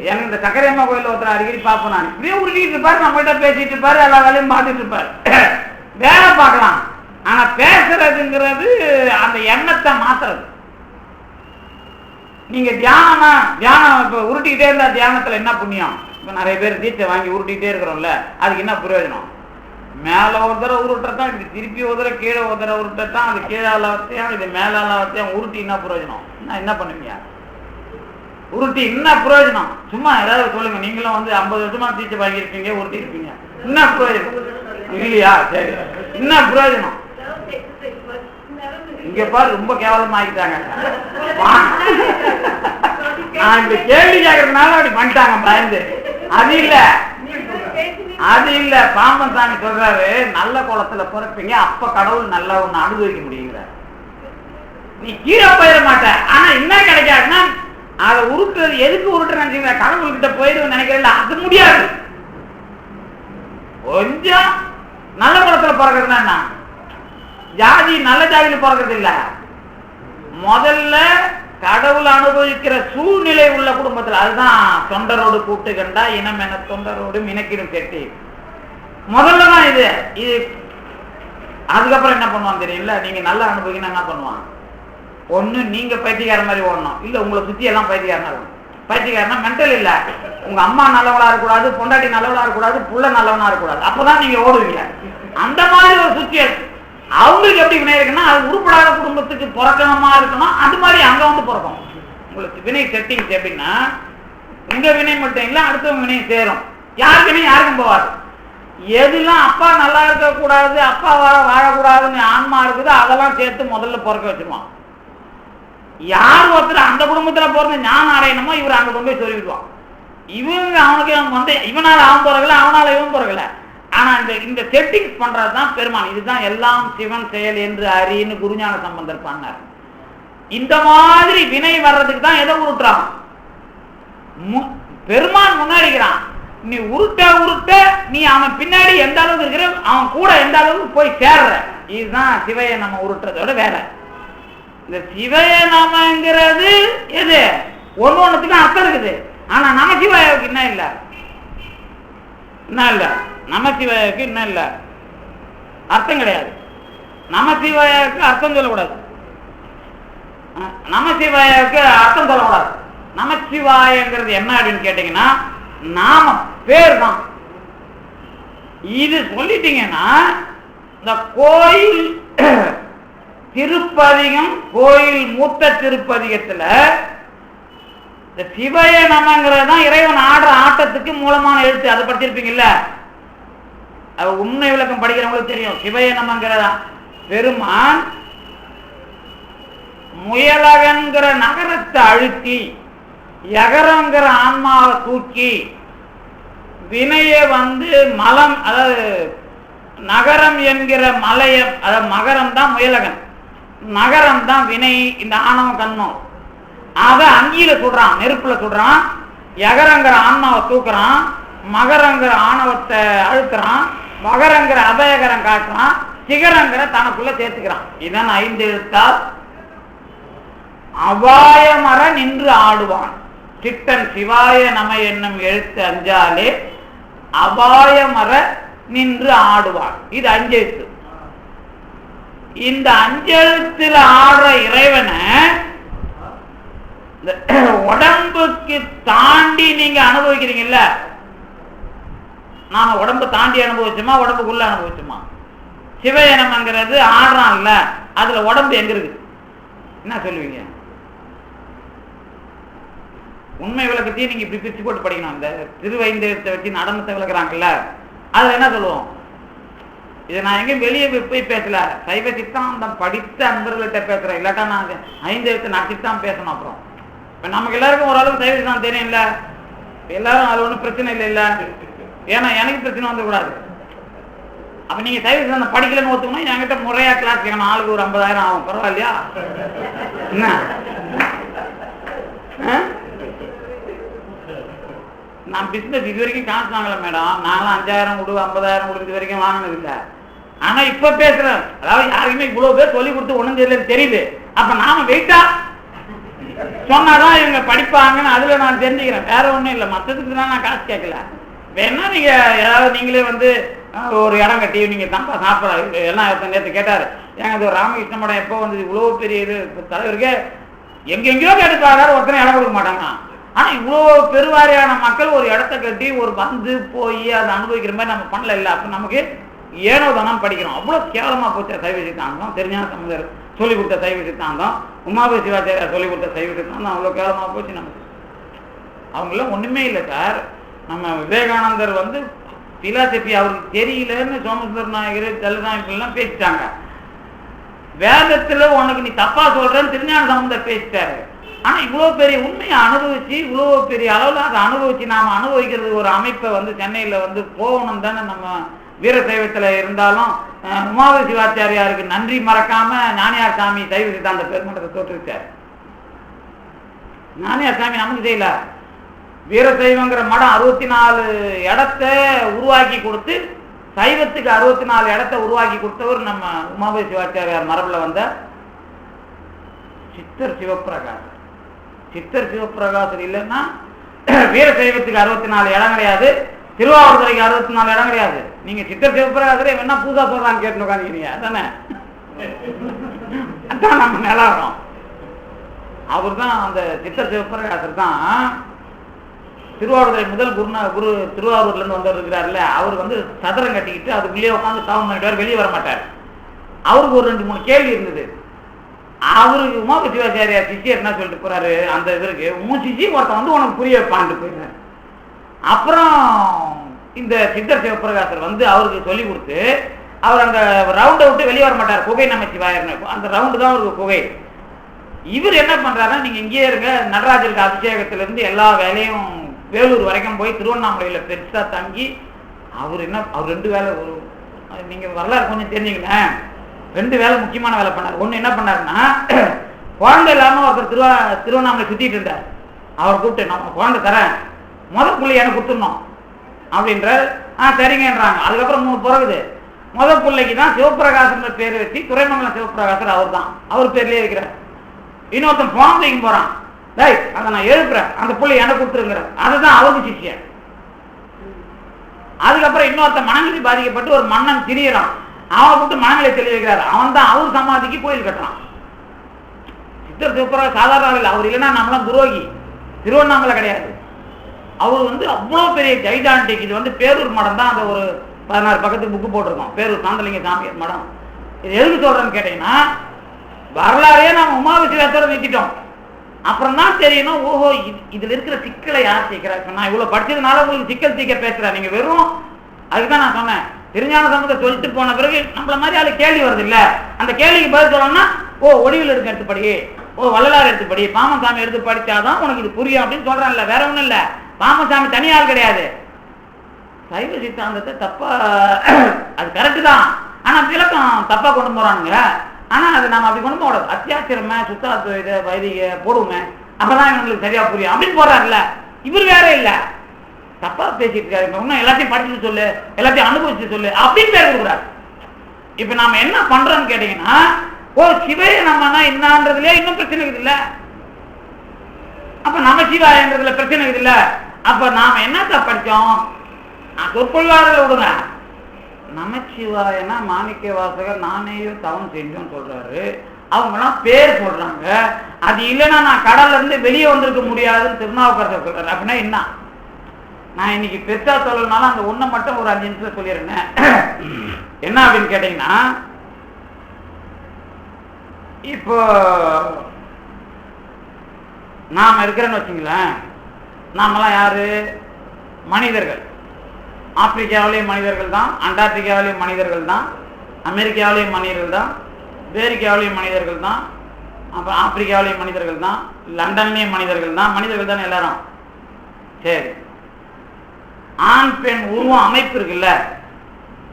B: எனக்கு இந்த சக்கரையம்மா கோயிலில் ஒருத்தர் அடிக்கடி பார்ப்பேன் நான். இப்படியே உருட்டிட்டு இருப்பாரு, நம்ம கிட்ட பேசிட்டு இருப்பாரு, எல்லா வேலையும் பார்த்துட்டு இருப்பாரு, வேலை பார்க்கலாம். ஆனா பேசுறதுங்கிறது அந்த எண்ணத்தை மாத்துறது. நீங்க தியானம் இப்ப உருட்டிக்கிட்டே இருந்தா தியானத்துல என்ன புண்ணியம்? இப்ப நிறைய பேர் தீட்சை வாங்கி உருட்டிக்கிட்டே இருக்கிறோம்ல, அதுக்கு என்ன பிரயோஜனம்? மேல ஒரு தடவை உருட்டத்தான், இது திருப்பி ஒரு தடவை கீழே ஒரு தடவை உருட்டத்தான், அது கீழே வத்தையும் இது மேல வத்தையும் உருட்டி என்ன பிரயோஜனம்? என்ன பண்ணுவீங்க? உருட்டி என்ன பிரயோஜனம்? சும்மா ஏதாவது சொல்லுங்க. நீங்களும் 50 வருஷமா தீட்சை வாங்கியிருப்பீங்க, உருட்டி இருப்பீங்க, என்ன பிரயோஜனம் இல்லையா? சரி, என்ன பிரயோஜனம்? இங்க பாரு ரொம்ப கேவலமா ஆகிட்டாங்க. நான் இந்த கேள்வி கேட்கறதுனால அப்படி பண்ணிட்டாங்க பயந்து. அது இல்ல பாம்பன் சாமி சொல்றாரு, நல்ல குளத்துல பிறப்பீங்க, அப்ப கடவுள் நல்லா ஒண்ணு அனுபவிக்க முடியுங்கிற. நீ கீழே போயிட மாட்ட. ஆனா என்ன கிடைக்காதுன்னா, அதை உருட்டுறது எதுக்கு உருட்டுறீங்க? கடவுள்கிட்ட போயிடுவேன் நினைக்கிறேன், அது முடியாது. கொஞ்சம் நல்ல குளத்துல பிறக்கிறதுனா என்ன? ஜாதி நல்ல ஜாதியில பிறக்கிறது இல்ல. முதல்ல கடவுள் அனுபவிக்கிற சூழ்நிலை உள்ள குடும்பத்தில், அதுதான் தொண்டரோடு கூட்டு கண்டா இனம் என தொண்டரோடு மினக்கிடும் கெட்டி. முதல்ல தான் இது. அதுக்கப்புறம் என்ன பண்ணுவான் தெரியல? நீங்க நல்லா அனுபவிக்கணும் என்ன பண்ணுவான்? ஒண்ணு நீங்க பைத்தியக்கார மாதிரி ஓடணும், இல்ல உங்களை சுத்தி எல்லாம் பைத்தியக்காரனா இருக்கணும். பைத்தியக்காரனா மென்டல் இல்ல, உங்க அம்மா நல்லவளா இருக்கக்கூடாது, பொண்டாட்டி நல்லவளா இருக்கக்கூடாது, புள்ள நல்லவனா இருக்கக்கூடாது, அப்பதான் நீங்க ஓடுவீங்க. அந்த மாதிரி ஒரு சுச்சுவேஷன். அவங்களுக்கு எப்படி வினை இருக்குன்னா, அது உருப்படாத குடும்பத்துக்கு பிறக்கணுமா இருக்கணும், அது மாதிரி அங்க பிறக்கும். உங்களுக்கு வினை செட்டிங்ஸ் எப்படின்னா, உங்க வினை மட்டும் இல்ல அடுத்தவங்க வினை சேரும். யார் வினை யாருக்கும் போவாது. எதுலாம் அப்பா நல்லா இருக்க கூடாது, அப்பா வாழக்கூடாதுன்னு ஆன்மா இருக்குது, அதெல்லாம் சேர்த்து முதல்ல பிறக்க வச்சிருவான். யார் ஒருத்தர் அந்த குடும்பத்துல பிறந்து ஞானம் அடையணுமோ இவர் அங்க கொண்டு போய் சொல்லிவிடுவான். இவங்க அவனுக்கு இவனால அவன் பிறகுல, அவனால இவன் பிறகுல. ஆனா இந்த செட்டிங்ஸ் பண்றதுதான் பெருமான். இதுதான் எல்லாம் சிவன் செயல் என்று அறின்னு குருஞான சம்பந்தர் பண்ணார். இந்த மாதிரி வினை வர்றதுக்கு தான் எதை உருட்டுறான்? பெருமான் முன்னாடிக்கிறான். நீ உருட்ட உருட்ட நீ அவன் பின்னாடி எந்த அளவுக்கு இருக்கிற, அவன் கூட எந்த அளவுக்கு போய் சேர்ற. இதுதான் சிவைய நம்ம உருட்டுறதோட வேலை. இந்த சிவைய நமங்கிறது எது? ஒன்னொன்னுத்துக்கும் அர்த்தம் இருக்குது. ஆனா நமசிவாயாவுக்கு என்ன இல்ல, என்ன இல்ல, நமசிவாயாவுக்கு என்ன இல்ல, அர்த்தம் கிடையாது. நமசிவாயாவுக்கு அர்த்தம் சொல்லக்கூடாது. நமசிவாயாவுக்கு அர்த்தம் சொல்லக்கூடாது. நமசிவாயங்கிறது என்ன அப்படின்னு கேட்டீங்கன்னா, நாமம் பேர் தான். இது சொல்லிட்டீங்கன்னா இந்த கோயில் திருப்பதிகம், கோயில் மூத்த திருப்பதிகத்துல இந்த சிவய நமங்கிறது தான் இறைவன் ஆடுற ஆட்டத்துக்கு மூலமான எழுத்து. அதை படிச்சிருப்பீங்கல்ல, உண்மை விளக்கம் படிக்கிறவங்களுக்கு தெரியும். சிவய நமங்கிறதா பெருமான் முயலகங்கிற நகரத்தை அழுத்தி யகரங்கிற ஆன்மாவை தூக்கி வினைய மலம், அதாவது நகரம் என்கிற மலைய, அதாவது மகரம் தான் முயலகன், நகரம் தான் வினை, இந்த ஆணவம் கண்ணும். அதை அங்கியில சுடுறான், நெருப்புல சுடுறான். யகரங்கிற ஆன்மாவை தூக்குறான், மகரங்கிற ஆணவத்தை அழுத்துறான், மகரங்கிற அபயகரம் காட்டுறான், சிகரங்கிற தனக்குள்ள சேர்த்துக்கிறான். இதான் 5 எழுத்தால் அபாயமர நின்று ஆடுவான். சிட்டன் சிவாய நம என்னும் எழுத்து அஞ்சாலே அபாயமர நின்று ஆடுவான். இது 5 எழுத்து. இந்த 5 எழுத்துல ஆடுற இறைவனை உடம்புக்கு தாண்டி நீங்க அனுபவிக்கிறீங்கல்ல. நாம உடம்பு தாண்டி அனுபவிச்சோமா, உடம்புக்குள்ள அனுபவிச்சோமா? சிவயனம்ங்கிறது ஆடுறான்ல, அதுல உடம்பு எங்க இருக்கு? என்ன சொல்லுவீங்க? உண்மை விளக்கத்தையும் நீங்க இப்படி பிரிச்சு போட்டு படிக்கணும். இந்த திருவைந்தத்தை வச்சு நடனத்தை விளக்குறாங்கல்ல, அதுல என்ன சொல்லுவோம்? இதை நான் எங்கேயும் வெளியே போய் பேசல, சைவ சித்தாந்தம் படித்த அன்பர்கள்ட்ட பேசுறேன். இல்லாட்டா நான் 5 எழுத்து நடத்திட்டு தான் பேசணும். அப்புறம் இப்ப நமக்கு எல்லாருக்கும் ஓரளவுக்கு சைவ சித்தாந்தம் தெரியும் இல்ல, எல்லாரும் அது ஒன்றும் பிரச்சனை இல்லை இல்ல. ஏன்னா எனக்கு பிரச்சனை வந்துக்கூடாது. அப்ப நீங்க சைவ சித்தாந்தம் படிக்கலன்னு ஒத்துக்கணும், என்கிட்ட முறையா கிளாஸ் கேட்கணும். ஆளுக்கு ஒரு 50,000 ஆகும், பரவாயில்லையா? என்ன நான் பிசினஸ் இது வரைக்கும் காசு வாங்கல மேடம். நான்லாம் 5,000 கொடு 50,000 கொடு இது வரைக்கும் வாங்கினது இல்லை. ஆனா இப்ப பேசுறேன், அதாவது யாருக்குமே இவ்வளவு பேர் சொல்லி கொடுத்து ஒண்ணும் தெரியலன்னு தெரியுது. அப்ப நாம வெயிட்டா சொன்னாதான் இவங்க படிப்பாங்கன்னு அதுல நான் தெரிஞ்சுக்கிறேன். வேற ஒண்ணும் இல்லை, மற்றதுக்கு தான் நான் காசு கேட்கல. வேணா நீங்க ஏதாவது நீங்களே ஒரு இடம் கட்டி நீங்க தான்ப்பா சாப்பிட எல்லாம் நேற்று கேட்டாரு, ஏங்க இது ராமகிருஷ்ண மடம் எப்போ வந்து இவ்வளவு பெரிய இது தலைவருக்கு எங்கெங்கயோ கேட்டுப்பாரு, ஒருத்தனை இடம் கொடுக்க மாட்டாங்க. ஆனா இவ்வளவு பெருவாரியான மக்கள் ஒரு இடத்த கட்டி ஒரு வந்து போய் அதை அனுபவிக்கிற மாதிரி நம்ம பண்ணல. இல்லை அப்ப நமக்கு ஏனோ தானம் படிக்கிறோம். அவ்வளவு கேவலமா போச்ச சைவ சித்தாந்தம். தெரிஞ்சான சமுதர் சொல்லிக் கொடுத்த சைவ சித்தாந்தம், உமாபதி சிவாச்சாரியார் சொல்லிக் கொடுத்த சைவ சித்தாந்தம் அவ்வளவு கேவலமா போச்சு நமக்கு. அவங்களாம் ஒண்ணுமே இல்லை சார். நம்ம விவேகானந்தர் பிலாசபி அவருக்கு தெரியலன்னு சோமசுந்தர நாயகர் ஜல்லநாயகெல்லாம் பேசிட்டாங்க. வேதத்துல உனக்கு நீ தப்பா சொல்றன்னு திருஞான சம்பந்தர் பேசிட்டாரு. ஆனா இவ்வளவு பெரிய உண்மையை அனுபவிச்சு இவ்வளவு பெரிய அளவுல அதை அனுபவிச்சு நாம அனுபவிக்கிறது ஒரு அமைப்பை சென்னையில போகணும் தானே. நம்ம வீர சைவத்துல இருந்தாலும் உமாபதி சிவாச்சாரியாருக்கு நன்றி மறக்காம ஞானியார் சாமி சைவ சித்தாந்த பெருமட்டத்தை தோற்றுவிச்சார். ஞானியார் சாமி நமக்கு செய்யல. வீரசைவங்கிற மடம் 64 இடத்த உருவாக்கி கொடுத்து சைவத்துக்கு 64 இடத்த உருவாக்கி கொடுத்தவர் நம்ம உமாபதி சிவாச்சாரியார் மரபுல வந்த சித்தர் சிவப்பிரகாசர். சித்தர் சிவப்பிரகாசர் இல்லைன்னா வீரசைவத்துக்கு 64 இடம் கிடையாது, திருவாவூர்துறைக்கு 64 இடம் கிடையாது. நீங்க சித்தர் சிவப்பிரகாசரே வேணா பூஜா சொல்றான்னு கேட்டு உட்காந்துக்கிறீங்க, அதானே? அதான் நம்ம நிலவரம். அவர் தான் அந்த சித்தர் சிவப்பிரகாசர் தான் திருவாரூரை முதல் குரு திருவாரூர்ல இருந்து வந்தவர் இருக்கிறாருல்ல, அவர் சதுரம் கட்டிக்கிட்டு அதுக்குள்ளேயே உட்காந்து தவம் பண்ணிட்டு வெளியே வர மாட்டார். அவருக்கு ஒரு 2-3 கேள்வி இருந்தது. அவருக்கு உமாபதி சிவாச்சாரியார் சிஷியர் என்ன சொல்லிட்டு போறாரு, அந்த இதற்கு உன் சிஷி ஒருத்தன் உனக்கு புரிய வைப்பான்ட்டு போயிடுறாரு. அப்புறம் இந்த சித்தர் சிவப்பிரகாசர் அவருக்கு சொல்லி கொடுத்து அவர் அந்த ரவுண்டை விட்டு வெளியே வர மாட்டார். குகை நமச்சிவாயர்னு அந்த ரவுண்டு தான் அவருக்கு குகை. இவர் என்ன பண்றாருன்னா, நீங்க இங்கேயே இருங்க, நடராஜருக்கு அபிஷேகத்துல இருந்து எல்லா வேலையும் வேலூர் வரைக்கும் போய் திருவண்ணாமலையில பெருசா தங்கி அவர் 2 வேலை நீங்க வரலாறு கொஞ்சம் தெரிஞ்சுங்களேன். 2 வேலை முக்கியமான வேலை பண்ணார். ஒண்ணு என்ன பண்ணாருன்னா, குழந்தை இல்லாம ஒருத்தர் திருவண்ணாமலை சுத்திட்டு இருந்தார். அவர் கூப்பிட்டு நம்ம குழந்தை தரேன், முதல் புள்ளி எனக்கு கொடுத்துடணும் அப்படின்ற சரிங்கன்றாங்க. அதுக்கப்புறம் 3 பிறகுது. முதல் பிள்ளைக்கு தான் சிவப்பிரகாசன் பேர் வச்சு துறைமங்கலம் சிவப்பிரகாசர் அவர் தான், அவர் பேர்லயே இருக்கிறார். இன்னொருத்தன் போனதையும் போறான், அதை நான் எழுப்புறேன், அந்த புள்ளி எனக்கு கொடுத்துருங்கிற, அதுதான் அவருக்கு சிஷியன். அதுக்கப்புறம் இன்னொருத்த மனநிலை பாதிக்கப்பட்டு ஒரு மன்னன் திரியறான், அவனை கூப்பிட்டு மனநிலை தெளிய வைக்கிறார். அவன் தான் அவர் சமாதிக்கு கோயில் கட்டுறான். சித்தர் சிவப்பிரகாசர் சாதாரண இல்லை, அவர் இல்லைன்னா நம்மளாம் துரோகி. திருவண்ணாமலை கிடையாது, அவர் அவ்வளவு பெரிய ஜைஜாண்டிக். இது பேரூர் மடம் தான், அந்த ஒரு 16 பக்கத்துக்கு புக்கு போட்டிருக்கோம், பேரூர் சாந்தலிங்க சாமியார் மடம். இது எதுக்கு சொல்றேன்னு கேட்டீங்கன்னா, வரலாறையே நாம உமாவிசிவாசோட நிறுத்திட்டோம். அப்புறம் தான் தெரியணும், ஓஹோ இதுல இருக்கிற சிக்கலை யார் தீர்க்கிறார். நான் இவ்வளவு படிச்சதுனால உங்களுக்கு சிக்கல் தீர்க்க பேசுறேன். நீங்க வெறும் அதுக்குதான் நான் சொன்னேன், திருஞான சம்பந்தர் சொல்லிட்டு போன பிறகு நம்மள மாதிரி ஆளு கேள்வி வருது இல்ல, அந்த கேள்விக்கு பதில் சொல்லணும்னா ஒடிவில் எடுக்க எடுத்துப்படி, வள்ளலார் எடுத்துப்படி, பாமசாமி எடுத்து படிச்சாதான் உனக்கு இது புரியும் அப்படின்னு சொல்றேன். இல்ல வேற ஒண்ணும் இல்ல, பாமசாமி தனியால் கிடையாது. சைவ சித்தாந்தத்தை தப்பா, அது கரெக்டு தான், ஆனா விளக்கம் தப்பா கொண்டு போறானுங்க. ஆனா அது நம்ம அப்படி கொண்டு போட அத்தியாத்திரமே சுத்தாத்வைத வைதிக போடுவோமே, அப்பதான் இவங்களுக்கு சரியா புரியும் அப்படின்னு போறாருல்ல. இவர் வேற இல்ல, தப்பா பேசிட்டு இருக்காரு. இன்னும் எல்லாத்தையும் படிச்சுட்டு சொல்லு, எல்லாத்தையும் அனுபவிச்சு சொல்லு அப்படின்னு பேர் கொடுக்குறாரு. இப்ப நாம என்ன பண்றோம்னு கேட்டீங்கன்னா, சிவைய நம்ம என்னன்றதுல இன்னும் பிரச்சனை இருக்குது இல்ல, அப்ப நம்ம சிவாயன்றதுல பிரச்சனை இருக்குது இல்ல. அப்ப நாம என்னத்த படிச்சோம், சொற்பொழிவாளர்கள் விடுங்க, நமச்சிவாயனா மாணிக்க வாசகர் நானேயும் தவம் செஞ்சோன்னு சொல்றாரு, அவங்கலாம் பேர் சொல்றாங்க. அது இல்லைன்னா நான் கடல்ல இருந்து வெளியே வந்திருக்க முடியாதுன்னு திருநாவுக்கரசர் சொல்றாரு. அப்படின்னா என்ன, நான் இன்னைக்கு பெருசா சொல்லனாலும் அந்த ஒண்ணை மட்டும் ஒரு 5 நிமிஷத்துல சொல்லிடுறேன். என்ன அப்படின்னு கேட்டீங்கன்னா, இப்போ நாம இருக்கிறேன்னு வச்சுங்களேன், நாமெல்லாம் யாரு, மனிதர்கள். ஆப்பிரிக்காவிலேயும் மனிதர்கள் தான், அண்டார்டிகாவிலேயும் மனிதர்கள் தான், அமெரிக்காவிலேயும் மனிதர்கள் தான், அமெரிக்காவிலேயும் மனிதர்கள் தான், அப்புறம் ஆப்பிரிக்காவிலேயும் மனிதர்கள் தான், லண்டன்லேயும் மனிதர்கள் தான். மனிதர்கள் தானே எல்லாரும். சரி, ஆண் பெண் உருவம் அமைப்பு இருக்குல்ல,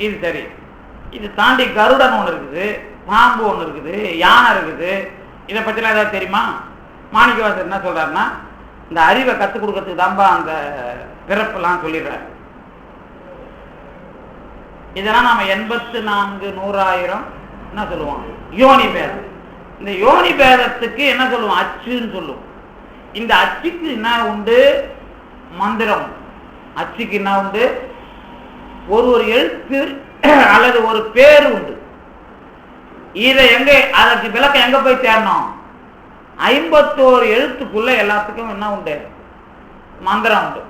B: இது சரி. இது தாண்டி கருடன் ஒன்று இருக்குது, பாம்பு ஒன்று இருக்குது, யானை இருக்குது. இதை பற்றிலாம் ஏதாவது தெரியுமா? மாணிக்கவாசர் என்ன சொல்றாருன்னா, இந்த அறிவை கற்றுக் கொடுக்கறதுக்கு தான்பா அந்த பிறப்பெல்லாம் சொல்லிடுறாரு. இதெல்லாம் நாம 84 100,000 என்ன சொல்லுவோம், யோனி பேதம். இந்த யோனி பேதத்துக்கு என்ன சொல்லுவோம், அச்சுன்னு சொல்லுவோம். இந்த அச்சுக்கு என்ன உண்டு, மந்திரம். அச்சுக்கு என்ன உண்டு, ஒரு எழுத்து அல்லது ஒரு பேர் உண்டு. இதை எங்க, அதற்கு விளக்கம் எங்க போய் தேடணும், 51 எழுத்துக்குள்ள எல்லாத்துக்கும் என்ன உண்டு, மந்திரம் உண்டு.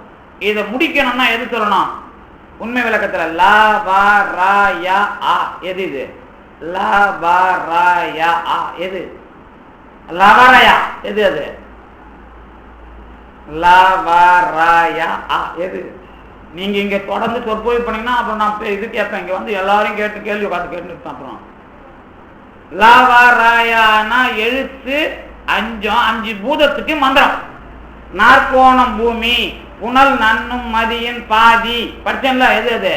B: இதை முடிக்கணும்னா எது சொல்லணும், உண்மை விளக்கத்துல லா வா ரா யா ஆ. எது இது, லா வா ரா யா ஆ. எது லவரயா, எது அது லா வா ரா யா ஆ. எது, நீங்க இங்க தொடர்ந்து சொற்பொழிவு பண்ணீங்கன்னா அப்புறம் நான் இது கேட்பேன், இங்க வந்து எல்லாரும் கேட்டு கேள்வி உட்காந்து கேட்டு அப்புறம் லா வா ரா யானா எழுத்து 5 பூதத்துக்கு மந்திரம். நாற்கோணம் பூமி, புனல் நன்னும் மதியின் பாதி படிச்சேன்ல, எது அது,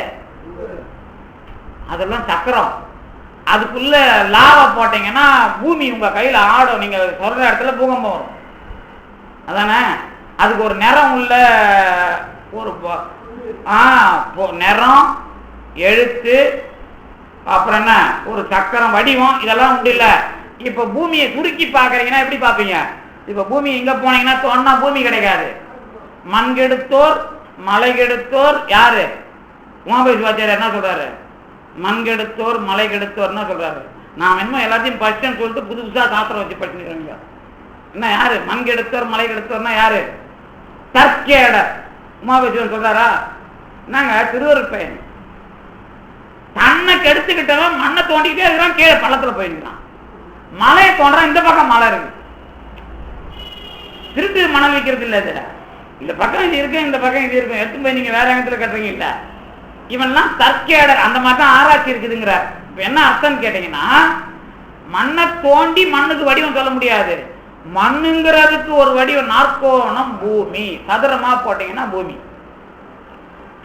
B: அதெல்லாம் சக்கரம். அதுக்குள்ள லாவை போட்டீங்கன்னா பூமி உங்க கையில ஆடும், நீங்க சொல்ற இடத்துல பூகம்பம் வரும். அதானே, அதுக்கு ஒரு நிறம் உள்ள ஒரு நிறம், எழுத்து, அப்புறம் என்ன ஒரு சக்கரம் வடிவம், இதெல்லாம் உண்டு இல்ல. இப்ப பூமியை சுருக்கி பாக்குறீங்கன்னா எப்படி பாப்பீங்க, இப்ப பூமி எங்க போனீங்கன்னா தோன்னா பூமி கிடைக்காது. மண் கெடுத்தோர் மலை கெடுத்தோர் யாரு, உமாபதி வாத்தியார் என்ன சொல்றாரு, மண் கெடுத்தோர் மலை கெடுத்தோர் என்ன சொல்றாரு. நான் என்ன எல்லாத்தையும் படிச்சேன்னு சொல்லிட்டு புது புதுசா சாத்திரம் வச்சு படிச்சுக்கிறீங்க. என்ன யாரு மண் கெடுத்தோர் மலை கெடுத்தோர்னா யாரு, தற்கேடர். உமாபதி சொல்றாரா, என்னங்க திருவருட் பையன் தன்னை கெடுத்துக்கிட்டவன் மண்ணை தோண்டிக்கிட்டே இருக்கிறான், கீழே பள்ளத்துல போயிருக்கிறான். மலையை தோன்றான், இந்த பக்கம் மலை இருக்கு, திருட்டு மணல் வைக்கிறது இல்ல. இதுல இந்த பக்கம் இது இருக்கு, இந்த பக்கம் இது இருக்கும், எடுத்து போய் நீங்க வேற இடத்துல கட்டுறீங்க இல்ல. இவன்லாம் தற்கேடர். அந்த மாதிரி தான் ஆராய்ச்சி இருக்குதுங்கிறார். இப்ப என்ன அர்த்தம் கேட்டீங்கன்னா, மண்ணை தோண்டி மண்ணுக்கு வடிவம் சொல்ல முடியாது. மண்ணுங்கிறதுக்கு ஒரு வடிவம், நாற்கோணம் பூமி, சதுரமா போட்டீங்கன்னா பூமி.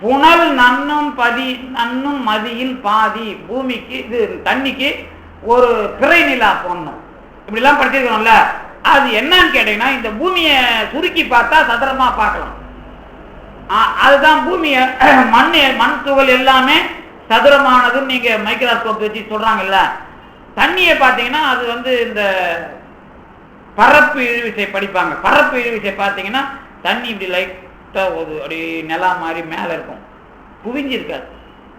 B: புனல் நன்னும் மதியில் பாதி, பூமிக்கு இது தண்ணிக்கு ஒரு பிறை நிலா போடணும். இப்படி எல்லாம் படிச்சிருக்கோம்ல. அது என்னன்னு கேட்டீங்கன்னா, இந்த பூமியை சுருக்கி பார்த்தா சதுரமா பார்க்கலாம். அதுதான் பூமியை மண் துகள் எல்லாமே சதுரமானதுன்னு நீங்க மைக்ரோஸ்கோப் வச்சு சொல்றாங்கல்ல. தண்ணியை பார்த்தீங்கன்னா அது வந்து இந்த பரப்பு இழுவிசை படிப்பாங்க. பரப்பு இழுவிசை பார்த்தீங்கன்னா தண்ணி இப்படி லைட்டா ஒரு அப்படி நிலா மாதிரி மேல இருக்கும், குவிஞ்சு இருக்காது,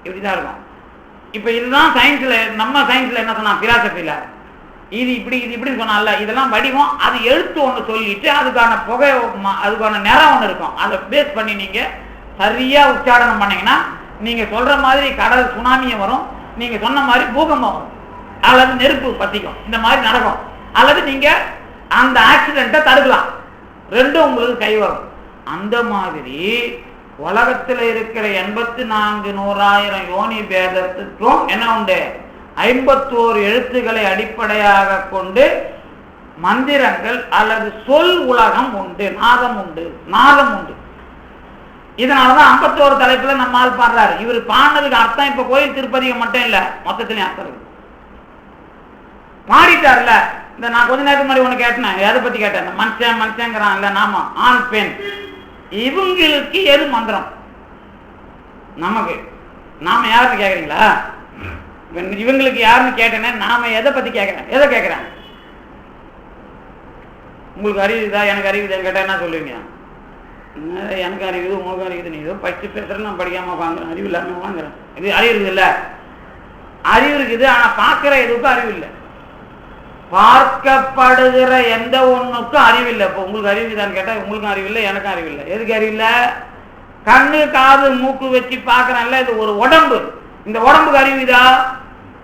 B: இப்படிதான் இருக்கும். இப்ப இதுதான் சயின்ஸ்ல, நம்ம சயின்ஸ்ல என்ன சொன்னா, பிலாசபில இது இப்படி இது இப்படி சொன்னால, இதெல்லாம் வடிவம். அது எழுத்து ஒண்ணு சொல்லிட்டு அதுக்கான புகை, அதுக்கான நிறம் ஒண்ணு இருக்கும். அதை பேஸ் பண்ணி நீங்க சரியா உச்சாரணம் பண்ணீங்கன்னா நீங்க சொல்ற மாதிரி கடல் சுனாமியும் வரும், நீங்க சொன்ன மாதிரி பூகம்பம் வரும், அல்லது நெருப்பு பத்திக்கும், இந்த மாதிரி நடக்கும். அல்லது நீங்க அந்த ஆக்சிடென்ட்டை தடுக்கலாம். ரெண்டும் உங்களுக்கு கை வரும். அந்த மாதிரி உலகத்துல இருக்கிற 84 100,000 யோனி பேதத்துக்கும் என்ன உண்டு, 51 எழுத்துக்களை அடிப்படையாக கொண்டு மந்திரங்கள் அல்லது சொல் உலகம் உண்டு, நாதம் உண்டு. இதனாலதான் 51 தலைப்புல நம்ம ஆள் பாடுறாரு. இவர் பாடினதுக்கு அர்த்தம் இப்ப கோயில் திருப்பதிக்கு மட்டும் இல்ல, மொத்தத்திலையும் அர்த்தம் இருக்கு. பாடிட்டார்ல. இந்த நான் கொஞ்ச நேரத்துக்கு முன்னாடி ஒண்ணு கேட்டேன், எதை பத்தி கேட்டேன், இந்த மனுஷங்கிறான் இல்ல, நாம ஆண் பெண், இவங்களுக்கு எது மந்திரம், நமக்கு நாம யாருன்னு கேக்குறீங்களா, இவங்களுக்கு யாருன்னு கேட்டேன்னா நாம எதை பத்தி கேட்கிறேன், எதை கேட்கிறேன், உங்களுக்கு அறிவுதா எனக்கு அறிவுதான்னு கேட்டா என்ன சொல்லுவீங்க, எனக்கு அறிவுது உங்களுக்கு அறிவுது, நீ ஏதோ படிச்சு பேசுறேன், நான் படிக்காம வாங்குறேன், அறிவு இல்லாம வாங்குறேன். இது அறிவு இருக்குது இல்ல, அறிவு இருக்குது. ஆனா பார்க்கிற எதுக்கும் அறிவு இல்லை, பார்க்கப்படுகிற எந்த ஒண்ணுக்கும் அறிவில்லை. இப்போ உங்களுக்கு அறிவுதான்னு கேட்டா உங்களுக்கும் அறிவில்லை, எனக்கும் அறிவில்லை. எதுக்கு அறிவில்லை, கண்ணு காது மூக்கு வச்சு பார்க்கறேன்ல, இது ஒரு உடம்பு, இந்த உடம்புக்கு அறிவுதா?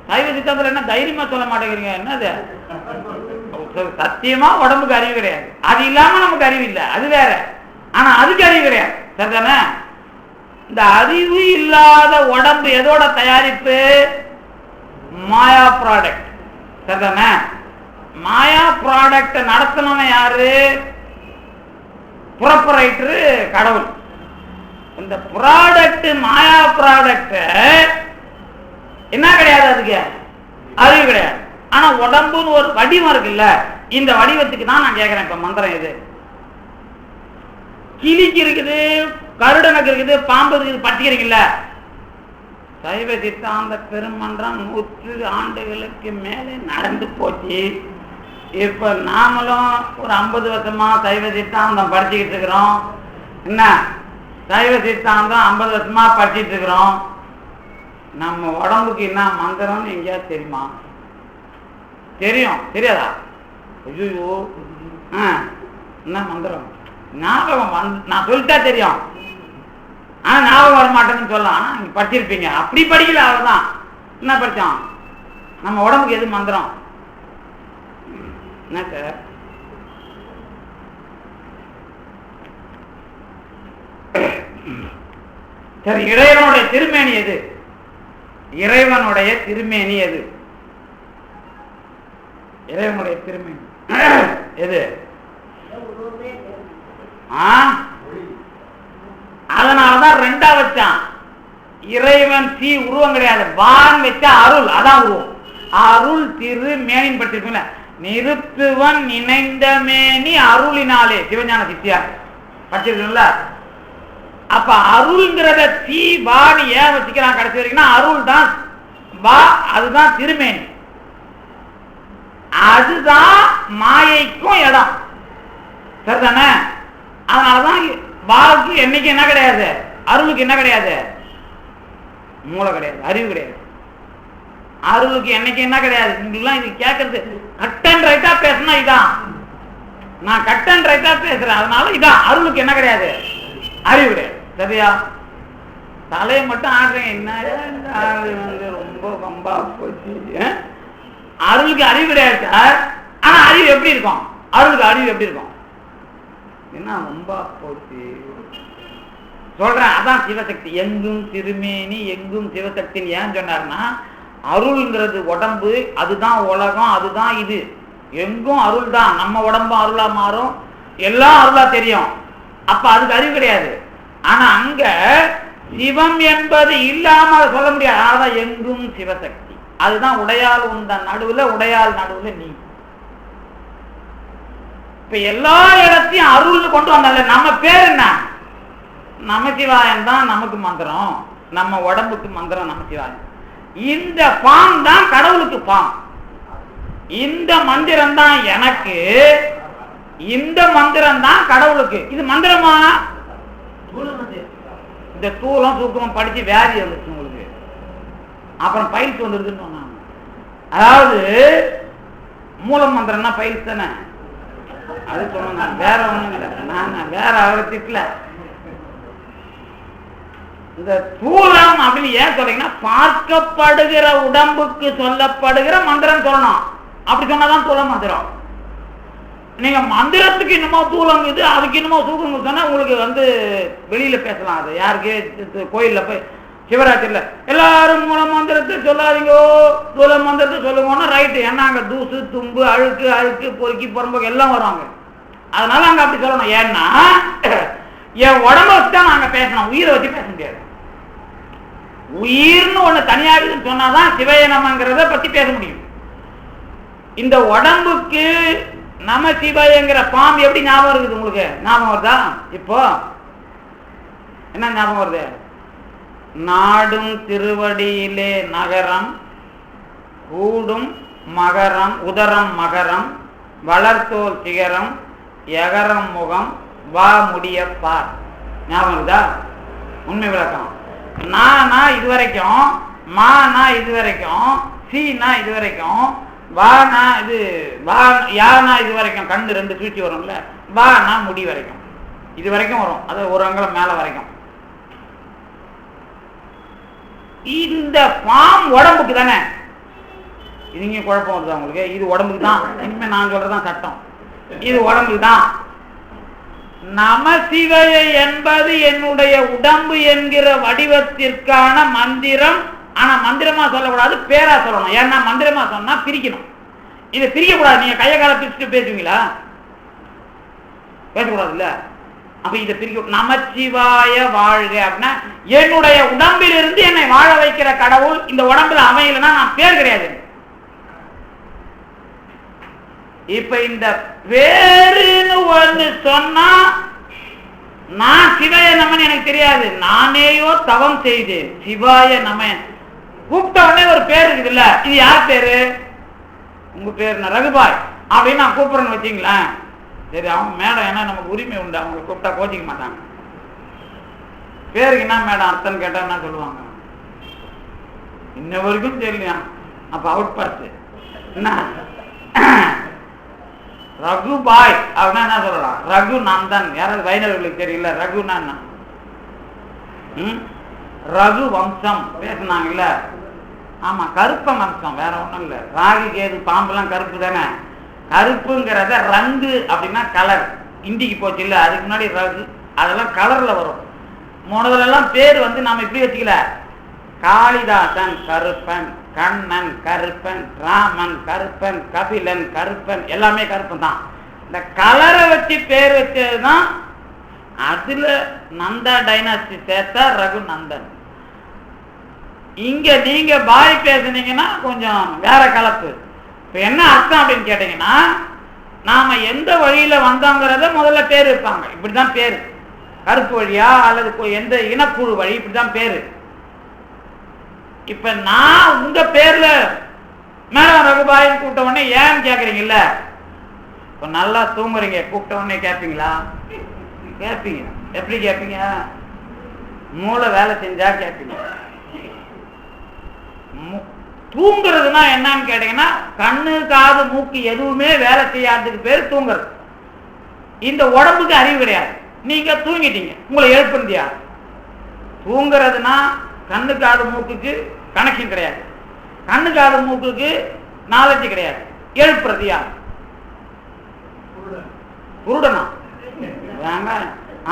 B: சைவ சித்தத்துல என்ன தைரியமா சொல்ல மாட்டேங்கிறீங்க, என்னது சத்தியமா உடம்புக்கு அறிவு கிடையாது. அது இல்லாம நமக்கு அறிவு இல்லை, அது வேற. ஆனா அதுக்கு அறிவு கிடையாது, சரிதானே? இந்த அறிவு இல்லாத உடம்பு எதோட தயாரிப்பு, மாயா ப்ராடக்ட், சரிதானே? மாயா ப்ராடக்ட் நடத்தினவன் யாரு, புரப்பரைட்டரு கடவுள். இந்த ப்ராடக்ட் மாயா ப்ராடக்ட் என்ன கிடையாது, அதுக்கு அறிவு கிடையாது. ஆனா உடம்புன்னு ஒரு வடிவம் இருக்குல்ல, இந்த வடிவத்துக்கு தான் நான் கேட்கிறேன். இப்ப மந்திரம் எது, கிளிக்கு இருக்குது, கருடனுக்கு இருக்குது, பாம்பு இருக்குது, பட்டிக்கிறீங்கல்ல, சைவ சித்தாந்த பெருமன்றம் 100 ஆண்டுகளுக்கு மேலே நடந்து போச்சு. இப்ப நாமளும் ஒரு 50 வருஷமா சைவ சித்தாந்தம் படிச்சுக்கிட்டு இருக்கிறோம். என்ன சைவ சித்தாந்தம் 50 வருஷமா படிச்சுட்டு இருக்கிறோம். நம்ம உடம்புக்கு என்ன மந்திரம்னு எங்கேயாவது தெரியுமா? தெரியும்? தெரியாதா? ஐயோ என்ன மந்திரம் ஞாபகம் நான் சொல்லிட்டா தெரியும், ஆனா ஞாபகம் வர மாட்டேன்னு சொல்லலாம். ஆனா நீங்க படிச்சிருப்பீங்க. அப்படி படிக்கல, அவ்வளவுதான். என்ன படிச்சோம்? நம்ம உடம்புக்கு எது மந்திரம்? என்ன சார்? சரி, இறைவனுடைய திருமேனி எது? இறைவனுடைய திருமேனி எது? இறைவனுடைய திருமேனி எது? அதனாலதான் 2ஆ வச்சான். இறைவன் உருவம் கிடையாது, வான் வச்சா அருள், அதான் உருவம். அருள் திரு மேனின் படிச்சிருப்பீங்களா? நிறுத்துவன் நினைந்த மேனி அருளினாலே, சிவஞான சித்தியார் படிச்சிருக்கீங்களா? அப்ப அருள்ங்கிறத வான்னு ஏன் வச்சுக்கிறான் கடைசி வரைக்கும்? அருள் தான் வா, அதுதான் திருமேனி, அதுதான் மாயைக்கும் இடம். சரிதானே? அதனாலதான் வாக்கு என்னைக்கு என்ன கிடையாது, அருளுக்கு என்ன கிடையாது, மூளை கிடையாது, அறிவு கிடையாது. அருளுக்கு என்னைக்கு என்ன கிடையாது. நீங்களாம் இது கேட்கறது கட் அண்ட் ரைட்டா பேசினா இதான், நான் கட் அண்ட் ரைட்டா பேசுறேன், அதனால இதான். அருளுக்கு என்ன கிடையாது, அறிவு கிடையாது. சரியா? தலையை மட்டும் ஆடுறேன், என்ன ரொம்ப கம்பா போச்சு. அருளுக்கு அறிவு கிடையாது சார். ஆனா அறிவு எப்படி இருக்கும்? அருளுக்கு அறிவு எப்படி இருக்கும்? என்ன ரொம்ப போச்சு சொல்றேன். அதான் சிவசக்தி. எங்கும் திருமேனி எங்கும் சிவசக்தி. ஏன் சொன்னார்னா, அருள்ங்கிறது உடம்பு, அதுதான் உலகம், அதுதான் இது. எங்கும் அருள் தான். நம்ம உடம்பும் அருளா மாறும், எல்லாம் அருளா தெரியும். அப்ப அதுக்கு அறிவு கிடையாது. ஆனா அங்க சிவம் என்பது இல்லாம சொல்ல முடியாது. அதான் எங்கும் சிவசக்தி. அதுதான் உடையால் உந்த நடுவுல, உடையால் நடுவுல நீ. இப்ப எல்லா இடத்தையும் அருள் கொண்டு வந்தால. நம்ம பேர் என்ன? நமசிவாயம் தான் நமக்கு மந்திரம், நம்ம உடம்புக்கு மந்திரம் நமசிவாயம். இந்த பாம் தான் கடவுளுக்கு பாம். இந்த மந்திரம் தான் எனக்கு, இந்த மந்திரம் தான் கடவுளுக்கு. இது மந்திரமா? இந்த தூளம் சூக்கரம் படிச்சு வியாதி வந்துச்சு உங்களுக்கு, அப்புறம் பயிற்சி வந்துருக்குன்னு சொன்னாங்க. அதாவது மூல மந்திரம்னா பயிற்சி தானே, அது சொன்னாங்க. வேற ஒண்ணும் இல்லை, நான் வேற அவரை திட்டல. இந்த தூளம் அப்படின்னு ஏன் சொல்றீங்கன்னா, பார்க்கப்படுகிற உடம்புக்கு சொல்லப்படுகிற மந்திரம் சொல்லணும். அப்படி சொன்னாதான் தூள மந்திரம். நீங்க மந்திரத்துக்கு இன்னமோ தூளம் இது, அதுக்கு இன்னமோ சூக்கம் சொன்னா உங்களுக்கு வெளியில பேசலாம். அது யாருக்கு கோயில்ல போய் சிவராத்திரில எல்லாரும் மூல மந்திரத்தை சொல்லாதீங்கோ, தூள மந்திரத்தை சொல்லுங்கன்னா ரைட்டு. ஏன்னா அங்க தூசு தும்பு அழுக்கு அழுக்கு பொறுக்கி புறம்போக்கு எல்லாம் வருவாங்க. அதனால அங்க அப்படி சொல்லணும். ஏன்னா என் உடம்ப வச்சுதான் நாங்க பேசணும், உயிரை வச்சு பேச முடியாது. உயிர்னு ஒண்ணு தனியாகுதுன்னு சொன்னாதான் சிவயனமங்கிறத பத்தி பேச முடியும். இந்த உடம்புக்கு நம சிவாயங்கிற பாம்பு எப்படி ஞாபகம் இருக்குது உங்களுக்கு? ஞாபகம் வருதா? இப்போ என்ன ஞாபகம் வருது? நாடும் திருவடியிலே நகரம், கூடும் மகரம், உதரம் மகரம், வளர்த்தோல் சிகரம், எகரம் முகம், வா முடிய பார். ஞாபகம் இருக்குதா? உண்மை விளக்கம். நானா இது வரைக்கும், மானா இது வரைக்கும், சீனா இது வரைக்கும், வானா இது வா, யானா இது வரைக்கும். கண்ணு 2 சூழ்ச்சி வரும்ல, வானா முடி வரைக்கும், இது வரைக்கும் வரும். அது ஒரு அங்கலம் மேல வரைக்கும். இந்த பாம் உடம்புக்கு தானே. இதுங்க குழப்பம் வருதா உங்களுக்கு? இது உடம்புக்கு தான். இனிமே நான் சொல்றதுதான் சட்டம். இது உடம்புக்கு தான். நமசிவய என்பது என்னுடைய உடம்பு என்கிற வடிவத்திற்கான மந்திரம். ஆனா மந்திரமா சொல்லக்கூடாது, பேரா சொல்லணும். ஏன்னா மந்திரமா சொன்னா பிரிக்கணும். இதை பிரிக்க கூடாது. நீங்க கைய கால பிரிச்சுட்டு பேசுவீங்களா? பேசக்கூடாது இல்ல. அப்ப இதை பிரிக்க, நமச்சிவாய வாழ்க அப்படின்னா என்னுடைய உடம்பில் இருந்து என்னை வாழ வைக்கிற கடவுள் இந்த உடம்புல அமையலைன்னா நான் பேர் கிடையாது. இப்ப இந்த பேருன்னு ஒண்ணு சொன்னா, நான் சிவாய நமன் எனக்கு தெரியாது, நானேயோ தவம் செய்து சிவாய நம கூப்பிட்ட உடனே ஒரு பேர் இருக்குது இல்ல, இது யார் பேரு? உங்க பேர் ரகுபாய் அப்படின்னு நான் கூப்பிடுறேன்னு வச்சுங்களேன். சரி, அவங்க மேடம் ஏன்னா நமக்கு உரிமை உண்டு, அவங்க கூப்பிட்டா கோச்சிக்க மாட்டாங்க. பேருக்கு என்ன மேடம் அர்த்தம் கேட்டா என்ன சொல்லுவாங்க? இன்ன வரைக்கும் தெரியலையா? அப்ப அவுட் பாஸ் என்ன ரகுபாய் அப்படின்னா என்ன சொல்லலாம்? ரகு நந்தன். யாராவது வைணவர்களுக்கு தெரியல ரகுனா என்ன? ரகு வம்சம் பேசினாங்கல்ல. ஆமா, கருப்ப வம்சம், வேற ஒண்ணும் இல்ல. ராகு கேது பாம்பெல்லாம் கருப்பு தானே. கருப்புங்கிறத ரங்கு அப்படின்னா கலர். இண்டிக்கு போச்சு இல்ல, அதுக்கு முன்னாடி ரகு, அதெல்லாம் கலர்ல வரும். முதல்ல எல்லாம் பேர் நாம இப்படி வச்சுக்கல. காளிதாசன் கருப்பன், கண்ணன் கருப்பன், ராமன் கருப்பன், கபிலன் கருப்பன், எல்லாமே கருப்பன் தான். இந்த கலரை வச்சு பேர் வச்சதுதான். அதுல நந்தா டைனாஸ்டி சேர்த்தா ரகுநந்தன். இங்க நீங்க பாய் பேசுனீங்கன்னா கொஞ்சம் வேற கலப்பு. இப்ப என்ன அர்த்தம் அப்படின்னு கேட்டீங்கன்னா, நாம எந்த வழியில வந்தோங்கிறத முதல்ல பேர் வைப்பாங்க. இப்படிதான் பேரு, கருப்பு வழியா அல்லது எந்த இனக்குழு வழி, இப்படிதான் பேரு. இப்ப நான் உங்க பேர்ல மேடம் ரகுபாயின்னு கூப்பிட்ட உடனே ஏன்னு கேக்குறீங்கல்ல. இப்ப நல்லா தூங்குறீங்க, கூப்பிட்ட உடனே கேட்பீங்களா? கேட்பீங்க. எப்படி கேட்பீங்க? மூளை வேலை செஞ்சா கேட்பீங்க. தூங்குறதுனா என்னன்னு கேட்டீங்கன்னா, கண்ணு காது மூக்கு எதுவுமே வேலை செய்யாததுக்கு பேர் தூங்குறது. இந்த உடம்புக்கு அறிவு கிடையாது. நீங்க தூங்கிட்டீங்க, உங்களை எழுப்புறது யார்? தூங்குறதுனா கண்ணு காது மூக்குக்கு கனெக்ஷன் கிடையாது, கண்ணு காது மூக்குக்கு நாலேஜ் கிடையாது. எழுப்புறது யார்? குருடனா?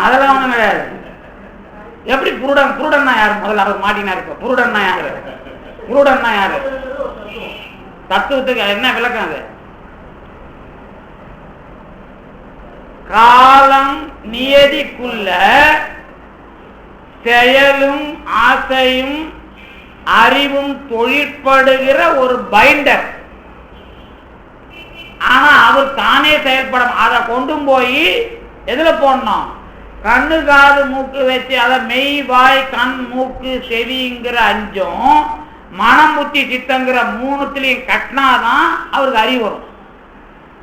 B: அதெல்லாம் ஒண்ணும் கிடையாது. எப்படி புருடன்? புருடன்னா யாரு? முதல்ல அவர் மாட்டினா இருக்க. புருடன்னா யாரு? புருடன்னா யாரு? தத்துவத்துக்கு என்ன விளக்கம்? அது காலம் நியதிக்குள்ள செயலும் ஆசையும் அறிவும் தொழிற்படுகிற ஒரு பைண்டர். ஆனா அவர் தானே செயல்பட, அதை கொண்டு போய் எதுல போடணும்? கண்ணு காது மூக்கு வச்சு, அதை மெய் வாய் கண் மூக்கு செவிங்கிற அஞ்சும் மனம் புத்தி சித்தங்கிற மூணுத்திலையும் கட்டினாதான் அவருக்கு அறிவு வரும்.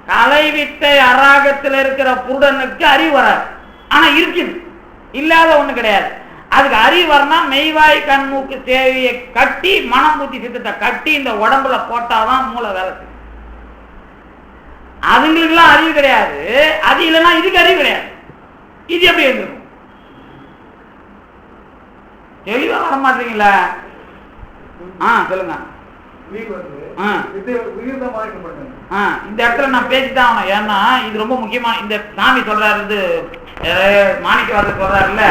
B: கலைவித்தை அராகத்தில் இருக்கிற புருடனுக்கு அறிவு வராது. ஆனா இருக்குது, இல்லாத ஒண்ணு கிடையாது. அதுக்கு அறிவு வரணும். மெய்வாய் கண் மூக்கு சேவையை கட்டி மனம் புத்தி சித்தத்தை கட்டி இந்த உடம்புல போட்டாதான் மூளை வேலை செய்யும். அதுங்களுக்கெல்லாம் அறிவு கிடையாது. அது இல்லைன்னா இதுக்கு அறிவு கிடையாது. இது எப்படி இருந்திருக்கும்? தெளிவா வர மாட்டீங்களா? சொல்லுங்க. இந்த இடத்துல நான் பேசித்தான் ஆகணும். ஏன்னா இது ரொம்ப முக்கியமா. இந்த சாமி சொல்றாரு, மாணிக்கவாசகர் சொல்றாருல்ல,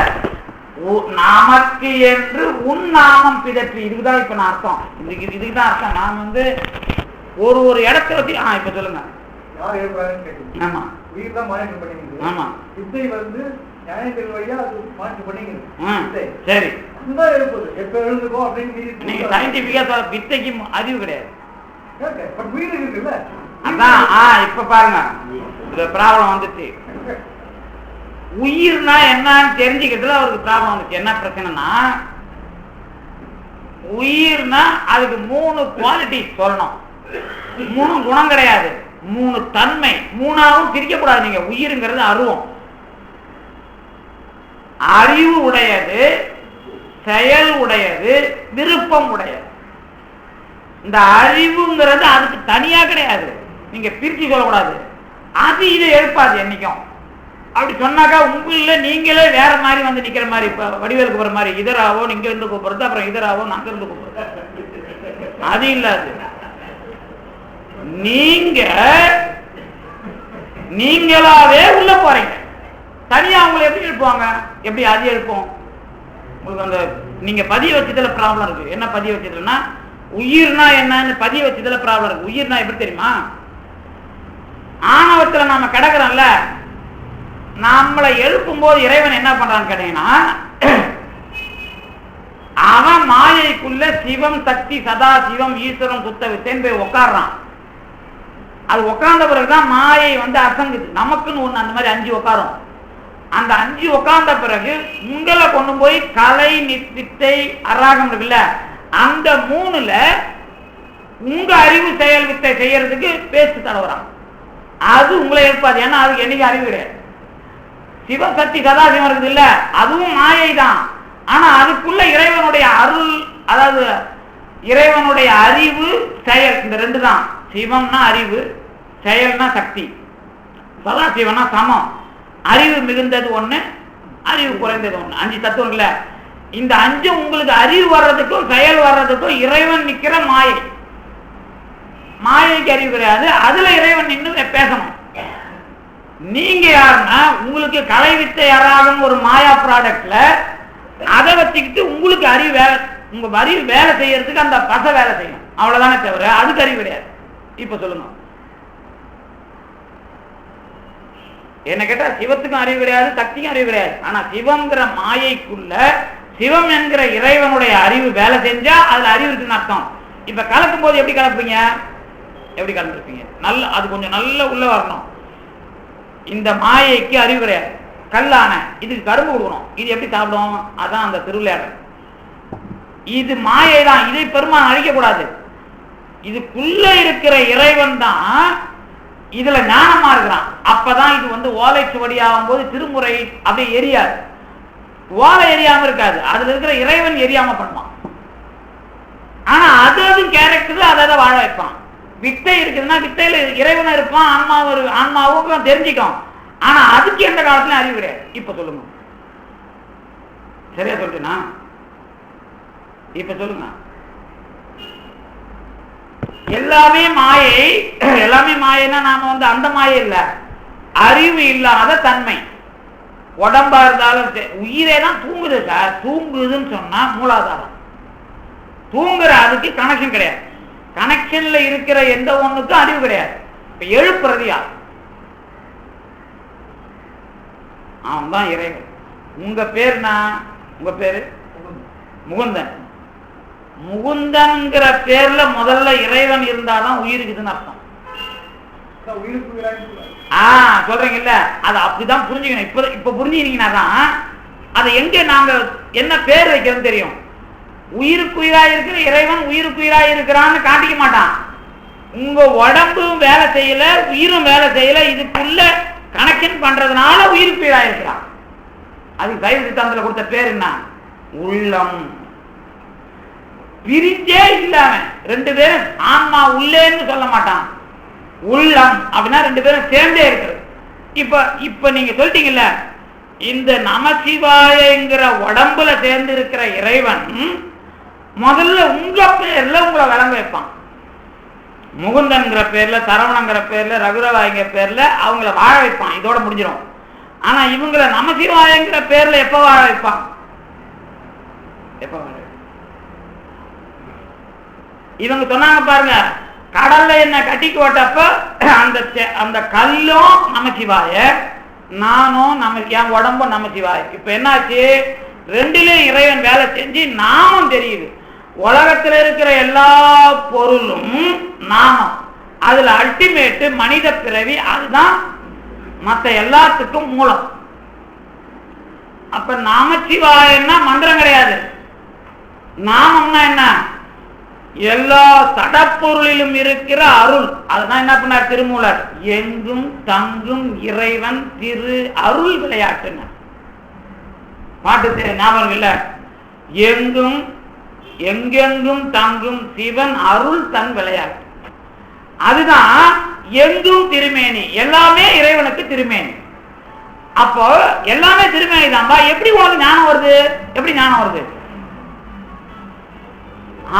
B: நமக்கு என்று உன் நாமம் பிதற்றி. இதுக்குதான் இப்ப நான் அர்த்தம். இதுக்குதான் அர்த்தம். நான் ஒரு இடத்த வச்சு இப்ப சொல்லுங்க. ஆமா ஆமா சரி. நீங்க சயின்டிபிக்கா சொல்ல வித்தைக்கு அறிவு கிடையாது. அதான் இப்ப பாருங்க, இந்த ப்ராப்ளம் வந்துச்சு. உயிர்னா என்னன்னு தெரிஞ்சுக்கிறதுல அவருக்கு ப்ராப்ளம் வந்துச்சு. என்ன பிரச்சனைனா, உயிர்னா அதுக்கு 3 குவாலிட்டி சொல்லணும். 3 குணம் கிடையாது, 3 தன்மை. 3ஆவும் பிரிக்கக்கூடாது. நீங்க உயிருங்கிறது அருவம், அறிவு உடையது, செயல் உடையது, விருப்பம் உடையது. இந்த அறிவுங்கிறது அதுக்கு தனியா கிடையாது, நீங்க பிரிச்சு சொல்லக்கூடாது. அது இதை எழுப்பாது என்னைக்கும். அப்படி சொன்னாக்கா உங்கள நீங்களே வேற மாதிரி வந்து நிக்கிற மாதிரி. இப்ப வடிவேலுக்கு போற மாதிரி இதராவோ இங்க இருந்து கூப்பிடுறது, அப்புறம் இதராவோ அங்க இருந்து கூப்பிடுறது. அது இல்லாது. நீங்களாவே உள்ள போறீங்க. தனியா அவங்களை எப்படி எழுப்புவாங்க? எப்படி அது எழுப்போம்? உங்களுக்கு அந்த நீங்க பதிய வச்சதுல ப்ராப்ளம் இருக்கு. என்ன பதிய வச்சதுன்னா, உயிர்னா என்னன்னு பதிய வச்சதுல ப்ராப்ளம் இருக்கு. உயிர்னா எப்படி தெரியுமா? ஆணவத்துல நாம கிடக்குறோம்ல, நம்மளை எழுப்பும் போது இறைவன் என்ன பண்றான்னு கேட்டீங்கன்னா, அவன் மாயைக்குள்ள சிவம் சக்தி சதா சிவம் ஈஸ்வரம் சுத்த வித்தேன்னு போய் உட்காடுறான். அது உட்கார்ந்த பிறகுதான் மாயை அசங்குது. நமக்குன்னு ஒண்ணு அந்த மாதிரி 5 உட்காரும். அந்த 5 உட்கார்ந்த பிறகு உங்களை கொண்டு போய் கலை வித்தை அராகம் இருக்குல்ல, அந்த 3ல உங்க அறிவு செயல் வித்தை செய்யறதுக்கு பேஸ்ட் தடவுறான். அது உங்களை எழுப்பாது. ஏன்னா அதுக்கு என்னைக்கு அறிவு கிடையாது. சிவசக்தி சதாசிவம் இருக்குது இல்ல, அதுவும் மாயை தான். ஆனா அதுக்குள்ள இறைவனுடைய அருள், அதாவது இறைவனுடைய அறிவு செயல், இந்த 2 தான். சிவம்னா அறிவு, செயல்னா சக்தி. சதாசிவம்னா சமம். அறிவு மிகுந்தது 1, அறிவு குறைந்தது 1. 5 தத்துவம் இல்ல. இந்த 5 உங்களுக்கு அறிவு வர்றதுக்கும் செயல் வர்றதுக்கும் இறைவன் நிக்கிற மாயை. மாயைக்கு அறிவு கிடையாது. அதுல இறைவன் நின்று பேசணும். நீங்க யாருன்னா உங்களுக்கு கலை வித்தை யாராகும் ஒரு மாயா ப்ராடக்ட்ல அதை வச்சுக்கிட்டு உங்களுக்கு அறிவு வேலை, உங்க அறிவு வேலை செய்யறதுக்கு அந்த பசை வேலை செய்யும். அவ்வளவுதானே தவிர அதுக்கு அறிவு கிடையாது. இப்ப சொல்லுங்க, என்ன கேட்டா சிவத்துக்கும் அறிவு கிடையாது, சக்திக்கும் அறிவு கிடையாது. ஆனா சிவங்கிற மாயைக்குள்ள சிவம் என்கிற இறைவனுடைய அறிவு வேலை செஞ்சா அதுல அறிவு இருக்குன்னு அர்த்தம். இப்ப கலக்கும் போது எப்படி கலப்பீங்க? எப்படி கலந்துருப்பீங்க? நல்ல அது கொஞ்சம் நல்ல உள்ள வரணும். இந்த மாயைக்கு அறிவு கிடையாது. கல்லான இதுக்கு கரும்பு கொடுக்கணும், இது எப்படி சாப்பிடும்? அதான் அந்த திருவிளையாடல். இது மாயை தான். இதை பெருமான் அழிக்க கூடாது. இதுக்குள்ள இருக்கிற இறைவன் தான் இதுல ஞானமா இருக்கிறான். அப்பதான் இது ஓலை சுவடியாகும் போது திருமுறை அப்படியே எரியாது. ஓலை எரியாம இருக்காது, அதுல இருக்கிற இறைவன் எரியாம பண்ணுவான். ஆனா அது கேரக்டர் அதை வாழ வைப்பான். வித்தை இருக்குதுன்னா வித்தையில இறைவன் இருப்பான், ஆன்மாவும் தெரிஞ்சுக்கும். ஆனா அதுக்கு எந்த காலத்துல அறிவு கிடையாது. இப்ப சொல்லுங்க, சரியா சொல்லிட்டேனா? இப்ப சொல்லுங்க, எல்லாமே மாயை. எல்லாமே மாயைன்னா நாம அந்த மாயை இல்ல, அறிவு இல்லாத தன்மை. உடம்பா இருந்தாலும் உயிரே தான் தூங்குது சார். தூங்குதுன்னு சொன்னா மூலாதாரம். தூங்குற அதுக்கு கனெக்ஷன் கிடையாது. கனெக்ஷன்ல இருக்கிற எந்த ஒண்ணுக்கும் அறிவு கிடையாது. இப்ப எழுப்புறது யார்? அவன் தான் இறைவன். உங்க பேர்னா, உங்க பேரு முகுந்தன். முகுந்தன்கிற பேர்ல முதல்ல இறைவன் இருந்தாதான் உயிருக்குதுன்னு அர்த்தம். சொல்றீங்கல்ல, அது அப்படிதான் புரிஞ்சுக்கணும். இப்ப புரிஞ்சுக்கிட்டீங்கன்னா தான் அதை எங்க நாங்க என்ன பேர் வைக்கிறோம் தெரியும். உயிருக்குயிராய் இருக்கிற இறைவன் உயிருக்குயிராய் இருக்கிறான்னு காட்டிக்க மாட்டான். உங்க உடம்பும் வேலை செய்யல, உயிரும் வேலை செய்யல, இதுக்குள்ள கனெக்ஷன் பண்றதுனால உயிருக்குயிராய் இருக்கிறான். அதுக்கு சைவ சித்தாந்தத்துல கொடுத்த பேர் என்ன? உள்ளம். பிரிஞ்சே இல்லாம 2 பேரும் ஆன்மா உள்ளேன்னு சொல்ல மாட்டான். உள்ளம் அப்படின்னா 2 பேரும் சேர்ந்தே இருக்கிறது. இப்ப நீங்க சொல்லிட்டீங்கல்ல, இந்த நமசிவாயங்கிற உடம்புல சேர்ந்து இருக்கிற இறைவன் முதல்ல உங்க பேர்ல உங்களை விளங்க வைப்பான். முகுந்தன்கிற பேர்ல, சரவணங்கிற பேர்ல, ரகுரவாய்ங்கிற பேர்ல அவங்கள வாழ வைப்பான். இதோட முடிஞ்சிடும். ஆனா இவங்களை நமசிவாயங்கிற பேர்ல எப்ப வாழ வைப்பான்? எப்ப வாழ? இவங்க சொன்னாங்க பாருங்க, கடல்ல என்ன கட்டிக்கு ஓட்டப்ப அந்த கல்லும் நமசிவாய, நானும் என் உடம்பும் நமசிவாய. இப்ப என்னாச்சு? 2லயும் இறைவன் வேலை செஞ்சு நாமம் தெரியுது. உலகத்துல இருக்கிற எல்லா பொருளும் நாமம். அதுல அல்டிமேட் மனித பிறவி. அதுதான் மற்ற எல்லாத்துக்கும் மூலம். அப்ப நமசிவாயன்னா மந்திரம் கிடையாது. நாமம்னா என்ன? எல்லா சடப்பொருளிலும் இருக்கிற அருள். அதுதான் என்ன பண்ணார் திருமூலர்? எங்கும் தங்கும் இறைவன் திரு அருள் விளையாட்டுன்னு பாட்டு ஞாபகம் இல்ல? எங்கும் எங்கெங்கும் தங்கும் சிவன் அருள் தன் விளையாட்டு. அதுதான் எங்கும் திருமேனி. எல்லாமே இறைவனுக்கு திருமேனி. அப்போ எல்லாமே திருமேனி தான்பா. எப்படி உனக்கு ஞானம் வருது? எப்படி ஞானம் வருது?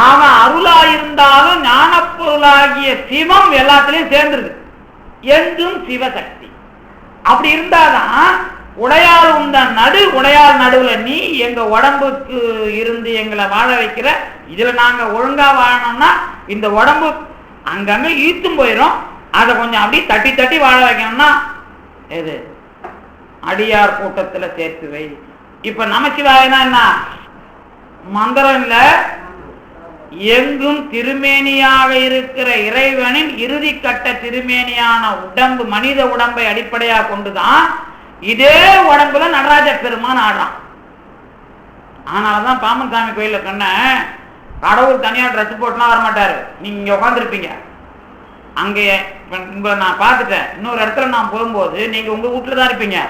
B: அவன் அருளாயிருந்தாலும் ஞான பொருளாகிய சிவம் எல்லாத்திலையும் சேர்ந்துருது. எங்கும் சிவசக்தி. அப்படி இருந்தாதான் உடையாள் உண்ட உடையாள் நடுவுல நீ எங்க உடம்புக்கு இருந்து எங்களை வாழ வைக்கிற. இதுல நாங்க ஒழுங்கா வாழணும்னா இந்த உடம்பு அங்கங்க ஈத்தும் போயிடும். அதை கொஞ்சம் அப்படி தட்டி தட்டி வாழ வைக்கணும்னா எது? அடியார் கூட்டத்துல சேர்த்து வை. இப்ப நமசிவாயனா என்ன? மந்திரம் இல்ல, எங்கும் திருமேனியாக இருக்கிற இறைவனின் இறுதி கட்ட திருமேனியான உடம்பு, மனித உடம்பை அடிப்படையாக கொண்டுதான் இதே உடம்புல நடராஜ பெருமான் ஆடுறான். ஆனால்தான் பாமன் சாமி கோயில சொன்ன கடவுள் தனியாக ட்ரெஸ் போட்டுலாம் வரமாட்டாரு. நீங்க இங்க உட்காந்துருப்பீங்க, அங்கே உங்களை நான் பார்த்துட்டேன். இன்னொரு இடத்துல நான் போகும்போது நீங்க உங்க வீட்டுல தான் இருப்பீங்க.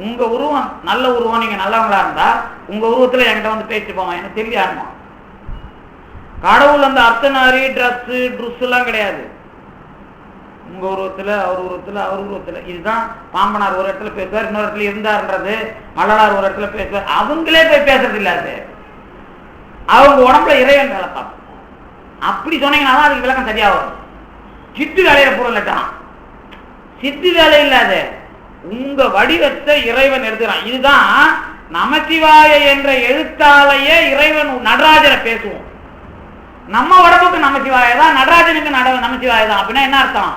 B: உங்க உருவம் நல்ல உருவம், நீங்க நல்லவங்களா இருந்தா உங்க உருவத்துல என்கிட்ட வந்து பேசிட்டு போங்க, எனக்கு தெரியாதுமா. கடவுள் அந்த அர்த்தநாரி ட்ரெஸ் எல்லாம் கிடையாது. உங்க உருவத்துல அவர் உருவத்துல அவர் உருவத்துல. இதுதான் பாம்பனார் ஒரு இடத்துல பேசுவார், இன்னொரு இடத்துல இருந்தார்ன்றது. மல்லனார் ஒரு இடத்துல பேசுவார். அவங்களே போய் பேசுறது இல்லாது, அவங்க உடம்புல இறைவன் வேலை பார்ப்போம். அப்படி சொன்னீங்கன்னா தான் அதுக்கு விளக்கம் சரியா வரும். சித்து வேலையில பொருள் சித்து வேலை இல்லாத உங்க வடிவத்தை இறைவன் எடுத்துறான். இதுதான் நமசிவாய என்ற எழுத்தாலேயே இறைவன் நடராஜரை பேசுவோம். நம்ம உடம்புக்கு நமசிவாய தான், நடராஜனுக்கு நமசிவாய தான். அப்படின்னா என்ன அர்த்தம்?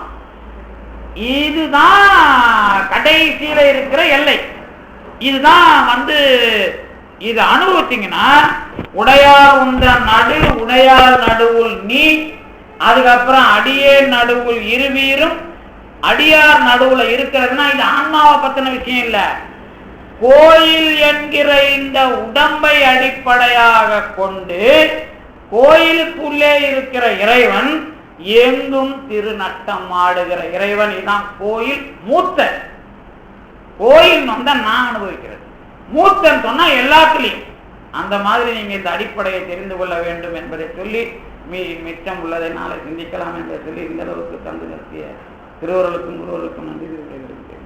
B: இதுதான் கடைசியில இருக்கிற எல்லை. இதுதான் இது அனுபவிச்சீங்கன்னா உடையார் உந்த நடு உடையார் நடுவுள் நீ, அதுக்கப்புறம் அடியே நடுவுள் இருவீரும், அடியார் நடுவுல இருக்கிறதுனா இது ஆன்மாவை பத்தின விஷயம் இல்ல. கோயில் என்கிற இந்த உடம்பை அடிப்படையாக கொண்டு கோயிலுக்குள்ளே இருக்கிற இறைவன், எங்கும் திருநட்டம் ஆடுகிற இறைவன். இதுதான் கோயில் மூத்த. கோயில் நான் அனுபவிக்கிறது, மூத்தன் சொன்னா எல்லாத்துலயும். அந்த மாதிரி நீங்க இந்த அடிப்படையை தெரிந்து கொள்ள வேண்டும் என்பதை சொல்லி மிச்சம் உள்ளதை நாளை சிந்திக்கலாம் என்று சொல்லி இந்த அளவுக்கு தந்து நிறுத்திய திருவருளுக்கும் குருவருக்கும் நன்றி தெரிவிக்கிறேன்.